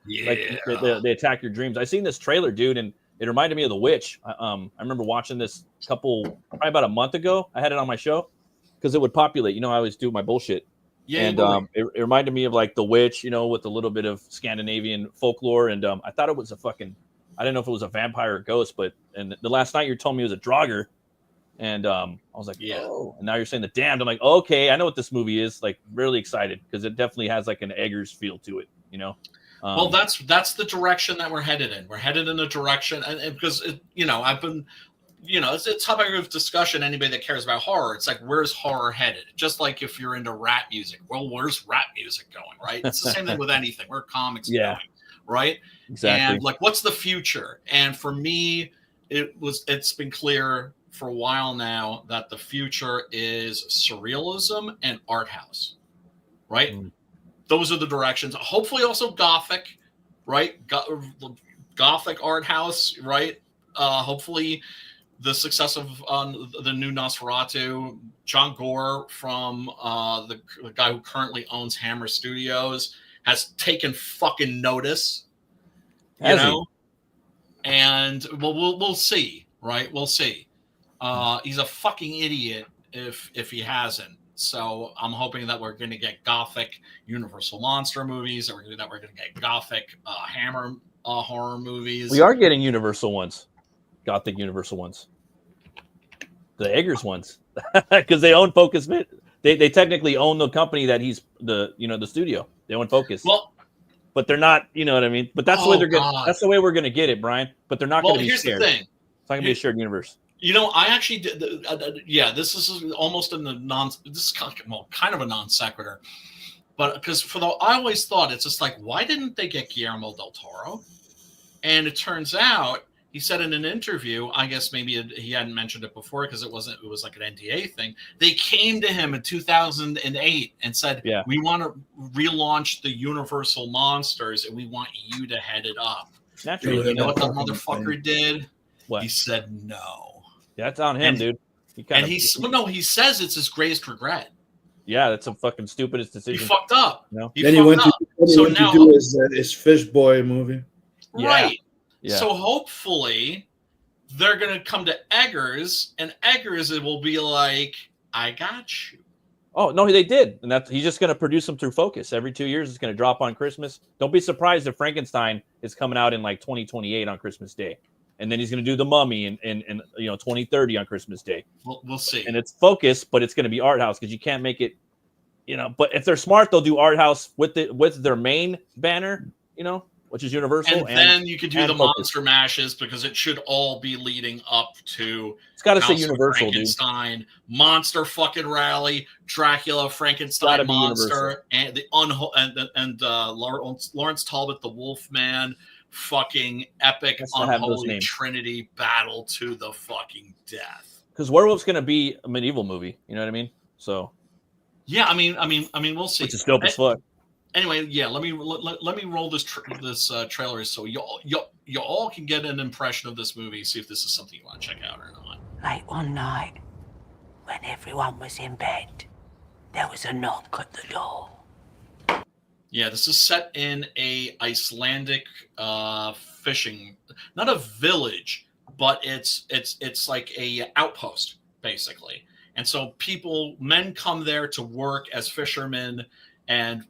they attack your dreams. I seen this trailer, dude, and it reminded me of The Witch. I remember watching this probably about a month ago. I had it on my show because it would populate. I always do my bullshit. Yeah, and it reminded me of like The Witch, with a little bit of Scandinavian folklore. And I thought it was I didn't know if it was a vampire or ghost, but and the last night you told me it was a Draugr, and I was like, oh, and now you're saying the Damned. I'm like, okay, I know what this movie is. Like, really excited because it definitely has like an Eggers feel to it, you know. Well, that's the direction that we're headed in. We're headed in a direction, and because I've been, it's a topic of discussion. Anybody that cares about horror, it's like, where's horror headed? Just like if you're into rap music, well, where's rap music going, right? It's the same thing with anything. Where comics going, right? Exactly. And like, what's the future? And for me, it's been clear for a while now that the future is surrealism and art house, right? Those are the directions. Hopefully also Gothic, right? Gothic art house, right? Hopefully the success of the new Nosferatu. John Gore from the guy who currently owns Hammer Studios has taken fucking notice, and we'll see, right? We'll see. He's a fucking idiot if he hasn't. So I'm hoping that we're going to get Gothic Universal monster movies, that we're going to get Gothic Hammer horror movies. We are getting Universal ones, Gothic Universal ones, the Eggers ones, because they own Focus. They technically own the company that he's the studio. They own Focus. Well, but they're not. You know what I mean? But that's the way they're going. That's the way we're going to get it, Brian. But they're not going to be shared. Here's the thing. It's not going to be a shared universe. I actually did. This is almost in the this is kind of a non sequitur, but because I always thought it's just like, why didn't they get Guillermo del Toro? And it turns out he said in an interview, I guess maybe he hadn't mentioned it before because it was like an NDA thing. They came to him in 2008 and said, we want to relaunch the Universal monsters and we want you to head it up. Naturally, you know what the motherfucker did? What? He said no. Yeah, that's on him, dude. He says it's his greatest regret. Yeah, that's the fucking stupidest decision. He fucked up. No. Then he went to do his Fish Boy movie. Right. Yeah. So hopefully they're going to come to Eggers, and Eggers will be like, I got you. Oh, no, they did. And he's just going to produce them through Focus. Every 2 years, it's going to drop on Christmas. Don't be surprised if Frankenstein is coming out in like 2028 on Christmas Day. And then he's going to do the Mummy in 2030 on Christmas Day. We'll see. And it's Focus, but it's going to be art house because you can't make it, But if they're smart, they'll do art house with their main banner, which is Universal. And then you could do the Focus. Monster mashes because it should all be leading up to. It's got to say Universal, Frankenstein, dude. Monster fucking Rally, Dracula, Frankenstein monster, and the Lawrence Talbot, the Wolfman. Fucking epic unholy trinity battle to the fucking death. Because Werewolf's gonna be a medieval movie, you know what I mean? So yeah, I mean, we'll see. Which is dope as fuck. Anyway, yeah, let me roll this trailer so you all can get an impression of this movie. See if this is something you want to check out or not. Late one night, when everyone was in bed, there was a knock at the door. Yeah, this is set in a Icelandic fishing, not a village, but it's like a outpost basically. And so men come there to work as fishermen and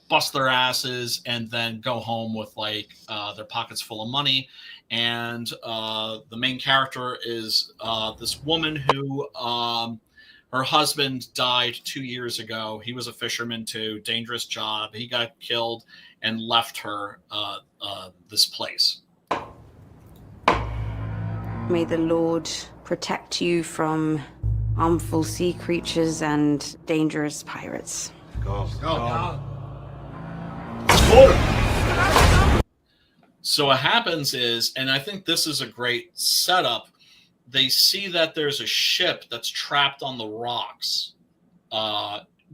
bust their asses and then go home with like their pockets full of money. And the main character is this woman who her husband died 2 years ago. He was a fisherman too. Dangerous job. He got killed and left her this place. May the Lord protect you from harmful sea creatures and dangerous pirates. Go. So what happens is, and I think this is a great setup, they see that there's a ship that's trapped on the rocks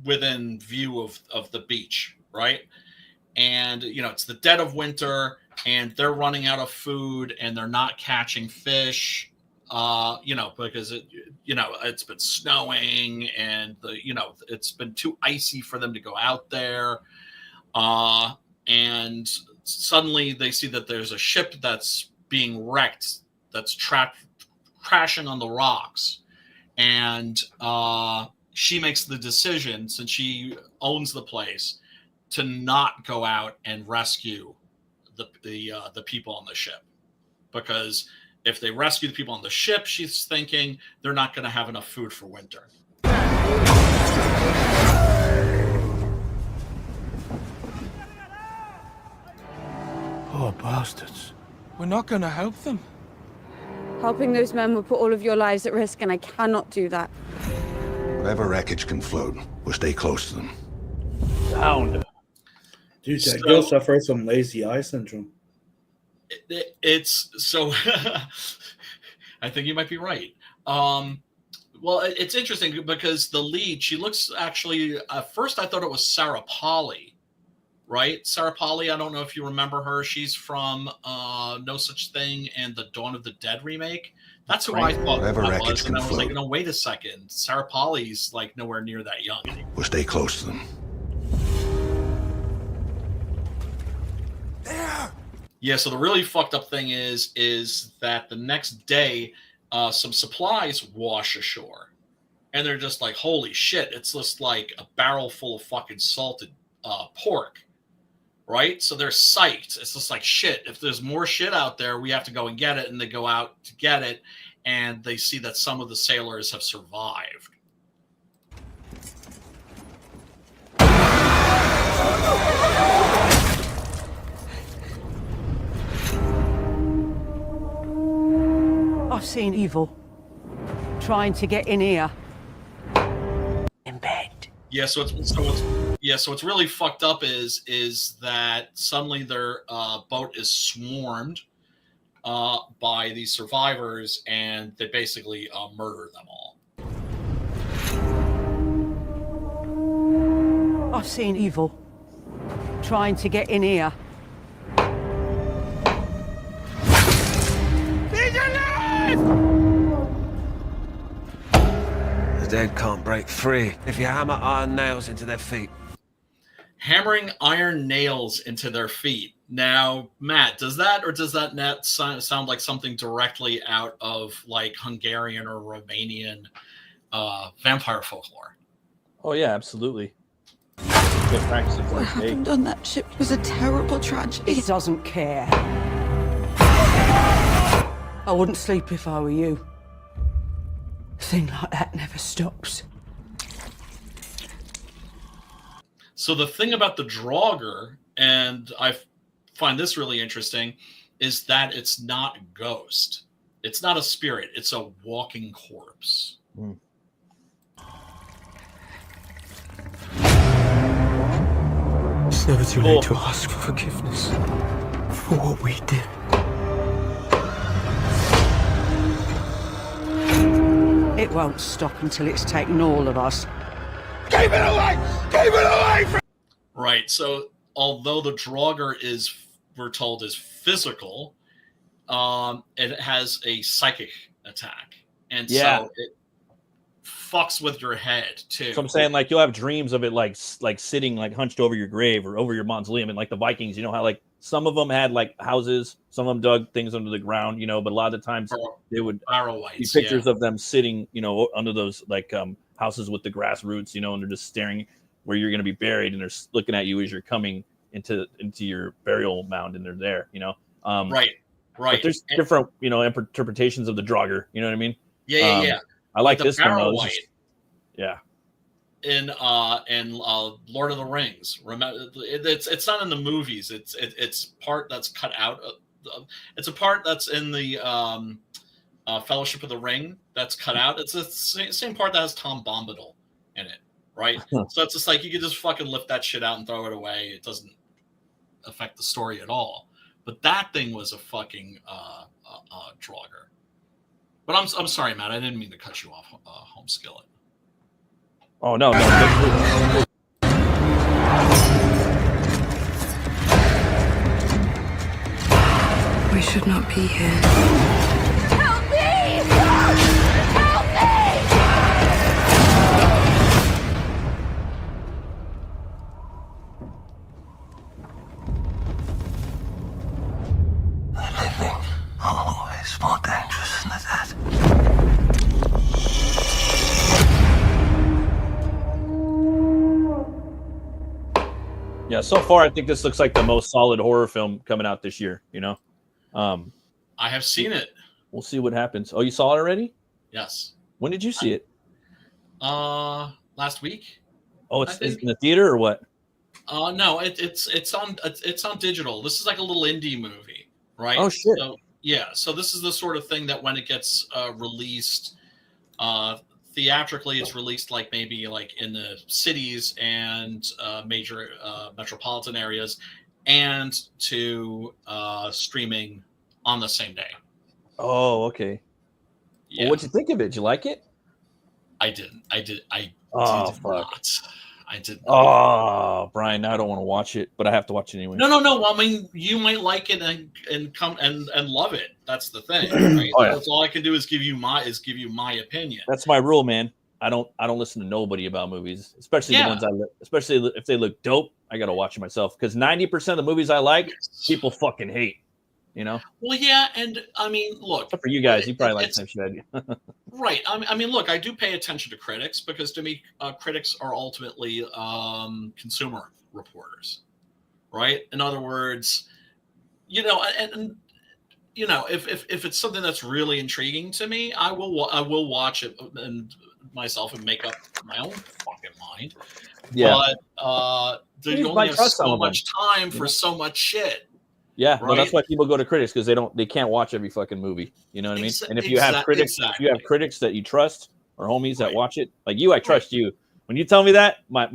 within view of the beach, right? And, it's the dead of winter and they're running out of food and they're not catching fish, because it's been snowing and it's been too icy for them to go out there. And suddenly they see that there's a ship that's being wrecked, that's crashing on the rocks, and she makes the decision, since she owns the place, to not go out and rescue the people on the ship. because if they rescue the people on the ship, she's thinking they're not going to have enough food for winter. Poor bastards. We're not going to help them. Helping those men will put all of your lives at risk, and I cannot do that. Whatever wreckage can float, we'll stay close to them. Sound. Dude, that girl suffers from lazy eye syndrome. It's so. I think you might be right. Well, it's interesting because the lead, she looks actually. At first, I thought it was Sarah Polley. Right? Sarah Polley, I don't know if you remember her. She's from No Such Thing and the Dawn of the Dead remake. That's who I thought that was. And I was like, no, wait a second. Sarah Polley's like nowhere near that young anymore. We'll stay close to them. Yeah, so the really fucked up thing is that the next day, some supplies wash ashore. And they're just like, holy shit, it's just like a barrel full of fucking salted pork. Right? So they're psyched. It's just like, shit, if there's more shit out there, we have to go and get it. And they go out to get it. And they see that some of the sailors have survived. I've seen evil trying to get in here. In bed. Yeah, so what's really fucked up is that suddenly their boat is swarmed by these survivors, and they basically murder them all. I've seen evil trying to get in here. He's alive! The dead can't break free if you hammer iron nails into their feet. Hammering iron nails into their feet. Now, Matt, does that not sound like something directly out of like Hungarian or Romanian vampire folklore? Oh yeah, absolutely. What happened on that ship was a terrible tragedy. He doesn't care. I wouldn't sleep if I were you. A thing like that never stops. So the thing about the Draugr, and I find this really interesting, is that it's not a ghost. It's not a spirit. It's a walking corpse. Mm. It's never too late to ask for forgiveness for what we did. It won't stop until it's taken all of us. Keep it away! Keep it away from... Right. So although the Draugr is, we're told, is physical, it has a psychic attack. And so it fucks with your head too. So I'm saying, like, you'll have dreams of it like sitting like hunched over your grave or over your mausoleum. And like the Vikings, you know how like some of them had like houses, some of them dug things under the ground, you know, but a lot of the times they would be pictures of them sitting, you know, under those like houses with the grass roots, you know, and they're just staring where you're going to be buried, and they're looking at you as you're coming into your burial mound, and they're there, you know. Right. But there's different, you know, interpretations of the Draugr. You know what I mean? Yeah. I like this one though. Yeah. In Lord of the Rings, remember, it's not in the movies. It's part that's cut out. It's a part that's in the Fellowship of the Ring that's cut out. It's the same part that has Tom Bombadil in it, right? So it's just like you could just fucking lift that shit out and throw it away. It doesn't affect the story at all. But that thing was a fucking Draugr. But I'm sorry, Matt. I didn't mean to cut you off, Home Skillet. Oh no. We should not be here. Help me! Help me! The living are always more dangerous than the dead. Yeah, so far I think this looks like the most solid horror film coming out this year, you know. I have seen it. We'll see what happens. Oh, you saw it already? Yes. When did you see it? Last week. Oh, it's in the theater or what? No, it's on digital. This is like a little indie movie, right? Oh shit. So, yeah. So this is the sort of thing that when it gets released theatrically, it's released like maybe like in the cities and major metropolitan areas, and to streaming on the same day. Oh, okay. Yeah. Well, what'd you think of it? Did you like it? I didn't. I did fuck. not. I did not. Oh, Brian, now I don't want to watch it, but I have to watch it anyway. No. I mean, you might like it and come and love it. That's the thing. Right? Oh, yeah. That's all I can do is give you my opinion. That's my rule, man. I don't listen to nobody about movies, especially the ones especially if they look dope. I gotta watch it myself because 90% of the movies I like, people fucking hate. You know. Well, yeah, and I mean, look. Except for you guys, you probably like the same shit I do. Right. I mean, look, I do pay attention to critics because to me, critics are ultimately consumer reporters, right? In other words, you know, and you know, if it's something that's really intriguing to me, I will watch it and myself and make up my own fucking mind. Yeah. But you only have so much time for so much shit. Yeah, right? well, that's why people go to critics because they can't watch every fucking movie. You know what I mean? And if you have critics, if you have critics that you trust or homies that watch it, like you, I trust you. When you tell me that, my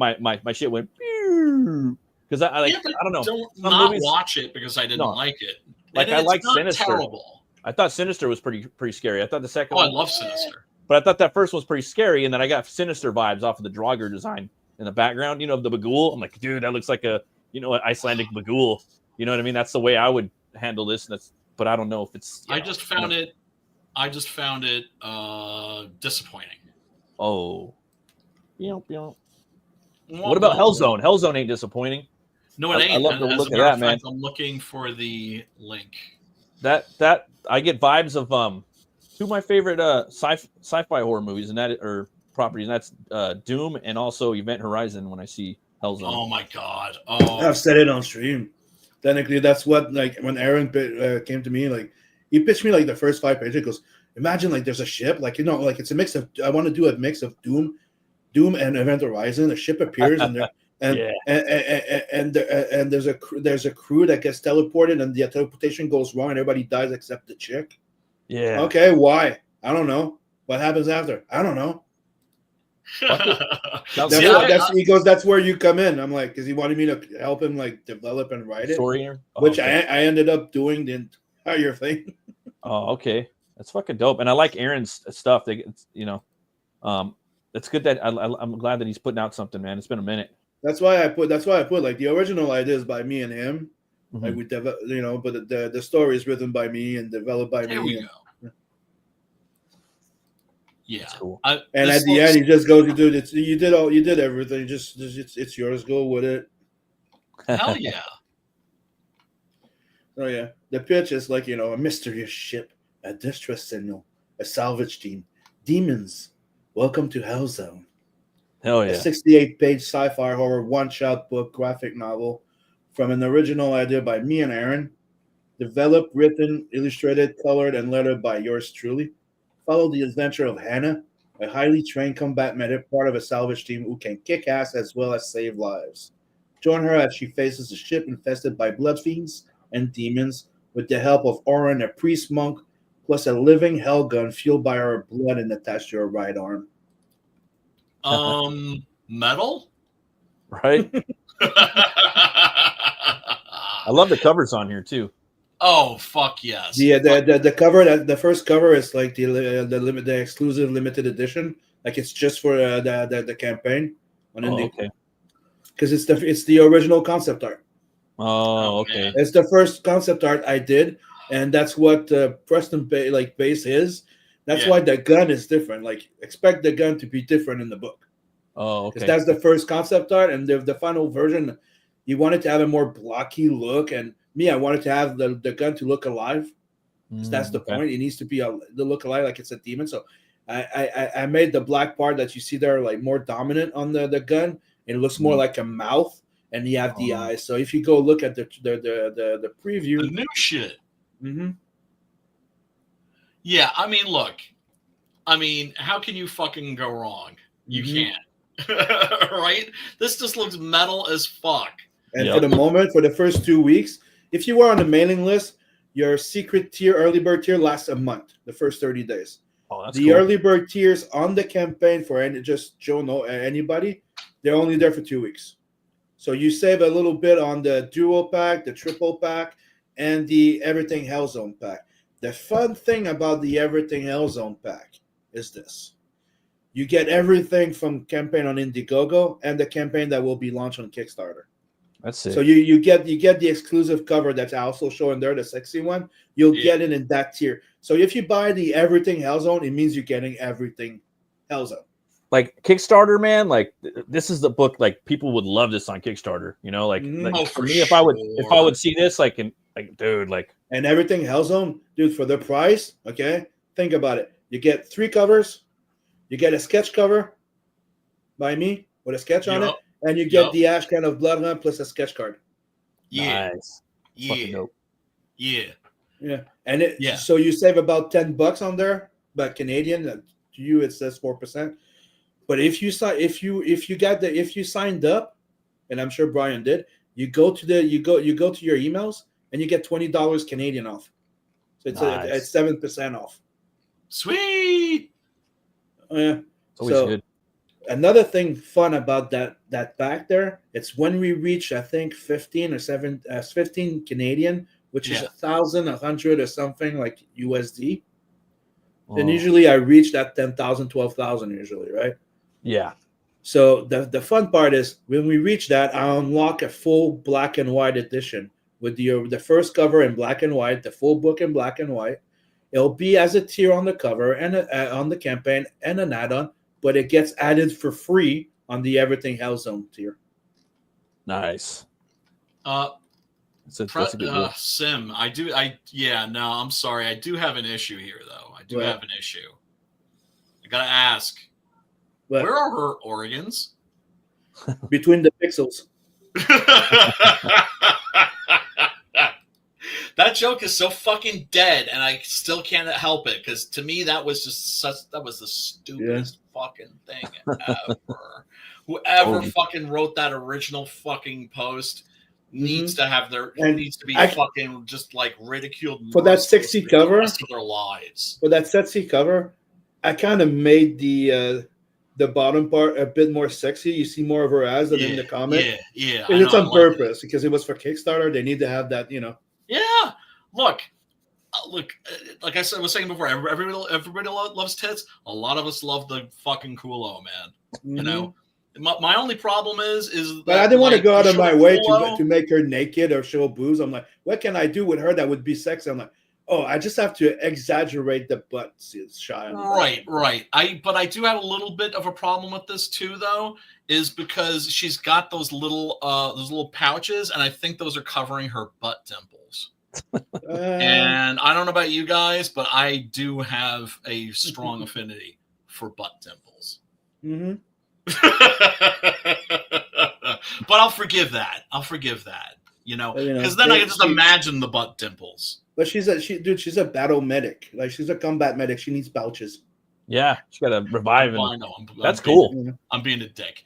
shit went because I don't know. Don't not watch it because I didn't like it. Like and I like Sinister. Terrible. I thought Sinister was pretty scary. I thought the second one. I love Sinister. But I thought that first one was pretty scary, and then I got Sinister vibes off of the Draugr design in the background. You know, of the Bagul. I'm like, dude, that looks like an Icelandic Bagul. You know what I mean? That's the way I would handle this. But I don't know if it's. I just found it disappointing. Oh. What about Hellzone? Hellzone ain't disappointing. No, it ain't. I love the look of that, man. I'm looking for the link. That I get vibes of two of my favorite sci-fi horror movies and that or properties, and that's Doom and also Event Horizon. When I see Hellzone. Oh my god! Oh, I've said it on stream. Technically, that's what like when Aaron came to me, like he pitched me like the first 5 pages. He goes, imagine like there's a ship, like like it's a mix of. I want to do a mix of Doom and Event Horizon. A ship appears and there, and there's a crew that gets teleported and the teleportation goes wrong and everybody dies except the chick. Yeah. Okay, why? I don't know. What happens after? I don't know. He goes, that's where you come in. I'm like, because he wanted me to help him like develop and write it, which I ended up doing the entire thing. Oh, okay, that's fucking dope. And I like Aaron's stuff. It's good that I'm glad that he's putting out something, man. It's been a minute. That's why I put like the original ideas by me and him. Mm-hmm. Like we but the story is written by me and developed by me. There we go. Yeah, cool. And at the end, he just goes, "You did everything. Just it's yours. Go with it." Hell yeah! Oh yeah, the pitch is like a mysterious ship, a distress signal, a salvage team, demons. Welcome to Hellzone. Hell yeah! A 68-page sci-fi horror one-shot book graphic novel from an original idea by me and Aaron, developed, written, illustrated, colored, and lettered by yours truly. Follow the adventure of Hannah, a highly trained combat medic, part of a salvage team who can kick ass as well as save lives. Join her as she faces a ship infested by blood fiends and demons with the help of Oren, a priest monk, plus a living hell gun fueled by her blood and attached to her right arm. Metal? Right? I love the covers on here too. Oh fuck yes! The cover, the first cover is like the exclusive limited edition. Like it's just for the campaign on Indie. Okay. Because it's the original concept art. Oh, okay. It's the first concept art I did, and that's what Preston base is. That's why the gun is different. Like expect the gun to be different in the book. Oh, okay. Because that's the first concept art, and the final version, you wanted to have a more blocky look and. Me, I wanted to have the gun to look alive. That's the point. It needs to be the look alive like it's a demon. So I made the black part that you see there like more dominant on the gun. And it looks more like a mouth, and you have the eyes. So if you go look at the preview, the new shit. Mm-hmm. Yeah, I mean, look. I mean, how can you fucking go wrong? You can't. Right? This just looks metal as fuck. And for the moment, for the first 2 weeks, if you were on the mailing list, your secret tier, early bird tier lasts a month, the first 30 days. Oh, that's the cool. early bird tiers on the campaign for anybody, they're only there for 2 weeks. So you save a little bit on the duo pack, the triple pack, and the Everything Hellzone pack. The fun thing about the Everything Hellzone pack is this. You get everything from campaign on Indiegogo and the campaign that will be launched on Kickstarter. That's it. So you get the exclusive cover that's also showing there, the sexy one. You'll get it in that tier. So if you buy the Everything Hellzone, it means you're getting Everything Hellzone. Like Kickstarter, man, like this is the book. Like people would love this on Kickstarter. You know, like, for me, if I would see this, like, dude, like, and Everything Hellzone, dude, for the price, okay. Think about it. You get 3 covers. You get a sketch cover by me with a sketch on it. And you get the Ash Can of Bloodhunt plus a sketch card. Yeah. Nice. Yeah. Dope. Yeah. Yeah. And so you save about $10 on there, but Canadian to you it says 4%. But if you signed up, and I'm sure Brian did, you go to your emails and you get $20 Canadian off. So it's 7% off. Sweet. Yeah. It's always good. Another thing fun about that pack there, it's when we reach, I think, 15 Canadian, which is 1,100 or something like USD. Then usually I reach that 10,000, 12,000 usually, right? Yeah. So the fun part is when we reach that, I unlock a full black and white edition with the first cover in black and white, the full book in black and white. It'll be as a tier on the cover and on the campaign and an add-on, but it gets added for free on the Everything Hellzone tier. Nice. Sim, I'm sorry. I do have an issue here, though. I do have an issue. I gotta ask, where are her organs? Between the pixels. That joke is so fucking dead, and I still can't help it because to me that was the stupidest fucking thing ever. Whoever fucking wrote that original fucking post needs to have needs to be fucking just like ridiculed for that sexy cover the rest of their lives. For that sexy cover, I kind of made the bottom part a bit more sexy. You see more of her ass than in the comic. Yeah. And it's on purpose because it was for Kickstarter. They need to have that, Yeah, look. Like I was saying before, everybody loves tits. A lot of us love the fucking culo, man. Mm-hmm. You know, my only problem is. But I didn't want to go out of my way to make her naked or show boobs. I'm like, what can I do with her that would be sexy? I'm like, oh, I just have to exaggerate the butt shot. Right. But I do have a little bit of a problem with this too, though, is because she's got those little pouches, and I think those are covering her butt dimples. And I don't know about you guys, but I do have a strong affinity for butt dimples. Mm-hmm. But I'll forgive that. Because then I can just imagine the butt dimples. But she's a battle medic. Like, she's a combat medic. She needs pouches. Yeah, she got to revive. That's cool. I'm being a dick.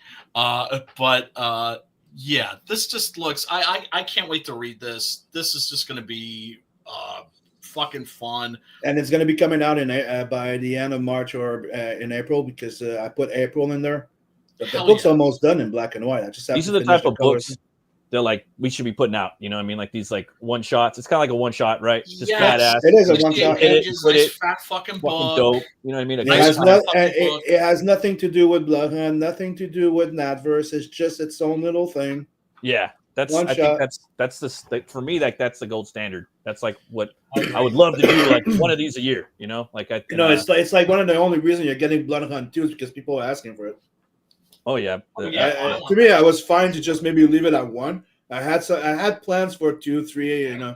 Yeah, this just looks. I can't wait to read this. This is just going to be fucking fun. And it's going to be coming out by the end of March or in April because I put April in there. But the book's almost done in black and white. I just have these to are the type of colors. books they're like we should be putting out. You know what I mean? Like these like one shots. It's kind of like a one shot, right? Just badass. It is a one shot. Nice fat fucking book. Dope. You know what I mean? It has nothing to do with Bloodhunt, nothing to do with Natverse. It's just its own little thing. Yeah, I shot. think that's the for me, like that's the gold standard. That's like what I would love to do, like one of these a year. You know, like it's like one of the only reasons you're getting Bloodhunt 2 is because people are asking for it. Oh yeah. To me, I was fine to just maybe leave it at 1. I had plans for 2, 3,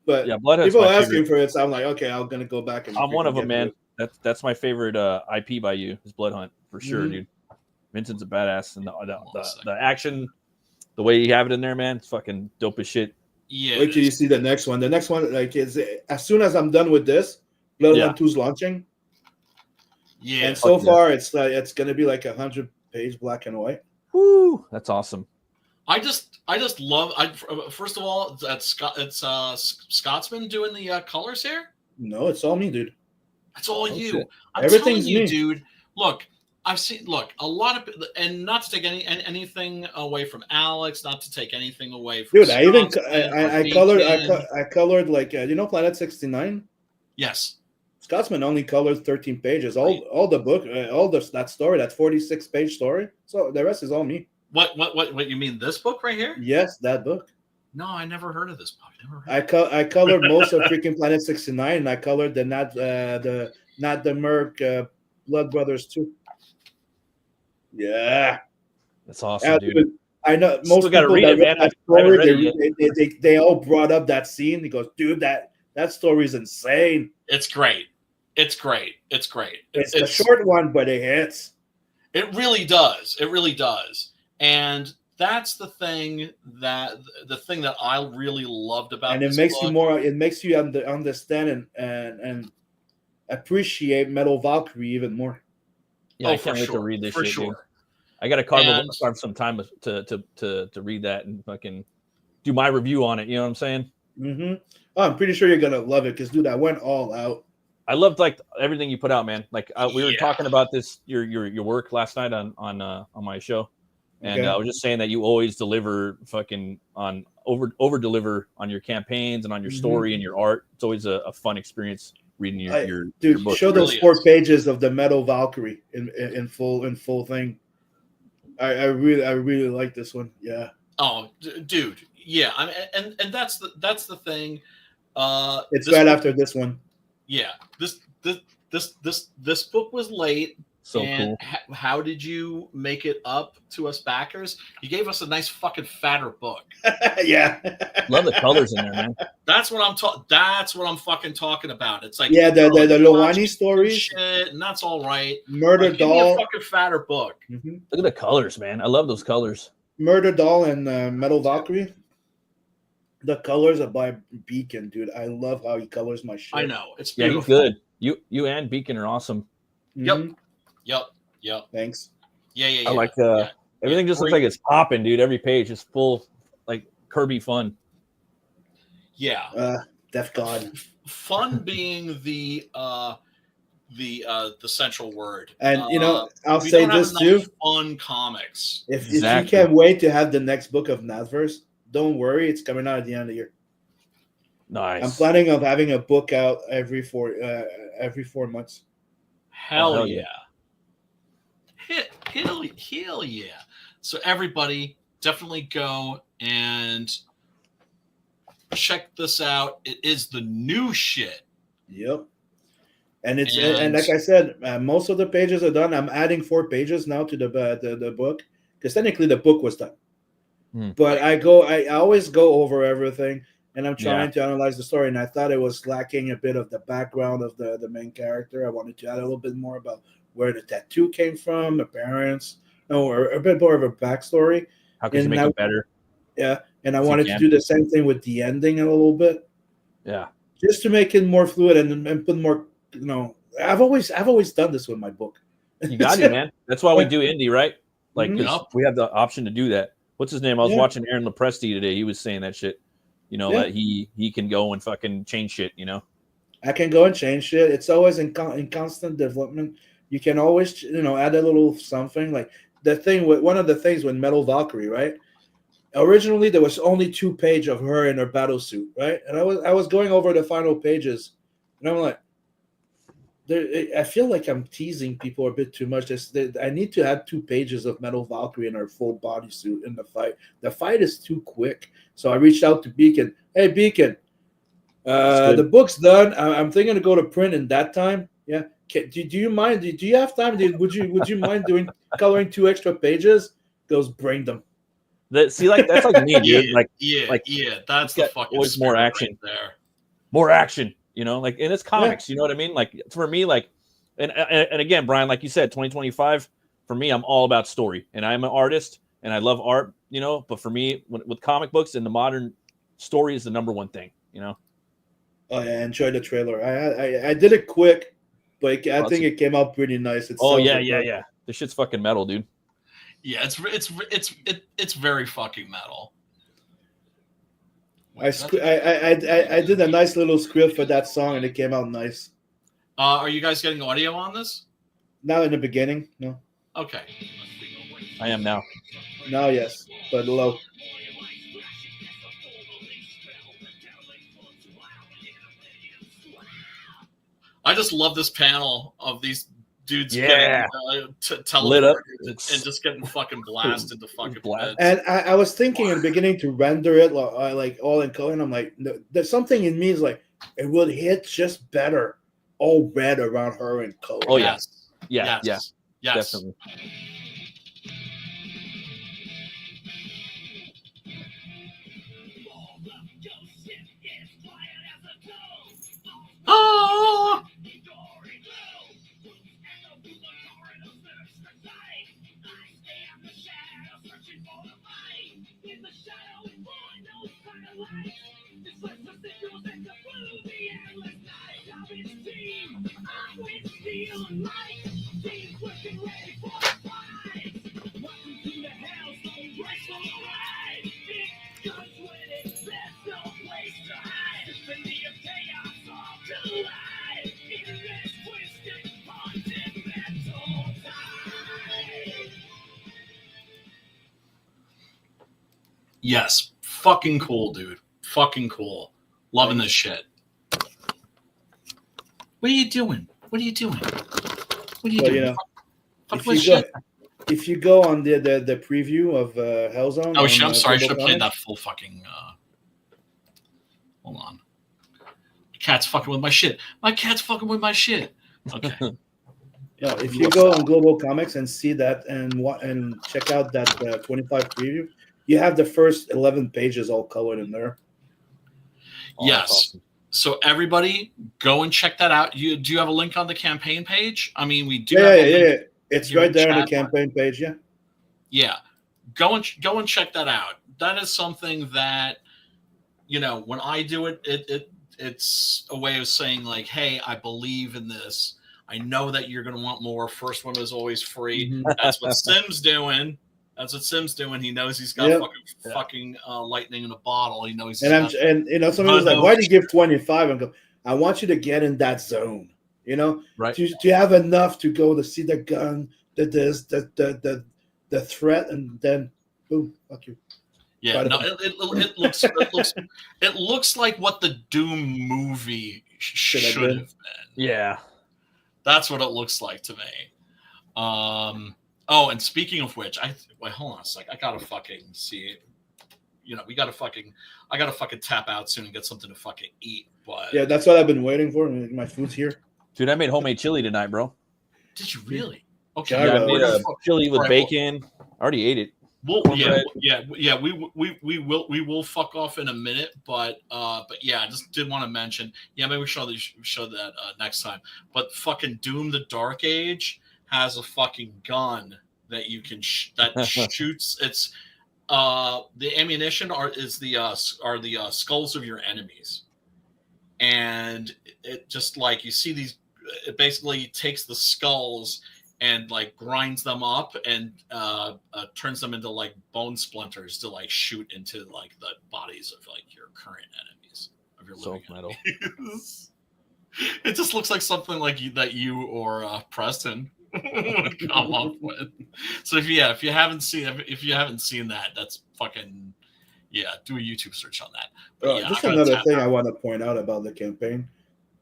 but people are asking for it, so I'm like, okay, I'm gonna go back and. I'm one of them, man. That's my favorite IP by you is Bloodhunt for sure, dude. Vincent's a badass, and the action, the way you have it in there, man, it's fucking dope as shit. Yeah. Wait till you see the next one. The next one, like, is as soon as I'm done with this, Bloodline 2's launching. Yeah. And so far, it's gonna be like 100-page black and white. Woo, that's awesome. I just love. First of all, it's Scotsman doing the colors here. No, it's all me, dude. That's all you. Shit. I'm Everything's telling you, me. dude. Look, I've seen. Look, a lot of, and not to take anything away from Alex, not to take anything away from. Dude, I even Scotsman I or colored Beacon. I colored like you know Planet 69. Yes. Scotsman only colored 13 pages. All the book, that story, that 46-page story. So the rest is all me. What you mean? This book right here? Yes, that book. No, I never heard of this book. I colored most of freaking Planet 69, and I colored the Not the Merc Blood Brothers too. Yeah, that's awesome, dude. I know Still most gotta people read that it, read man. that I haven't read story, it they all brought up that scene. He goes, dude, that story is insane. It's great. It's great. It's great. It's a short one, but it hits. It really does. It really does. And that's the thing that I really loved about And it this makes book. you more. It makes you understand and appreciate Metal Valkyrie even more. Yeah, I can't wait to read this for shit, sure. dude. I got to carve And- some time to read that and fucking do my review on it. You know what I'm saying? Mm-hmm. Oh, I'm pretty sure you're gonna love it because, dude, I went all out. I loved like everything you put out, man. Like we were Yeah. talking about this your work last night on my show, and Okay. I was just saying that you always deliver fucking on over deliver on your campaigns and on your story and your art. It's always a fun experience reading your Dude, book. show It those really 4 is. pages of the Metal Valkyrie in full thing. I really like this one. Yeah. Oh, dude, yeah. I mean, and that's the thing. It's this right book- after this one. Yeah, this book was late. So and cool. How did you make it up to us backers? You gave us a nice fucking fatter book. Yeah. Love the colors in there, man. That's what I'm talking. That's what I'm fucking talking about. It's like Yeah, the watch Lowani stories. shit, and that's all right. Murder Like, give me a Doll. fucking fatter book. Mm-hmm. Look at the colors, man. I love those colors. Murder Doll and Metal Valkyrie. The colors are by Beacon, dude. I love how he colors my shit. I know it's Yeah, beautiful. he's good. You and Beacon are awesome. Mhm. Yep. Thanks. Yeah. I like everything just looks like it's popping, dude. Every page is full like Kirby fun. Yeah. Def God. Fun being the central word. And you know, I'll we say don't have this enough too. Fun comics. If you can't wait to have the next book of Nathverse, don't worry, it's coming out at the end of the year. Nice. I'm planning on having a book out every 4 months. Hell yeah. Hell yeah. So everybody definitely go and check this out. It is the new shit. Yep. And it's and like I said, most of the pages are done. I'm adding 4 pages now to the book because technically the book was done. But I always go over everything, and I'm trying to analyze the story. And I thought it was lacking a bit of the background of the main character. I wanted to add a little bit more about where the tattoo came from, the parents, or a bit more of a backstory. How can you make it better? Yeah, and I If you wanted to can. do the same thing with the ending a little bit. Yeah. Just to make it more fluid and put more, you know, I've always done this with my book. You got it, man. That's why we do indie, right? Like 'cause Mhm. we have the option to do that. What's his name? I was Yeah. watching Aaron Lepresti today. He was saying that shit. You know, Yeah. that he can go and fucking change shit, you know? I can go and change shit. It's always in constant development. You can always, you know, add a little something. Like the thing with one of the things with Metal Valkyrie, right? Originally, there was only 2 pages of her in her battle suit, right? And I was going over the final pages, and I'm like, I feel like I'm teasing people a bit too much. I need to add 2 pages of Metal Valkyrie in her full bodysuit in the fight. The fight is too quick. So I reached out to Beacon. Hey, Beacon, the book's done. I'm thinking to go to print in that time. Yeah. Do you mind? Do you have time? Would you mind coloring 2 extra pages? Goes, bring them. See, like that's like me, dude. That's the fucking always more spirit action. right there. More action, you know, like, and it's comics, you know what I mean? Like for me, like, and again, Brian, like you said, 2025 for me, I'm all about story, and I'm an artist, and I love art, you know. But for me, with comic books and the modern story is the number one thing, you know. Oh yeah, I enjoyed the trailer. I did it quick, but I think it came out pretty nice. It Oh sells yeah, it, yeah, bro. yeah. This shit's fucking metal, dude. Yeah, it's very fucking metal. I did a nice little script for that song, and it came out nice. Are you guys getting audio on this? Not in the beginning, no. Okay. I am now. Now, yes, but low. I just love this panel of these dudes Yeah. getting Lit teleported up. and just getting fucking blasted to fucking bits. And I was thinking in the beginning to render it like all in color, and I'm like, no, there's something in me is like, it would hit just better, all red around her in color. Oh yeah, Yes. definitely. Oh! Yes, fucking cool, dude. Fucking cool. Loving this shit. What are you doing? What are you doing? What are you doing? You know, Fuck with shit. if you go on the preview of Hellzone, Oh, on, shit, I'm sorry. I should have Global played that Comics, full fucking. Hold on. My cat's fucking with my shit. My cat's fucking with my shit. Okay. Yeah, if you go on Global Comics and see that and check out that 25 preview, you have the first 11 pages all colored in there. Yes. Awesome. So everybody, go and check that out. Do you have a link on the campaign page? I mean, we do. Yeah. It's right there on the campaign page. Yeah. Yeah. Go and check that out. That is something that, when I do it, it's a way of saying like, hey, I believe in this. I know that you're going to want more. First one is always free. Mm-hmm. That's what Sim's doing. He knows he's got fucking lightning in a bottle. He knows. Somebody was like, "Why do you give 25?" And go, "I want you to get in that zone. Right? To have enough to go to see the gun, the threat, and then boom, fuck you." Yeah, no, it looks like what the Doom movie should have been. Yeah, that's what it looks like to me. Oh, and speaking of which, hold on a sec. I gotta fucking see. I gotta fucking tap out soon and get something to fucking eat. But yeah, that's what I've been waiting for. My food's here. Dude, I made homemade chili tonight, bro. Did you really? Okay. Yeah, I made a chili with bacon. I already ate it. We will fuck off in a minute, but yeah, I just did want to mention. Yeah, maybe we show that next time. But fucking Doom: The Dark Age has a fucking gun that you can that shoots. It's the ammunition are the skulls of your enemies, and it just like you see these. It basically takes the skulls and like grinds them up and turns them into like bone splinters to like shoot into like the bodies of like your current enemies of your living enemies. It just looks like something like you or Preston would come up with. So if you haven't seen that, that's fucking do a YouTube search on that. But just another thing I want to point out about the campaign.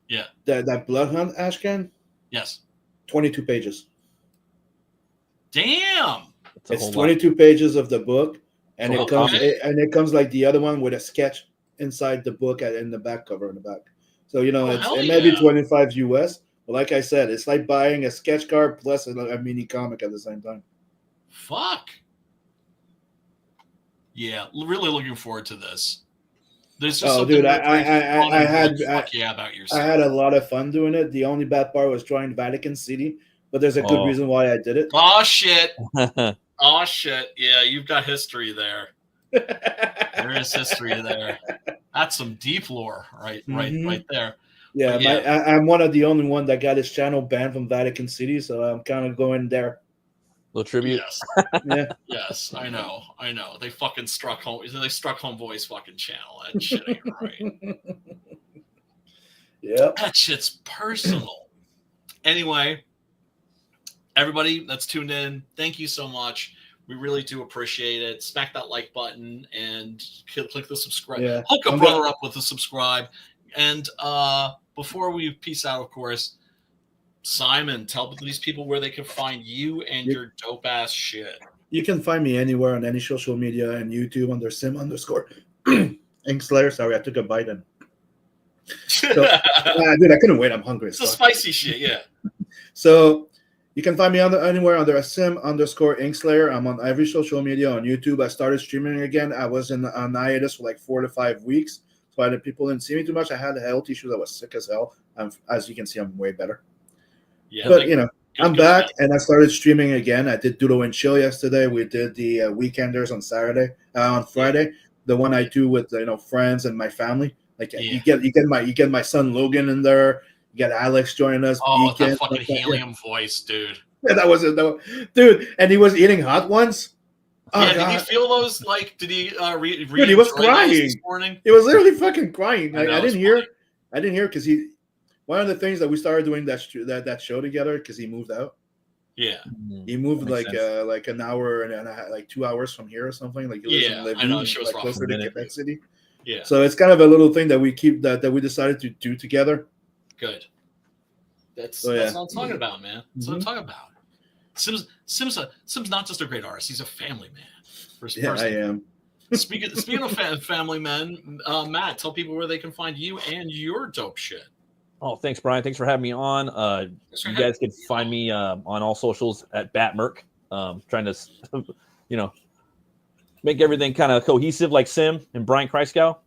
Yeah. That Bloodhunt Ashcan. Yes. 22 pages. Damn. It's 22 pages of the book, and it comes like the other one with a sketch inside the book in the back cover in the back. So it may be 25 US, but like I said, it's like buying a sketch card plus a mini comic at the same time. Fuck. Yeah, really looking forward to this. There's just dude, I had a lot of fun doing it. The only bad part was trying Vatican City, but there's a good reason why I did it. Oh shit! Oh shit! Yeah, you've got history there. There is history there. That's some deep lore, right there. Yeah, But I'm one of the only one that got his channel banned from Vatican City, so I'm kind of going there. Little tribute. Yes. Yeah. Yes, I know. They fucking struck home. They struck Homeboy's fucking channel. That shit ain't right. Yeah. That shit's personal. Anyway, everybody that's tuned in, thank you so much. We really do appreciate it. Smack that like button and click the subscribe. Yeah. Hook a brother up with the subscribe. And before we peace out, of course, Simon, tell these people where they can find you and your dope ass shit. You can find me anywhere on any social media and YouTube under sim_Inkslayer. Sorry, I took a bite and dude, I couldn't wait. I'm hungry. It's the spicy shit, yeah. So you can find me anywhere under sim_Inkslayer. I'm on every social media on YouTube. I started streaming again. I was on hiatus for like 4 to 5 weeks. So people didn't see me too much. I had a health issue. I was sick as hell. As you can see, I'm way better. Yeah, but I'm back and I started streaming again. I did Doodle and Chill yesterday. We did the Weekenders on Friday. The one I do with friends and my family. Like you get my son Logan in there. You get Alex joining us. Oh, that fucking helium voice, dude. Yeah, that was it, though, dude. And he was eating hot ones. Oh, yeah, God. did he feel those? Like, did he read? Dude, he was crying this morning? He was literally fucking crying. Like, I didn't hear because he. One of the things that we started doing that show together because he moved out. Yeah, he moved like an hour and a half, like 2 hours from here or something. Like he lives in I know. She was closer to Quebec City. Yeah. So it's kind of a little thing that we keep that we decided to do together. Good. That's what I'm talking about, man. That's what I'm talking about. Sim's not just a great artist; he's a family man. Yeah, I am. Speaking of family men, Matt, tell people where they can find you and your dope shit. Oh, thanks, Brian. Thanks for having me on. You guys can find me on all socials at Batmerk. Trying to, make everything kind of cohesive like Sim and Brian Kreisgau.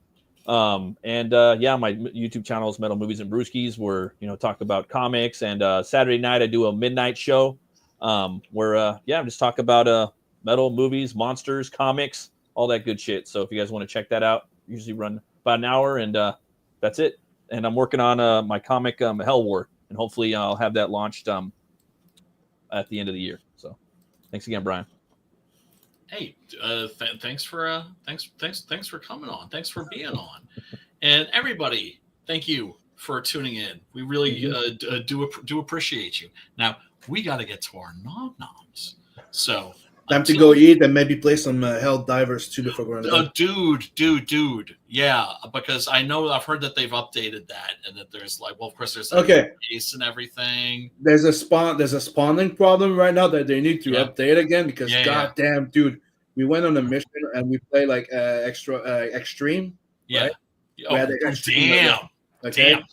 My YouTube channel is Metal Movies and Brewskis, where talk about comics. And Saturday night I do a midnight show where just talk about metal, movies, monsters, comics, all that good shit. So if you guys want to check that out, usually run about an hour, and that's it. And I'm working on my comic Hell War, and hopefully I'll have that launched at the end of the year. So thanks again, Brian. Hey, thanks for coming on. Thanks for being on. And everybody, thank you for tuning in. We really do appreciate you. Now we got to get to our nom-noms. So time to go eat and maybe play some Hell Divers too before going to dude. Yeah, because I've heard that they've updated that, and that there's of course there's base and everything. There's a spawning problem right now that they need to update again because goddamn, dude, we went on a mission and we played like extreme. Yeah. Right? Damn. Okay.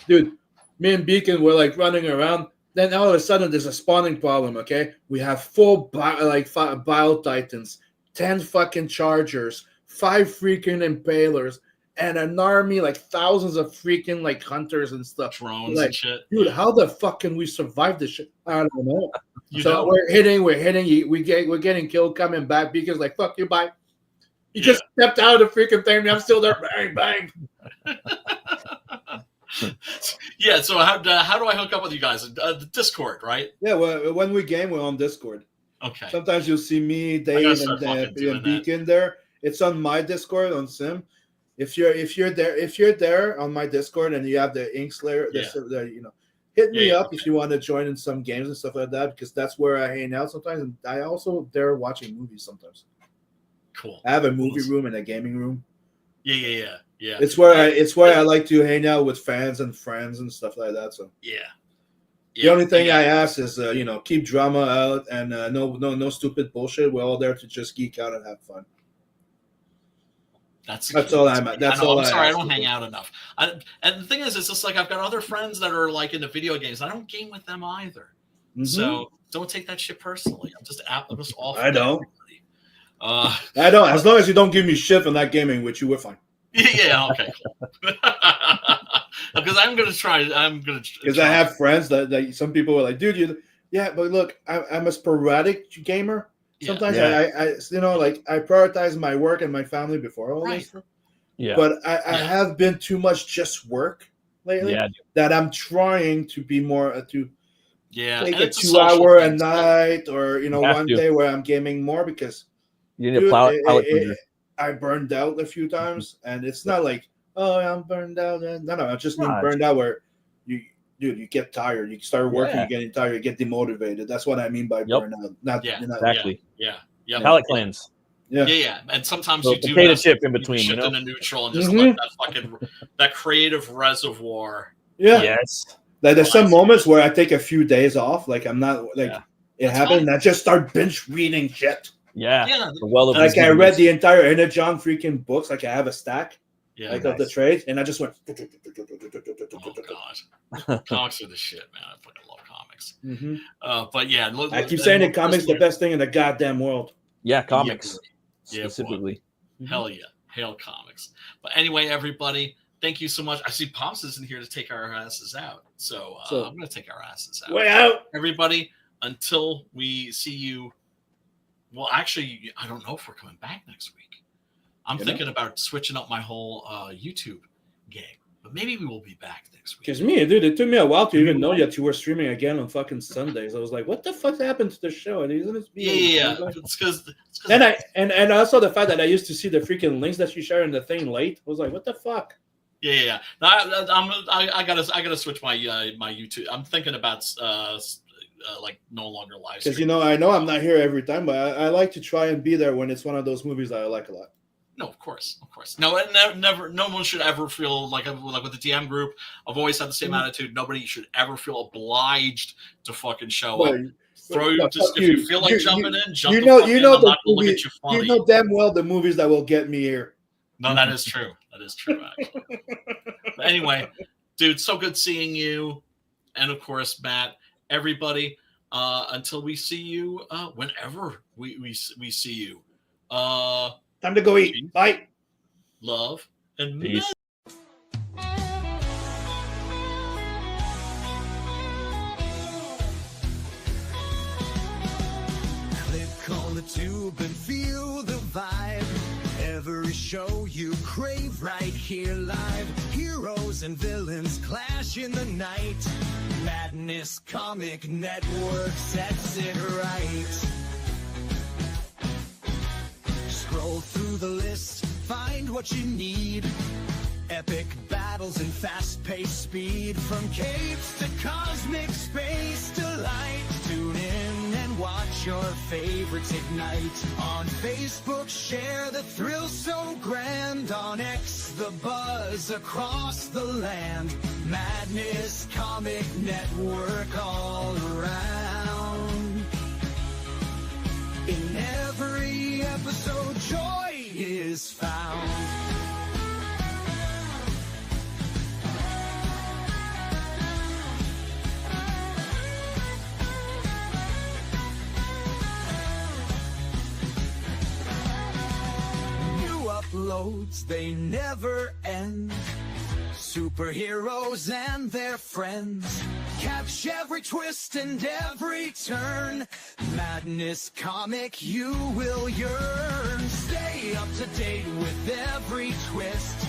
Dude, me and Beacon were like running around. Then all of a sudden, there's a spawning problem. Okay, we have 4 Bile Titans, 10 fucking Chargers, 5 freaking Impalers, and an army like thousands of freaking like hunters and stuff. Drones and shit. Dude, how the fuck can we survive this shit? I don't know. We're hitting. We're getting killed, coming back. Beacon's like, fuck you, bye. You just stepped out of the freaking thing. I'm still there. Bang, bang. Yeah, so how do I hook up with you guys? The Discord, right? Yeah, well, when we game, we're on Discord. Okay. Sometimes you'll see me, Dave, and Beacon there. It's on my Discord on Sim. If you're there on my Discord and you have the Inkslayer, hit me up if you want to join in some games and stuff like that, because that's where I hang out sometimes, and I also there watching movies sometimes. Cool. I have a movie room and a gaming room. Yeah. It's where I like to hang out with fans and friends and stuff like that. So the only thing I ask is keep drama out and no stupid bullshit. We're all there to just geek out and have fun. That's all I'm at. That's all. I'm sorry, I don't hang out enough. And the thing is, it's just like I've got other friends that are like into video games. I don't game with them either. Mm-hmm. So don't take that shit personally. I'm just awful. I don't. I don't. As long as you don't give me shit for not gaming with you, we're fine. Yeah. Okay. Cool. Because I'm gonna try. Because I have friends that some people are like, dude, but look, I'm a sporadic gamer. Sometimes I you know, like I prioritize my work and my family before all this stuff. Yeah. But I have been too much just work lately. Yeah. That I'm trying to be more to take and a it's a 2 social hour a thing, so- night, or you know, You have one to. day where I'm gaming more because You need a dude, palate cleanser. I burned out a few times, and it's not like, oh, I'm burned out. No, I just mean Nah, burned out where you get tired, you start working, Yeah. you're getting tired, you get demotivated. That's what I mean by burnout. Not Exactly. Yeah. Palate cleanse. Yeah. And sometimes So you do potato have chip to in between, shift you know? into neutral and just let that fucking that creative reservoir. Yeah. Yes. Like there's some moments where I take a few days off, like I'm not like it happened, and I just start binge reading shit. Yeah. Yeah. Like I read the entire Energon freaking books, like I have a stack. Yeah, like of the trades, and I just went. Oh god, comics are the shit, man. I fucking love comics. Mhm. But yeah, I keep saying that comics the best thing in the goddamn world. Yeah, comics Yeah, specifically. Hell yeah, hail comics. But anyway, everybody, thank you so much. I see Pops isn't here to take our asses out, so I'm going to take our asses out. Way out, everybody. Until we see you. Well, actually, I don't know if we're coming back next week. I'm thinking about switching up my whole YouTube game, but maybe we will be back next week. Because dude, it took me a while to even know that you were streaming again on fucking Sundays. I was like, what the fuck happened to the show? And isn't it It's because and also the fact that I used to see the freaking links that you share in the thing late. I was like, what the fuck? Yeah. No, I gotta switch my my YouTube. I'm thinking about like no longer live. Because I know I'm not here every time, but I like to try and be there when it's one of those movies that I like a lot. No, of course. No, never. No one should ever feel like with the DM group. I've always had the same attitude. Nobody should ever feel obliged to fucking show up. If you feel like jumping in, jump. I'm not gonna look at you funny. You know damn well the movies that will get me here. No, that is true. That is true. Actually. But anyway, dude, so good seeing you, and of course, Matt. Everybody, until we see you, whenever we see you. Time to go eat. Bye. Love and peace. Click on the tube and feel the vibe. Every show you crave right here live. Heroes and villains clash in the night. Madness Comic Network sets it right. Scroll through the list, find what you need. Epic battles and fast-paced speed. From capes to cosmic space delight. Tune in and watch your favorites ignite. On Facebook, share the thrill so grand. On X, the buzz across the land. Madness Comic Network all around. In every episode, joy is found. New uploads, they never end. Superheroes and their friends. Catch every twist and every turn. Madness Comic, you will yearn. Stay up to date with every twist.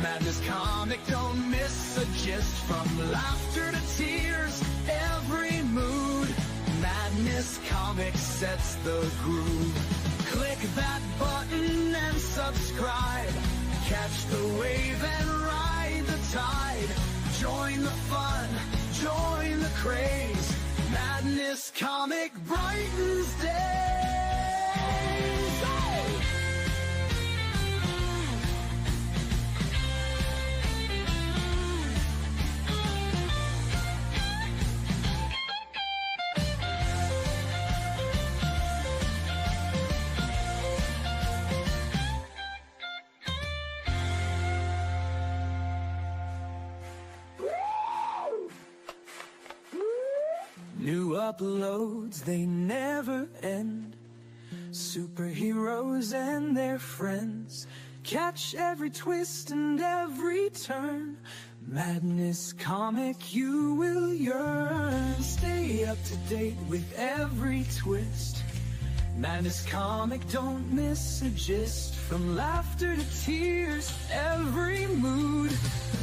Madness Comic, don't miss a gist. From laughter to tears, every mood. Madness Comic sets the groove. Click that button and subscribe. Catch the wave and ride the tide. Join the fun, join the craze. Madness Comic brightens days. Hey! New uploads, they never end. Superheroes and their friends. Catch every twist and every turn. Madness Comic, you will yearn. Stay up to date with every twist. Madness Comic, don't miss a gist. From laughter to tears, every mood.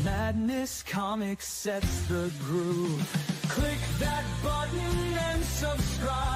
Madness Comic sets the groove. Click that button and subscribe.